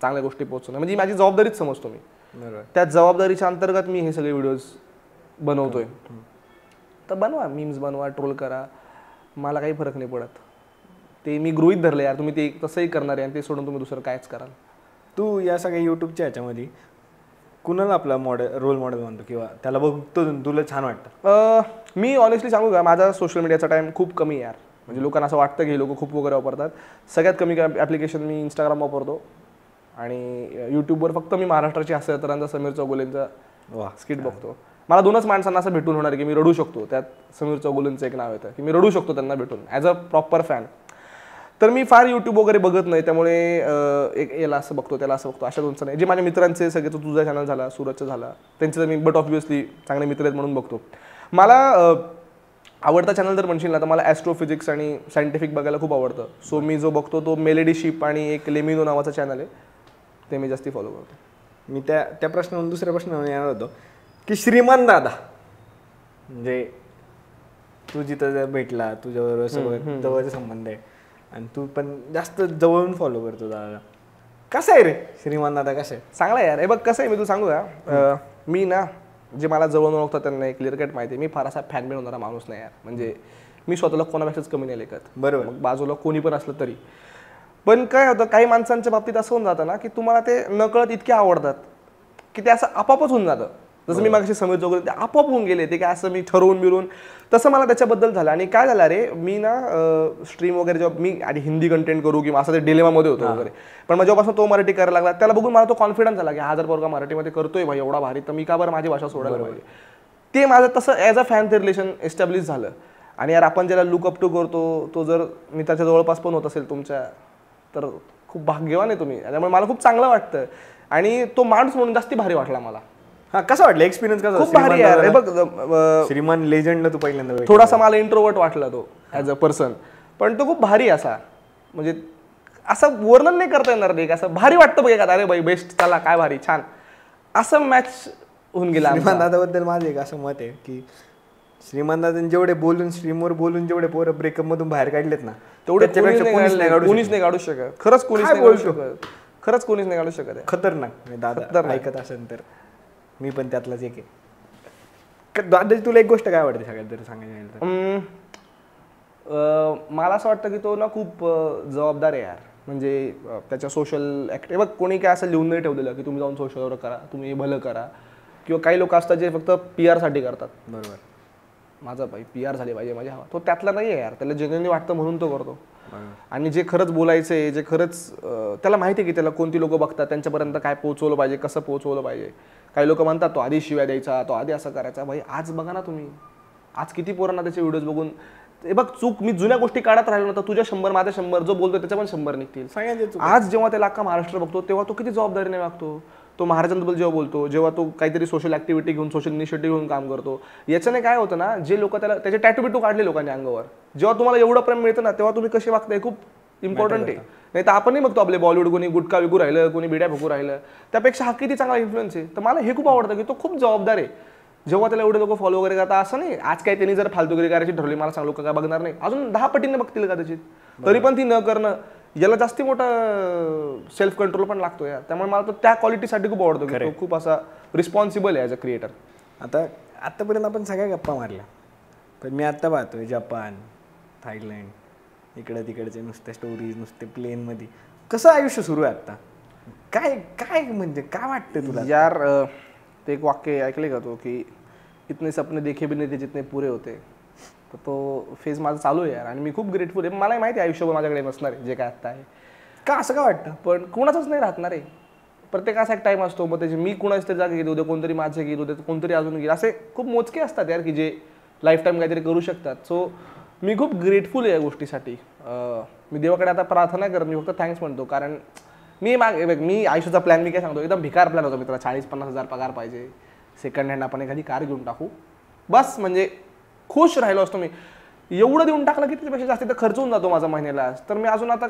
चांगल्या गोष्टी पोहोचवणं, म्हणजे माझी जबाबदारीच समजतो मी. त्या जबाबदारीच्या अंतर्गत मी हे सगळे व्हिडिओज बनवतोय. तर बनवा, मीम्स बनवा, ट्रोल करा, मला काही फरक नाही पडत. ते मी गृहीत धरलं यार, तुम्ही ते तसंही करणार आहे आणि ते सोडून तुम्ही दुसरं कायच कराल. तू या सगळ्या यूट्यूबच्या ह्याच्यामध्ये कुणाला आपला रोल मॉडेल म्हणतो किंवा त्याला बघतो तुला छान वाटतं? मी ऑनेस्टली सांगू का, माझा सोशल मीडियाचा टाइम खूप कमी यार. म्हणजे लोकांना असं वाटतं की लोक खूप वगैरे वापरतात. सगळ्यात कमी ॲप्लिकेशन मी इंस्टाग्राम वापरतो. आणि यूट्यूबवर फक्त मी महाराष्ट्राची हास्यजत्रांचा समीर चौगुलेंचा स्किट बघतो. मला 2च माणसांना असं भेटून होणार की मी रडू शकतो. त्यात समीर चौगुलेंचं एक नाव येतं की मी रडू शकतो त्यांना भेटून ॲज अ प्रॉपर फॅन. तर मी फार यूट्यूब वगैरे बघत नाही. त्यामुळे एक याला असं बघतो, त्याला असं बघतो, अशा 2चं नाही. जे माझ्या मित्रांचे सगळे, तो तुझा चॅनल झाला, सूरजचा झाला, त्यांचे तर मी बट ऑब्व्हियसली चांगले मित्र आहेत म्हणून बघतो. मला आवडता चॅनल जर म्हणशील ना तर मला ॲस्ट्रोफिजिक्स आणि सायंटिफिक बघायला खूप आवडतं. सो मी जो बघतो तो मेलेडी शिप आणि एक लेमिनो नावाचा चॅनल आहे, ते मी जास्ती फॉलो करतो. मी त्या प्रश्नावरून दुसऱ्या प्रश्नावर येणार होतो की श्रीमान दादा, म्हणजे तू जिथं भेटला, तुझ्याबरोबर सगळं जवळचे संबंध आहे आणि तू पण जास्त जवळून फॉलो करतो दादा, कसं आहे रे श्रीमान दादा? कसं आहे? चांगला आहे यार. हे बघ कसं आहे, मी तुला सांगू का, मी ना जे मला जवळून ओळखतात त्यांना एक क्लिअर कट माहिती आहे, मी फार असा फॅनमेन होणारा माणूस नाही यार. म्हणजे मी स्वतःला कोणापेक्षाच कमी नाही लेखत. बरोबर. मग बाजूला कोणी पण असलं तरी. पण काय होतं, काही माणसांच्या बाबतीत असं होऊन जातं ना की तुम्हाला ते नकळत इतके आवडतात की ते असं आपापच होऊन जातं. जसं मी मागाशी समीर चौगुले, ते आपोआप होऊन गेले. ते काय असं मी ठरवून बिरून, तसं मला त्याच्याबद्दल झालं. आणि काय झालं रे, मी ना स्ट्रीम वगैरे जेव्हा मी आधी हिंदी कंटेंट करू किंवा असं ते डिलेमामध्ये होतो वगैरे, पण मग जेव्हापासून तो मराठी करायला लागला, त्याला बघून मला तो कॉन्फिडन्स झाला की हा जर पोरगा मराठीमध्ये करतोय भाई एवढा भारी, तर मी का बरं माझी भाषा सोडायला पाहिजे. ते माझं तसं ॲज अ फॅन ते रिलेशन एस्टॅब्लिश झालं. आणि यार आपण ज्याला लुक अप टू करतो तो जर मित्राच्या जवळपास पण होत असेल तुमच्या, तर खूप भाग्यवान आहे तुम्ही. त्यामुळे मला खूप चांगलं वाटतं. आणि तो माणूस म्हणून जास्ती भारी वाटला मला. हा, कसं वाटलं एक्सपिरियन्स? कसा? खूप भारी यार. हे बघ, श्रीमान लेजंडला तू पहिल्यांदा थोडासा मला इंट्रोवर्ट वाटला तो ॲज अ पर्सन, पण तो खूप भारी असा, म्हणजे असं वर्णन नाही करता येणार रे, असं भारी वाटतं बघ का, अरे बाई बेस्ट, चला काय भारी, छान, असं मॅच होऊन गेला. श्रीमान दादाबद्दल माझं एक असं मत आहे की श्रीमान दादांनी जेवढे बोलून, स्ट्रीमवर बोलून जेवढे पोरं ब्रेकअप मधून बाहेर काढलेत ना, तेवढे कोणीच नाही काढू शकत. खरंच कोणीच नाही काढू शकत. खरंच कोणीच नाही काढू शकत. खतरनाक. दादा ऐकत असेल तर मी पण त्यातलाच एक आहे. दादाची तुला एक गोष्ट काय आवडते सगळ्यात जर सांगायचं? मला असं वाटतं की तो ना खूप जबाबदार आहे यार. म्हणजे त्याच्या सोशल ॲक्टिव्ह, बघ कोणी काय असं लिहून नाही ठेवलेलं की तुम्ही जाऊन सोशलवर करा, तुम्ही भलं करा. किंवा काही लोक असतात जे फक्त PR साठी करतात. बरोबर. माझा भाई PR झाली पाहिजे माझी हवा, तो त्यातला नाही आहे यार. त्याला जेन्युइनली वाटतं म्हणून तो करतो. आणि जे खरंच बोलायचंय, जे खरंच त्याला माहिती आहे की त्याला कोणती लोक बघतात, त्यांच्यापर्यंत काय पोहोचवलं पाहिजे, कसं पोहोचवलं पाहिजे. काही लोक म्हणतात तो आधी शिव्या द्यायचा, तो आधी असं करायचा. भाई आज बघा ना तुम्ही, आज किती पोरांना त्याचे व्हिडिओज बघून, हे बघ चूक, मी जुन्या गोष्टी काढत राहिलो ना तर तुझ्या 100 माझ्या 100, जो बोलतोय त्याच्या पण 100 निघतील. आज जेव्हा त्याला अख्खा महाराष्ट्र बघतो तेव्हा तो किती जबाबदारीने वागतो. तो महाराजांबद्दल जेव्हा बोलतो, जेव्हा तो काहीतरी सोशल ऍक्टिव्हिटी घेऊन, सोशल इनिशिएटिव्ह घेऊन काम करतो, याच्याने काय होतं ना, जे लोक त्याला, त्याचे टॅटू बिटू काढले लोकांनी अंगावर, जेव्हा तुम्हाला एवढं प्रेम मिळतं ना तेव्हा तुम्ही कसे वागताय खूप इम्पॉर्टंट आहे. नाही तर आपणही बघतो आपले बॉलिवूड कोणी गुटखा विकू राहिलं, कोणी बिड्या फुकू राहिलं, त्यापेक्षा हा किती चांगला इन्फ्लुएन्स आहे. तर मला हे खूप आवडतं की तो खूप जबाबदार आहे. जेव्हा त्याला एवढे लोक फॉलो वगैरे करतात असं नाही आज काय त्यांनी जर फालतूगिरी करायची ठरवली मला सांग लोक काय बघणार नाही, अजून 10 पटीने बघतील कदाचित, तरी पण ती न करणं याला जास्ती मोठा सेल्फ कंट्रोल पण लागतो यार. त्यामुळे मला तो त्या क्वालिटीसाठी खूप आवडतो की तो खूप असा रिस्पॉन्सिबल आहे ॲज अ क्रिएटर. आतापर्यंत आपण सगळ्या गप्पा मारल्या, पण मी आत्ता पाहतोय जपान, थायलंड, इकडं तिकडचे नुसते स्टोरीज, नुसते प्लेनमध्ये. कसं आयुष्य सुरू आहे आत्ता? काय काय म्हणजे काय वाटतं तुला यार? ते एक वाक्य ऐकले का तो की इतने सपने देखे भी नाही थे जितने पुरे होते. तर तो फेज माझा चालू आहे यार आणि मी खूप ग्रेटफुल आहे. मलाही माहिती आहे आयुष्यभर माझ्याकडे नसणार आहे जे काय आत्ता आहे. का असं का वाटतं? पण कुणाचंच नाही राहणार आहे. प्रत्येकाचा एक टाईम असतो. मग त्याची मी कुणाच तरी जागे घेतो, उद्या कोणतरी माझे घेत, उद्या कोणतरी अजून घेईल. असे खूप मोजके असतात यार की जे लाईफ टाईम काहीतरी करू शकतात. सो मी खूप ग्रेटफुल आहे या गोष्टीसाठी. मी देवाकडे आता प्रार्थना करत, मी फक्त थँक्स म्हणतो. कारण मी आयुष्याचा प्लॅन मी काय सांगतो, एकदम भिकार प्लॅन होता मित्रा. 40-50 हजार पगार पाहिजे, सेकंड हँड आपण एखादी कार घेऊन टाकू, बस. म्हणजे खुश राहिलो असतो मी. एवढं देऊन टाकलं की त्याच्यापेक्षा जास्त तर खर्च होऊन जातो माझा महिन्याला. तर मी अजून आता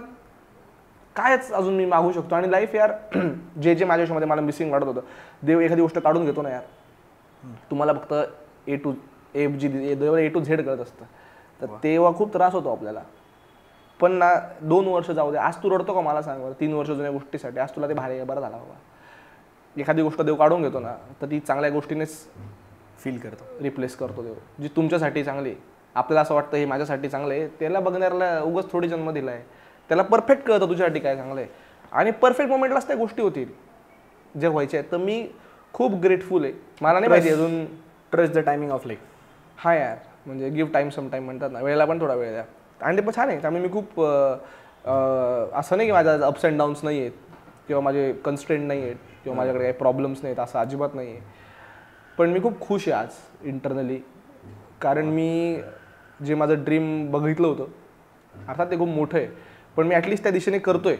कायच अजून मी मागू शकतो. आणि लाईफ यार जे जे माझ्या आयुष्यामध्ये मला मिसिंग वाटत होतं, देव एखादी गोष्ट काढून घेतो ना यार. तुम्हाला फक्त A to Z कळत असतं. तर तेव्हा खूप त्रास होतो आपल्याला. पण ना 2 वर्ष जाऊ दे, आज तू रडतो का मला सांग बरं? 3 वर्ष जुन्या गोष्टीसाठी आज तुला ते भारी बरं झाला बाबा. एखादी गोष्ट देव काढून घेतो ना तर ती चांगल्या गोष्टीनेच फील करतो, रिप्लेस करतो देव. जी तुमच्यासाठी चांगली, आपल्याला असं वाटतं हे माझ्यासाठी चांगलं आहे, त्याला बघणाऱ्याला उगाच थोडी जन्म दिला आहे. त्याला परफेक्ट कळतं तुझ्यासाठी काय चांगलं आहे. आणि परफेक्ट मोमेंटलाच त्या गोष्टी होतील जे व्हायच्या आहेत. तर मी खूप ग्रेटफुल आहे. मला नाही माहिती अजून. Trust the timing of life. हा यार, म्हणजे गिव्ह टाईम सम टाईम म्हणतात ना, वेळेला पण थोडा वेळ द्या. आणि ते पण छान आहे. त्यामुळे मी खूप असं नाही की माझ्या अप्स अँड डाऊन्स नाही आहेत किंवा माझे कन्स्ट्रेंट नाही आहेत किंवा माझ्याकडे काही प्रॉब्लेम्स नाहीत, असं अजिबात नाही आहे. पण मी खूप खुश आहे आज इंटरनली. कारण मी जे माझं ड्रीम बघितलं होतं, अर्थात ते खूप मोठं आहे, पण मी ॲटलिस्ट त्या दिशेने करतोय.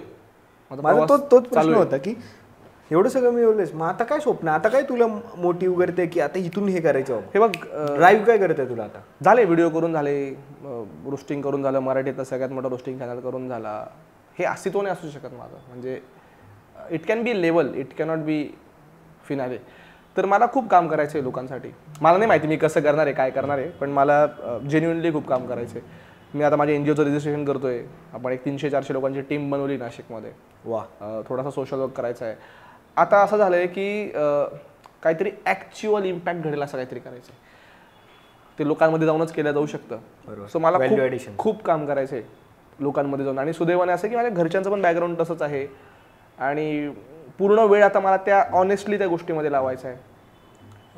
माझा तोच प्रश्न होता की एवढं सगळं मिळवलंस, मग आता काय स्वप्न, आता काय तुला मोटिव्ह करते की आता इथून हे करायचं? हे बघ, ड्राईव्ह काय करते तुला आता? झाले व्हिडिओ करून झाले, रोस्टिंग करून झालं, मराठीतलं सगळ्यात मोठा रोस्टिंग चॅनल करून झाला. हे अस्तित्व नाही असू शकत माझं. म्हणजे it can be level, it cannot be finale. तर मला खूप काम करायचं आहे लोकांसाठी. मला नाही माहिती मी कसं करणार आहे, काय करणार आहे, पण मला जेन्युइनली खूप काम करायचं आहे. मी आता माझ्या NGOचं रजिस्ट्रेशन करतोय. आपण एक 300-400 लोकांची टीम बनवली नाशिकमध्ये. थोडासा सोशल वर्क करायचा आहे. आता असं झालं आहे की काहीतरी ॲक्च्युअल इम्पॅक्ट घडेल असं काहीतरी करायचं आहे. ते लोकांमध्ये जाऊनच केलं जाऊ शकतं. सो मला खूप काम करायचं आहे लोकांमध्ये जाऊन. आणि सुदैवाने असं की माझ्या घरच्यांचं पण बॅकग्राऊंड तसंच आहे आणि पूर्ण वेळ आता मला त्या ऑनेस्टली त्या गोष्टीमध्ये लावायचं आहे.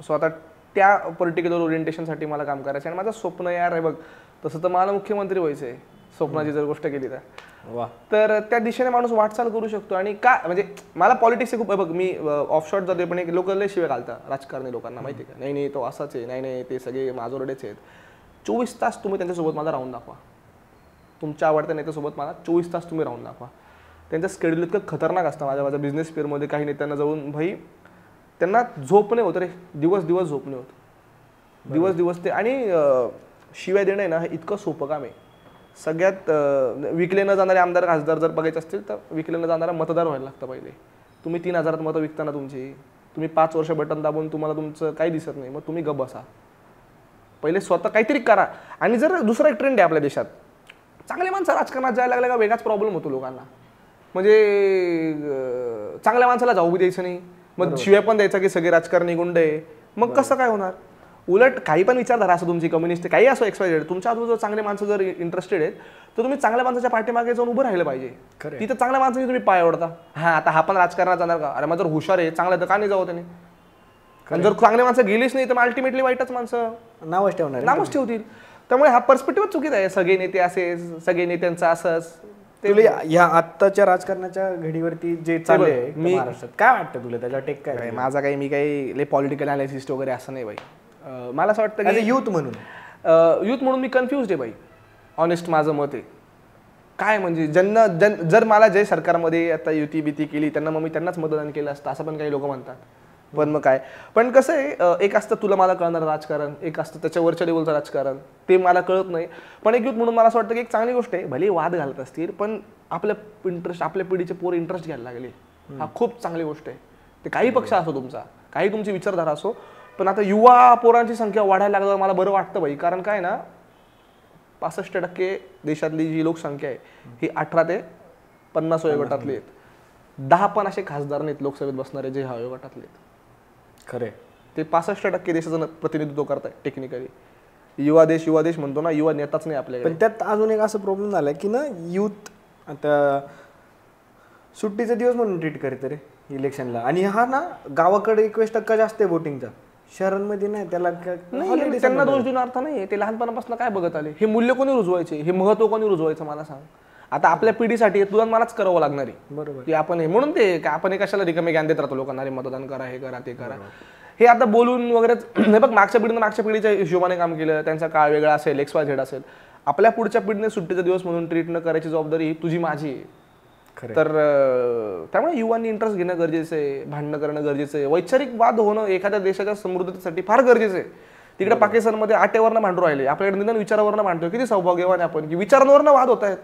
सो आता त्या पर्टिक्युलर ओरिएंटेशनसाठी मला काम करायचं आहे. आणि माझं स्वप्न यार आहे बघ, तसं तर मला मुख्यमंत्री व्हायचं आहे स्वप्नाची जर गोष्ट केली तर त्या दिशेने माणूस वाटचाल करू शकतो. आणि का म्हणजे मला पॉलिटिक्स खूप बघ, मी ऑफशॉट जाते पण एक लोक लय शिवाय घालतात राजकारणी लोकांना, माहिती आहे का? नाही तो असाच आहे, नाही ते सगळे माजोरडेच आहेत. 24 तास तुम्ही त्यांच्यासोबत मला राहून दाखवा. तुमच्या आवडत्या नेत्यासोबत मला 24 तास तुम्ही राहून दाखवा. त्यांचं स्केड्यूल इतकं खतरनाक असतं. माझ्या बिझनेस फेअरमध्ये काही नेत्यांना जाऊन भाई त्यांना झोप नाही होत रे, दिवस झोप नाही होत, दिवस ते. आणि शिवाय देणं आहे ना, हे इतकं सोपं काम आहे. सगळ्यात विकले न जाणारे आमदार खासदार जर बघायचे असतील तर विकले न जाणारा मतदार व्हायला लागतं पहिले. तुम्ही 3,000 मतं विकताना तुम्ही 5 वर्ष बटन दाबून तुम्हाला तुमचं काही दिसत नाही, मग तुम्ही गप्प बसा. पहिले स्वतः काहीतरी करा. आणि जर दुसरा एक ट्रेंड आहे आपल्या देशात, चांगले माणसं राजकारणात जायला लागले का वेगळाच प्रॉब्लेम होतो लोकांना. म्हणजे चांगल्या माणसाला जाऊ बी द्यायचं नाही, मग शिवाय पण द्यायचा की सगळे राजकारणी गुंड आहे. मग कसं काय होणार? उलट काही पण विचारधारा असं तुमची कम्युनिस्ट काही असो XYZ, तुमच्या आजूबाजूला चांगले माणसं जर इंटरेस्टेड आहेत तर तुम्ही चांगल्या माणसाच्या पाठीमागे जाऊन उभं राहिलं पाहिजे. तिथं चांगल्या माणसाची तुम्ही पाय ओढता. आता हा पण राजकारणात जाणार का? अरे मग जर हुशार आहे चांगलं तर का नाही जावं त्याने? कारण जर चांगले माणसं गेलीच नाही तर मग अल्टिमेटली वाईटच माणसं नावच ठेवतील. त्यामुळे हा पर्स्पेक्टिव्ह चुकीचा आहे. सगळे नेते असे, सगळे नेत्यांचं असंच. तुला या आत्ताच्या राजकारणाच्या घडीवरती जे चालू आहे महाराष्ट्रात काय वाटतं तुला? त्याचा टेक काय? माझा काही मी काही पॉलिटिकल अनालिसिस्ट वगैरे असं नाही बाई. मला असं वाटतं की यूथ म्हणून मी कन्फ्युज आहे बाई. ऑनेस्ट माझं मत आहे. काय म्हणजे जर मला जे सरकारमध्ये आता युती केली त्यांना मग मी त्यांनाच मतदान केलं असतं असं पण काही लोक म्हणतात. पण मग काय, पण कसं आहे, एक असतं तुला मला कळणार राजकारण, एक असतं त्याच्यावरच्या लेवलचं राजकारण, ते मला कळत नाही. पण एक युथ म्हणून मला असं वाटतं की एक चांगली गोष्ट आहे, भले वाद घालत असतील पण आपल्या इंटरेस्ट, आपल्या पिढीचे पोर इंटरेस्ट घ्यायला लागले, हा खूप चांगली गोष्ट आहे. ते काही पक्ष असो तुमचा, काही तुमची विचारधारा असो, पण आता युवा पोरांची संख्या वाढायला लागल्यावर मला बरं वाटतं भाई. कारण काय ना, 65% देशातली जी लोकसंख्या आहे ही 18 ते 50 वयोगटातली आहेत. 10 पण असे खासदार नाहीत लोकसभेत बसणारे जे ह्या वयोगटातले आहेत. खरे ते 65% देशाचं प्रतिनिधित्व करताय टेक्निकली. युवा देश म्हणतो ना, युवा नेताच नाही आपल्याकडे. पण त्यात अजून एक असं प्रॉब्लेम झालाय की ना, युथ आता सुट्टीचा दिवस म्हणून ट्रीट करते रे इलेक्शनला. आणि हा ना, गावाकडे 21% जास्त आहे वोटिंगचा, शहरांमध्ये नाही. त्याला नाही, त्यांना दोष देऊन अर्थ नाही. ते लहानपणापासून काय बघत आले, हे मूल्य कोणी रुजवायचे, हे महत्व कोणी रुजवायचं मला सांग. आता आपल्या पिढीसाठी तुला मलाच करावं लागणार आहे, बरोबर की आपण हे म्हणून ते आपण हे कशाला रिकामे ज्ञान देत राहतो लोकांना, रे मतदान करा, हे करा, ते करा. हे आता बोलून वगैरे हे बघ, मागच्या पिढीच्या हिशोबाने काम केलं, त्यांचा काळ वेगळा असेल, XYZ असेल. आपल्या पुढच्या पिढीने सुट्टीचा दिवस म्हणून ट्रीट न करायची जबाबदारी ही तुझी माझी आहे. तर त्यामुळे युवांनी इंटरेस्ट घेणं गरजेचं आहे, भांडणं करणं गरजेचं आहे, वैचारिक वाद होणं एखाद्या देशाच्या समृद्धतेसाठी फार गरजेचं आहे. तिकडे पाकिस्तानमध्ये आटेवरनं भांडू राहिले, आपल्याकडे निदान विचारावरनं भांडतोय. किती सौभाग्यवान आपण की विचारांवरनं वाद होत आहेत,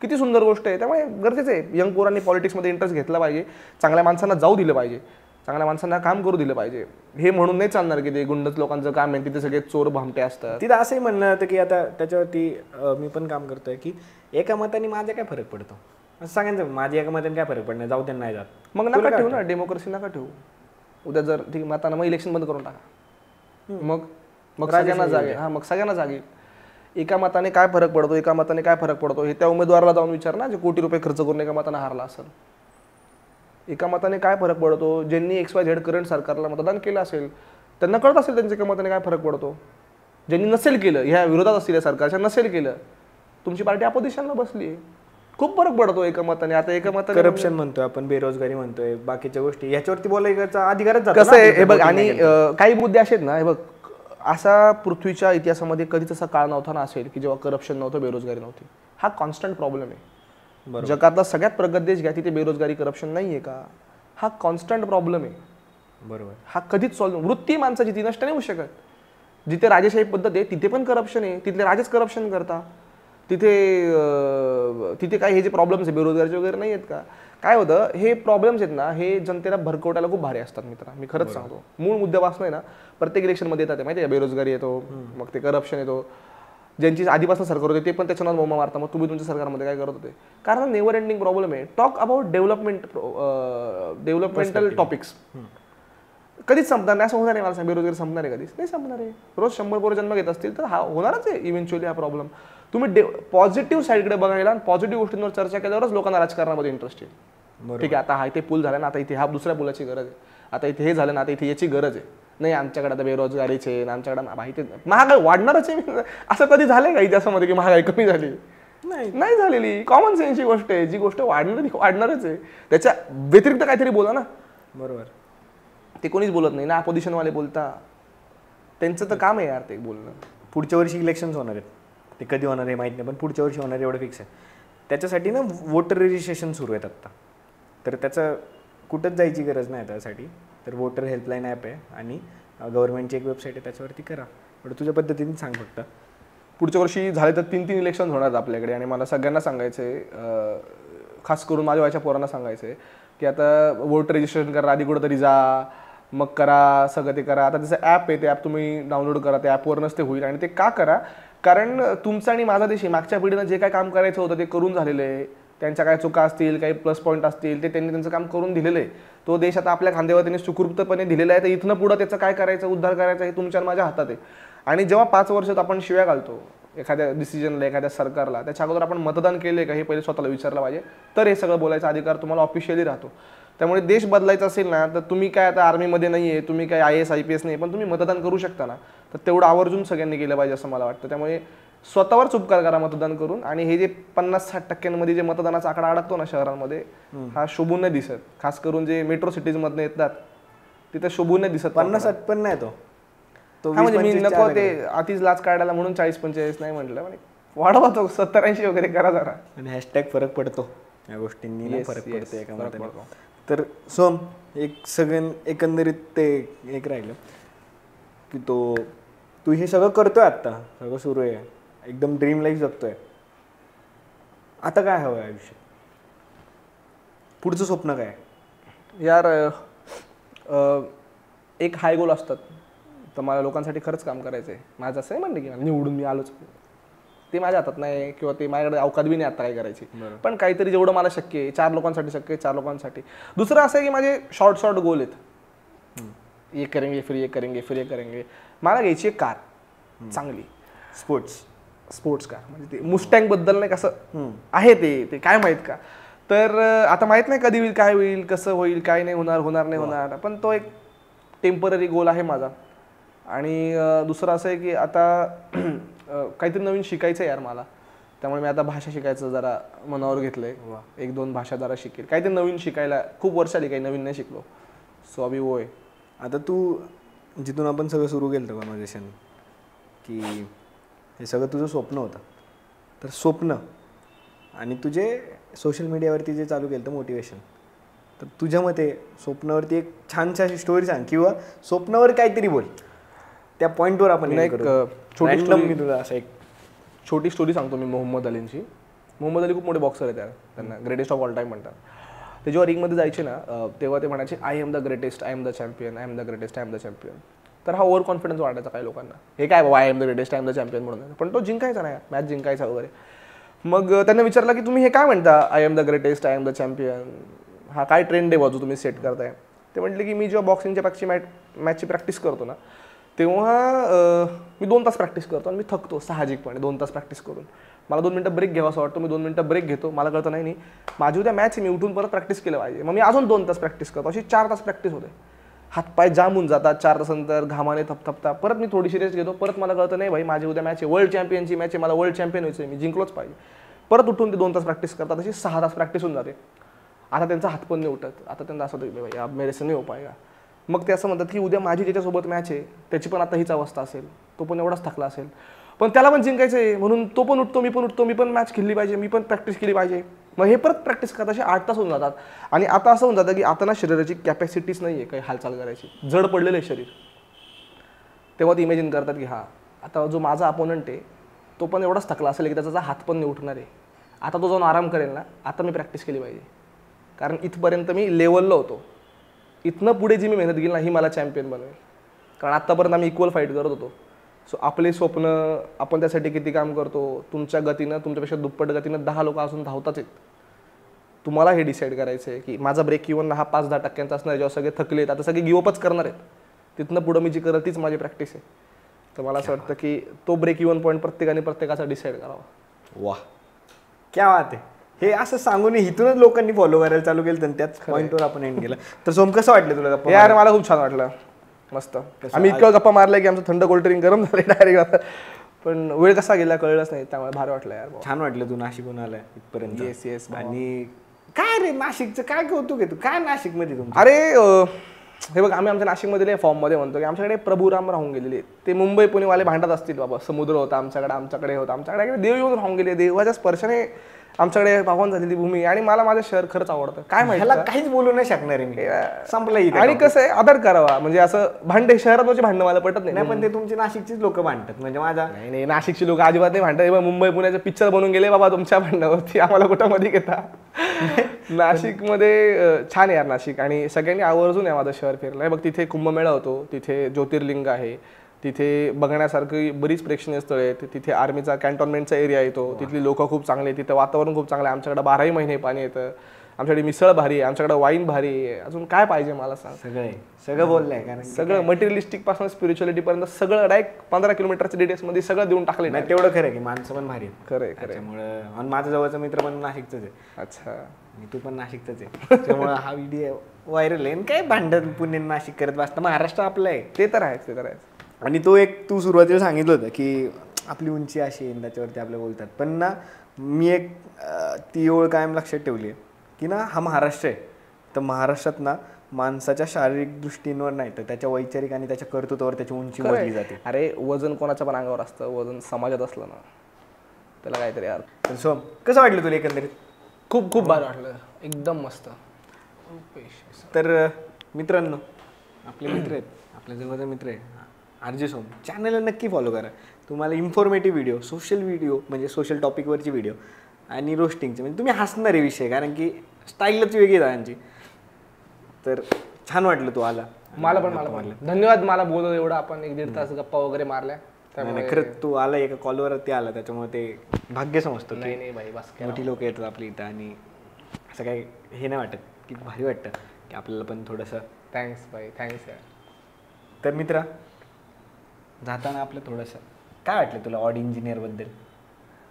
किती सुंदर गोष्ट आहे. त्यामुळे गरजेचं आहे यंग पोरांनी पॉलिटिक्समध्ये इंटरेस्ट घेतला पाहिजे, चांगल्या माणसांना जाऊ दिलं पाहिजे, चांगल्या माणसांना काम करू दिलं पाहिजे. हे म्हणून नाही चालणार की ते गुंडच लोकांचं काम आहे, तिथे सगळे चोर भामटे असतात. तिथं असंही म्हणणं होतं की आता त्याच्यावरती मी पण काम करतोय की एका मताने माझा काय फरक पडतो, असं सांगायचं. माझ्या एका मताने काय फरक पडणार, जाऊ त्यांना नाही जात. मग नका ठेवू ना, डेमोक्रेसी नका ठेवू. उद्या जर ठीक मताना मग इलेक्शन बंद करून टाका, मग सगळ्यांना जागे. हा, मग सगळ्यांना जागे. एका मताने काय फरक पडतो, एका मताने काय फरक पडतो हे त्या उमेदवाराला जाऊन विचार ना, जे कोटी रुपये खर्च करून एका मताने हारला असेल. एका मताने काय फरक पडतो, ज्यांनी XYZ करंट सरकारला मतदान केलं असेल त्यांना कळत असेल त्यांच्या एका मताने काय फरक पडतो. ज्यांनी नसेल केलं, ह्या विरोधात असतील या सरकारच्या, नसेल केलं, तुमची पार्टी अपोजिशनला बसली, खूप फरक पडतो एका मताने. आता एका मताने करप्शन म्हणतोय आपण, बेरोजगारी म्हणतोय, बाकीच्या गोष्टी याच्यावरती बोलायचा अधिकारच जातो. कसं आहे हे बघ, आणि काही मुद्दे असे आहेत ना, हे बघ, असा पृथ्वीच्या इतिहासामध्ये कधीच असा काळ नव्हता ना असेल की जेव्हा करप्शन नव्हतं, बेरोजगारी नव्हती. हा कॉन्स्टंट प्रॉब्लेम आहे. जगातला सगळ्यात प्रगत देश घ्या, तिथे बेरोजगारी करप्शन नाहीये का, हा कॉन्स्टंट प्रॉब्लेम आहे. बरोबर, हा कधीच सॉल्व्ह. वृत्ती माणसाची ती नष्ट नाही होऊ शकत. जिथे राजेशाही पद्धत आहे तिथे पण करप्शन आहे, तिथले राजेच करप्शन करता. तिथे काय हे जे प्रॉब्लेम्स आहे बेरोजगारीचे वगैरे नाही आहेत का. काय होतं, हे प्रॉब्लेम्स आहेत ना, हे जनतेला भरकवटायला खूप भारी असतात मित्रा. मी खरंच सांगतो, मूळ मुद्द्यापासून आहे ना, प्रत्येक इलेक्शनमध्ये येतात माहिती आहे, बेरोजगारी येतो, मग ते करप्शन येतो. ज्यांची आधीपासून सरकार होते ते पण त्याच्यानं बोमा मारता, मग तुम्ही तुमच्या सरकारमध्ये काय करत होते. कारण नेव्हर एंडिंग प्रॉब्लेम आहे. टॉक अबाउट डेव्हलपमेंटल टॉपिक्स कधीच संपणार नाही. असं होणार नाही मला सांग, बेरोजगारी संपणार आहे कधीच नाही संपणार आहे. रोज 100 पोरं जन्म घेत असतील तर हा होणारच आहे इव्हेंच्युअली हा प्रॉब्लेम. तुम्ही पॉझिटिव्ह साईडकडे बघायला आणि पॉझिटिव्ह गोष्टींवर चर्चा केल्यावरच लोकांना राजकारणामध्ये इंटरेस्ट येईल. ठीक आहे, आता हा इथे पूल झाला ना, आता इथे हा दुसऱ्या पुलाची गरज आहे, आता इथे हे झालं ना, आता इथे याची गरज आहे. नाही आमच्याकडे आता बेरोजगारीचे, आमच्याकडे माहिती महागाई वाढणारच आहे. असं कधी झालंय का इतिहासामध्ये की महागाई कमी झाली? नाही झालेली. कॉमन सेन्सची गोष्ट आहे, जी गोष्ट वाढणारच आहे. त्याच्या व्यतिरिक्त काहीतरी बोला ना. बरोबर, ते कोणीच बोलत नाही ना, अपोजिशनवाले बोलता, त्यांचं तर काम आहे यार ते बोलणं. पुढच्या वर्षी इलेक्शन्स होणार आहेत, ते कधी होणार आहे माहीत नाही, पण पुढच्या वर्षी होणार एवढं फिक्स आहे. त्याच्यासाठी ना वोटर रजिस्ट्रेशन सुरू आहेत आत्ता, तर त्याचं कुठंच जायची गरज नाही त्यासाठी. तर वोटर हेल्पलाईन ॲप आहे आणि गव्हर्नमेंटची एक वेबसाईट आहे, त्याच्यावरती करा. पण तुझ्या पद्धतीने सांग फक्त. पुढच्या वर्षी झाले तर 3 इलेक्शन होणार आहेत आपल्याकडे, आणि मला सगळ्यांना सांगायचं आहे, खास करून माझ्या वयाच्या पोरांना सांगायचं आहे की आता वोटर रजिस्ट्रेशन करा, आधी कुठंतरी जा, मग करा, सगळं ते करा. आता त्याचं ॲप आहे, ते ॲप तुम्ही डाउनलोड करा, त्या ॲपवरनंच ते होईल. आणि ते का करा, कारण तुमचा आणि माझा देश मागच्या पिढीनं जे काय काम करायचं होतं ते करून झालेलं आहे. त्यांच्या काय चुका असतील, काही प्लस पॉईंट असतील, ते त्यांनी त्यांचं काम करून दिलेलं आहे. तो देश आता आपल्या खांद्यावर त्यांनी सुखरूपपणे दिलेला आहे. तर इथनं पुढं त्याचं काय करायचं, उद्धार करायचा हे तुमच्या माझ्या हातात आहे. आणि जेव्हा 5 वर्षात आपण शिव्या घालतो एखाद्या डिसिजनला, एखाद्या सरकारला, त्याच्या अगोदर आपण मतदान केले का हे पहिले स्वतःला विचारलं पाहिजे. तर हे सगळं बोलायचा अधिकार तुम्हाला ऑफिशियली राहतो. त्यामुळे देश बदलायचा असेल ना, तर तुम्ही काय आता आर्मीमध्ये नाही आहे, तुम्ही काय IAS IPS नाही, पण तुम्ही मतदान करू शकता ना, तर तेवढं आवर्जून सगळ्यांनी केलं पाहिजे असं मला वाटतं. त्यामुळे स्वतःवरच उपकार करा मतदान करून. आणि हे जे 50-60% जे मतदानाचा आकडा अडकतो ना शहरांमध्ये, हा शोभून नाही दिसत. खास करून जे मेट्रो सिटीजमधनं येतात तिथे शोभून नाही दिसत. 50-60 पण नाही तो म्हणजे मी नको ते अतिच लाच काढायला म्हणून 40-45 नाही म्हटलं, म्हणजे वाढवा तो 70-80 वगैरे करा जरा. आणि हॅशटॅग फरक पडतो या गोष्टींनी, फरक पडतो एका मताने. तर सोम एक सगळं एकंदरीत ते एक राहिलं की तू हे सगळं करतोय आत्ता, सगळं सुरू आहे, एकदम ड्रीम लाईफ जगतोय, आता काय हवं आहे आयुष्यात, पुढचं स्वप्न काय? यार एक हाय गोल असतात, तर मला लोकांसाठी खरंच काम करायचं आहे. माझं असं आहे म्हणलं की निवडून मी आलोच, ते माझ्या हातात नाही किंवा ते माझ्याकडे अवकात बी नाही आता काय करायची, पण काहीतरी जेवढं मला शक्य आहे, 4 लोकांसाठी शक्य आहे, 4 लोकांसाठी. दुसरं असं आहे की माझे शॉर्ट गोल आहेत, ये करेंगे फिर ये करेंगे फिर ये करेंगे. मला घ्यायची एक कार चांगली, स्पोर्ट्स कार, म्हणजे ते मुस्टँग बद्दल नाही कसं आहे ते काय माहीत का. तर आता माहीत नाही कधी होईल, काय होईल, कसं होईल, काय नाही होणार नाही होणार, पण तो एक टेम्पररी गोल आहे माझा. आणि दुसरं असं आहे की आता काहीतरी नवीन शिकायचं आहे यार मला, त्यामुळे मी आता भाषा शिकायचं जरा मनावर घेतलंय. 1-2 भाषा जरा शिकेल, काहीतरी नवीन शिकायला. खूप वर्ष आली काही नवीन नाही शिकलो, सो अभि वो आहे. आता तू जिथून आपण सगळं सुरू केलं होतं कॉन्व्हर्सेशन, की हे सगळं तुझं स्वप्न होतं, तर स्वप्न आणि तुझे सोशल मीडियावरती जे चालू केलं होतं मोटिवेशन, तर तुझ्या मते स्वप्नावरती एक छानशी अशी स्टोरी सांग किंवा स्वप्नावर काहीतरी बोल, त्या पॉईंटवर आपण एक छोटी मी तुला असं एक छोटी स्टोरी सांगतो मी मोहम्मद अलींची. मोहम्मद अली खूप मोठे बॉक्सर आहेत यार, त्यांना ग्रेटेस्ट ऑफ ऑल टाईम म्हणतात. ते जेव्हा रिंगमध्ये जायचे ना, तेव्हा ते म्हणायचे I am the greatest, I am the champion, I am the greatest, I am the champion. तर हा ओव्हर कॉन्फिडन्स वाटायचा काही लोकांना, हे काय बाबा I am the greatest, I am the champion म्हणून, पण तो जिंकायचा नाही, मॅच जिंकायचा वगैरे. मग त्यांना विचारलं की तुम्ही हे काय म्हणता I am the greatest, I am the champion, हा काय ट्रेंड आहे बाजू तुम्ही सेट करताय. ते म्हटले की मी जेव्हा बॉक्सिंगच्या मॅचची प्रॅक्टिस करतो ना, तेव्हा मी 2 तास प्रॅक्टिस करतो आणि मी थकतो साहजिकपणे 2 तास प्रॅक्टिस करून. मला 2 मिनटं ब्रेक घ्यावा असं वाटतं, मी 2 मिनटं ब्रेक घेतो, मला कळतं नाही माझी उद्या मॅच आहे, मी उठून परत प्रॅक्टिस केलं पाहिजे, मग मी अजून 2 तास प्रॅक्टिस करतो. अशी 4 तास प्रॅक्टिस होते, हातपाय जाम होऊन जातात 4 तासानंतर, घामाने थपथपता. परत मी थोडीशी रेस्ट घेतो, परत मला कळतं नाही भाई माझी उद्या मॅच आहे, वर्ल्ड चॅम्पियनची मॅच आहे, मला वर्ल्ड चॅम्पियन व्हायचं आहे, मी जिंकलोच पाहिजे. परत उठून ते 2 तास प्रॅक्टिस करतात, अशी 6 तास प्रॅक्टिस होऊन जाते. आता त्यांचा हात पण नाही उठत, आता त्यांना असं होतं भाई अब मेरे से नहीं हो पाएगा. मग ते असं म्हणतात की उद्या माझी ज्याच्यासोबत मॅच आहे त्याची पण आता हीच अवस्था असेल, तो पण एवढाच थकला असेल, पण त्याला पण जिंकायचं आहे, म्हणून तो पण उठतो, मी पण उठतो, मी पण मॅच खेळली पाहिजे, मी पण प्रॅक्टिस केली पाहिजे. मग हे परत प्रॅक्टिस करत असे 8 तास होऊन जातात. आणि आता असं होऊन जातं की आता ना शरीराची कॅपॅसिटीच नाही आहे काही हालचाल करायची, जड पडलेलं आहे शरीर. तेव्हा ते इमॅजिन करतात की हा आता जो माझा अपोनंट आहे तो पण एवढाच थकला असेल की त्याचा हात पण नाही उठणार आहे, आता तो जाऊन आराम करेल ना, आता मी प्रॅक्टिस केली पाहिजे, कारण इथपर्यंत मी लेवलला होतो, इथनं पुढे जी मी मेहनत केली ना ही मला चॅम्पियन बनवेल. कारण आत्तापर्यंत आम्ही इक्वल फाईट करत होतो. सो आपले स्वप्न आपण त्यासाठी किती काम करतो, तुमच्या गतीनं तुमच्यापेक्षा दुप्पट गतीनं 10 लोक अजून धावताच आहेत. तुम्हाला हे डिसाईड करायचं आहे की माझा ब्रेक इव्हन हा 5-10% असणार आहे, जेव्हा सगळे थकलेत आता सगळे गिवअपच करणार आहेत, तिथनं पुढं मी जी करत तीच माझी प्रॅक्टिस आहे. तर मला असं वाटतं की तो ब्रेक इव्हन पॉईंट प्रत्येकाचा डिसाईड करावा. वा क्या बात आहे. हे असं सांगून इथूनच लोकांनी फॉलो करायला चालू केलं तर त्याच पॉईंटवर आपण एंड केलं. तर सोम कसं वाटलं तुला गप्पा? यार मला खूप छान वाटलं, मस्त. आम्ही इतकं गप्पा मारल्या की आमचं थंड कोल्ड्रिंक गरम झाले डायरेक्ट, पण वेळ कसा गेला कळलंच नाही, त्यामुळे भारी वाटलं यार. छान वाटलं तू नाशिकहून आलाय इथपर्यंत. येस. आणि काय रे नाशिकचं काय कौतुक आहे, तू काय नाशिकमध्ये तुमचं? अरे हे बघ, आम्ही आमच्या नाशिकमध्ये फॉर्ममध्ये म्हणतो की आमच्याकडे प्रभुराम राहून गेलेले. ते मुंबई पुणेवाले भांडत असतील बाबा, समुद्र होता आमच्याकडे होता, आमच्याकडे देव येऊन राहून गेले, देवाच्या स्पर्शाने आमच्याकडे पावन झालेली भूमी. आणि मला माझं शहर खरंच आवडतं. काय माहिती काहीच बोलू नाही शकणार आहे मी, संपलं. आणि कसं आहे आदर करावा, म्हणजे असं भांडे शहरात भांडणं मला पटत नाही. पण ते तुमचे नाशिकचीच लोक भांडतात, म्हणजे माझा नाही नाशिकची लोक अजिबात नाही भांडतात. मुंबई पुण्याचे पिक्चर बनवून गेले बाबा तुमच्या भांडणावरती, आम्हाला कुठं मध्ये घेता. नाशिकमध्ये छान आहे यार नाशिक, आणि सगळ्यांनी आवर्जून आहे माझं शहर फिरलं. बघ तिथे कुंभमेळा होतो, तिथे ज्योतिर्लिंग आहे, तिथे बघण्यासारखी बरीच प्रेक्षणीय स्थळे आहेत, तिथे आर्मीचा कॅन्टॉनमेंटचा एरिया येतो, तिथली लोक खूप चांगले, तिथं वातावरण खूप चांगलं आहे. आमच्याकडे 12ही महिने पाणी येतं, आमच्याकडे मिसळ भारी आहे, आमच्याकडे वाईन भारी आहे. अजून काय पाहिजे मला सांग? सगळं बोललंय, कारण सगळं मटेरियलिस्टिक पासून स्पिरिच्युअलिटी पर्यंत सगळं डायरेक्ट 15 किलोमीटरच्या डिटेल्स मध्ये सगळं देऊन टाकले. नाही तेवढं खरं की माणसं पण भारी आहेत. खरंय. त्यामुळे माझा जवळचा मित्र पण नाशिकचाच आहे. अच्छा, तू पण नाशिकचाच आहे, त्यामुळे हा व्हिडिओ व्हायरल आहे. काय भांडण पुणे नाशिक करत बसता, महाराष्ट्र आपलं आहे. ते तर आहेच. आणि तू सुरुवातीला सांगितलं होतं की आपली उंची अशी आहे, त्याच्यावरती आपल्या बोलतात. पण ना मी एक ती ओळ कायम लक्षात ठेवली आहे की ना हा महाराष्ट्र आहे, तर महाराष्ट्रात ना माणसाच्या शारीरिक दृष्टींवर नाही तर त्याच्या वैचारिक आणि त्याच्या कर्तृत्वावर त्याची उंची मोजली जाते. अरे वजन कोणाच्या पण अंगावर असतं, वजन समाजात असलं ना त्याला काहीतरी यार. तर सोम कसं वाटलं तुला एकंदरीत? खूप भारी वाटलं, एकदम मस्त. तर मित्रांनो, आपले मित्र आहेत, आपल्या जवळचा मित्र आहे आरजे सोम, चॅनलला नक्की फॉलो करा. तुम्हाला इन्फॉर्मेटिव्ह व्हिडिओ, सोशल व्हिडिओ म्हणजे सोशल टॉपिकवरची व्हिडिओ आणि रोस्टिंगचे, म्हणजे तुम्ही हसणारे विषय, कारण की स्टाईलच वेगळी आहे. तर छान वाटलं तू आला. मला पण धन्यवाद. मला बोललो एवढं, आपण 1-1.5 तास गप्पा वगैरे मारल्या. नाही खरंच तू आला, एका कॉलवरती आला, त्याच्यामुळे ते भाग्य समजतो. नाही भाई बस, मोठी लोक येतात आपली इथं आणि असं काही हे नाही वाटत, की भारी वाटतं की आपल्याला पण थोडंसं. थँक्स भाई, थँक्स यार. तर मित्रा, जाताना आपलं थोडंसं काय वाटलं तुला ऑड इंजिनियरबद्दल?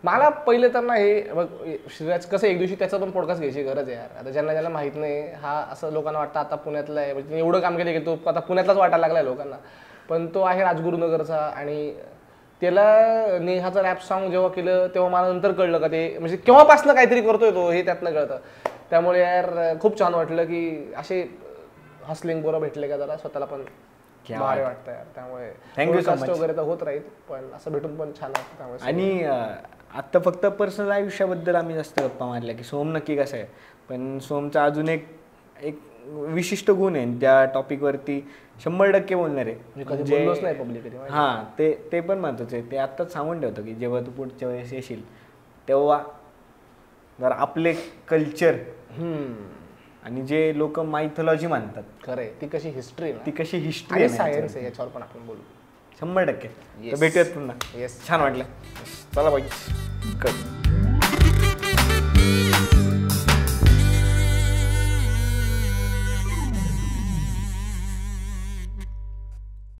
मला पहिले तर ना हे बघ, श्रीराज कसं एक दिवशी त्याचा पण पॉडकास्ट घ्यायची गरज आहे यार. आता ज्यांना माहित नाही, हा असं लोकांना वाटतं आता पुण्यातला आहे, म्हणजे एवढं काम केलं की तो आता पुण्यातलाच वाटायला लागलाय लोकांना, पण तो आहे राजगुरुनगरचा. आणि त्याला नेहाचं रॅप सॉन्ग जेव्हा केलं तेव्हा मला नंतर कळलं का ते म्हणजे केव्हापासनं काहीतरी करतोय तो, हे त्यातनं कळतं. त्यामुळे यार खूप छान वाटलं की असे हसलिंग बोरं भेटले का जरा स्वतःला पण भारी वाटतं यार. त्यामुळे थँक्यू सो मच. वगैरे तर होत राहील, पण असं भेटून पण छान वाटतं. त्यामुळे आणि आत्ता फक्त पर्सनल आयुष्याबद्दल आम्ही जास्त गप्पा मारल्या की सोम नक्की कसं आहे, पण सोमचा अजून एक विशिष्ट गुण आहे, त्या टॉपिकवरती 100% बोलणार आहे. कधी बोललोच नाही पब्लिकली. हां, ते पण महत्त्वाचं आहे. ते आत्ताच सांगून ठेवतं की जेव्हा तू पुढच्या वेळेस येशील तेव्हा जर आपले कल्चर आणि जे लोक मायथॉलॉजी मानतात, खरंय, ती कशी हिस्ट्री हिस्ट्री सायन्स आहे, याच्यावर पण आपण बोलू 100%. तर भेटूयात पुन्हा. येस, छान वाटलं. चला बाई.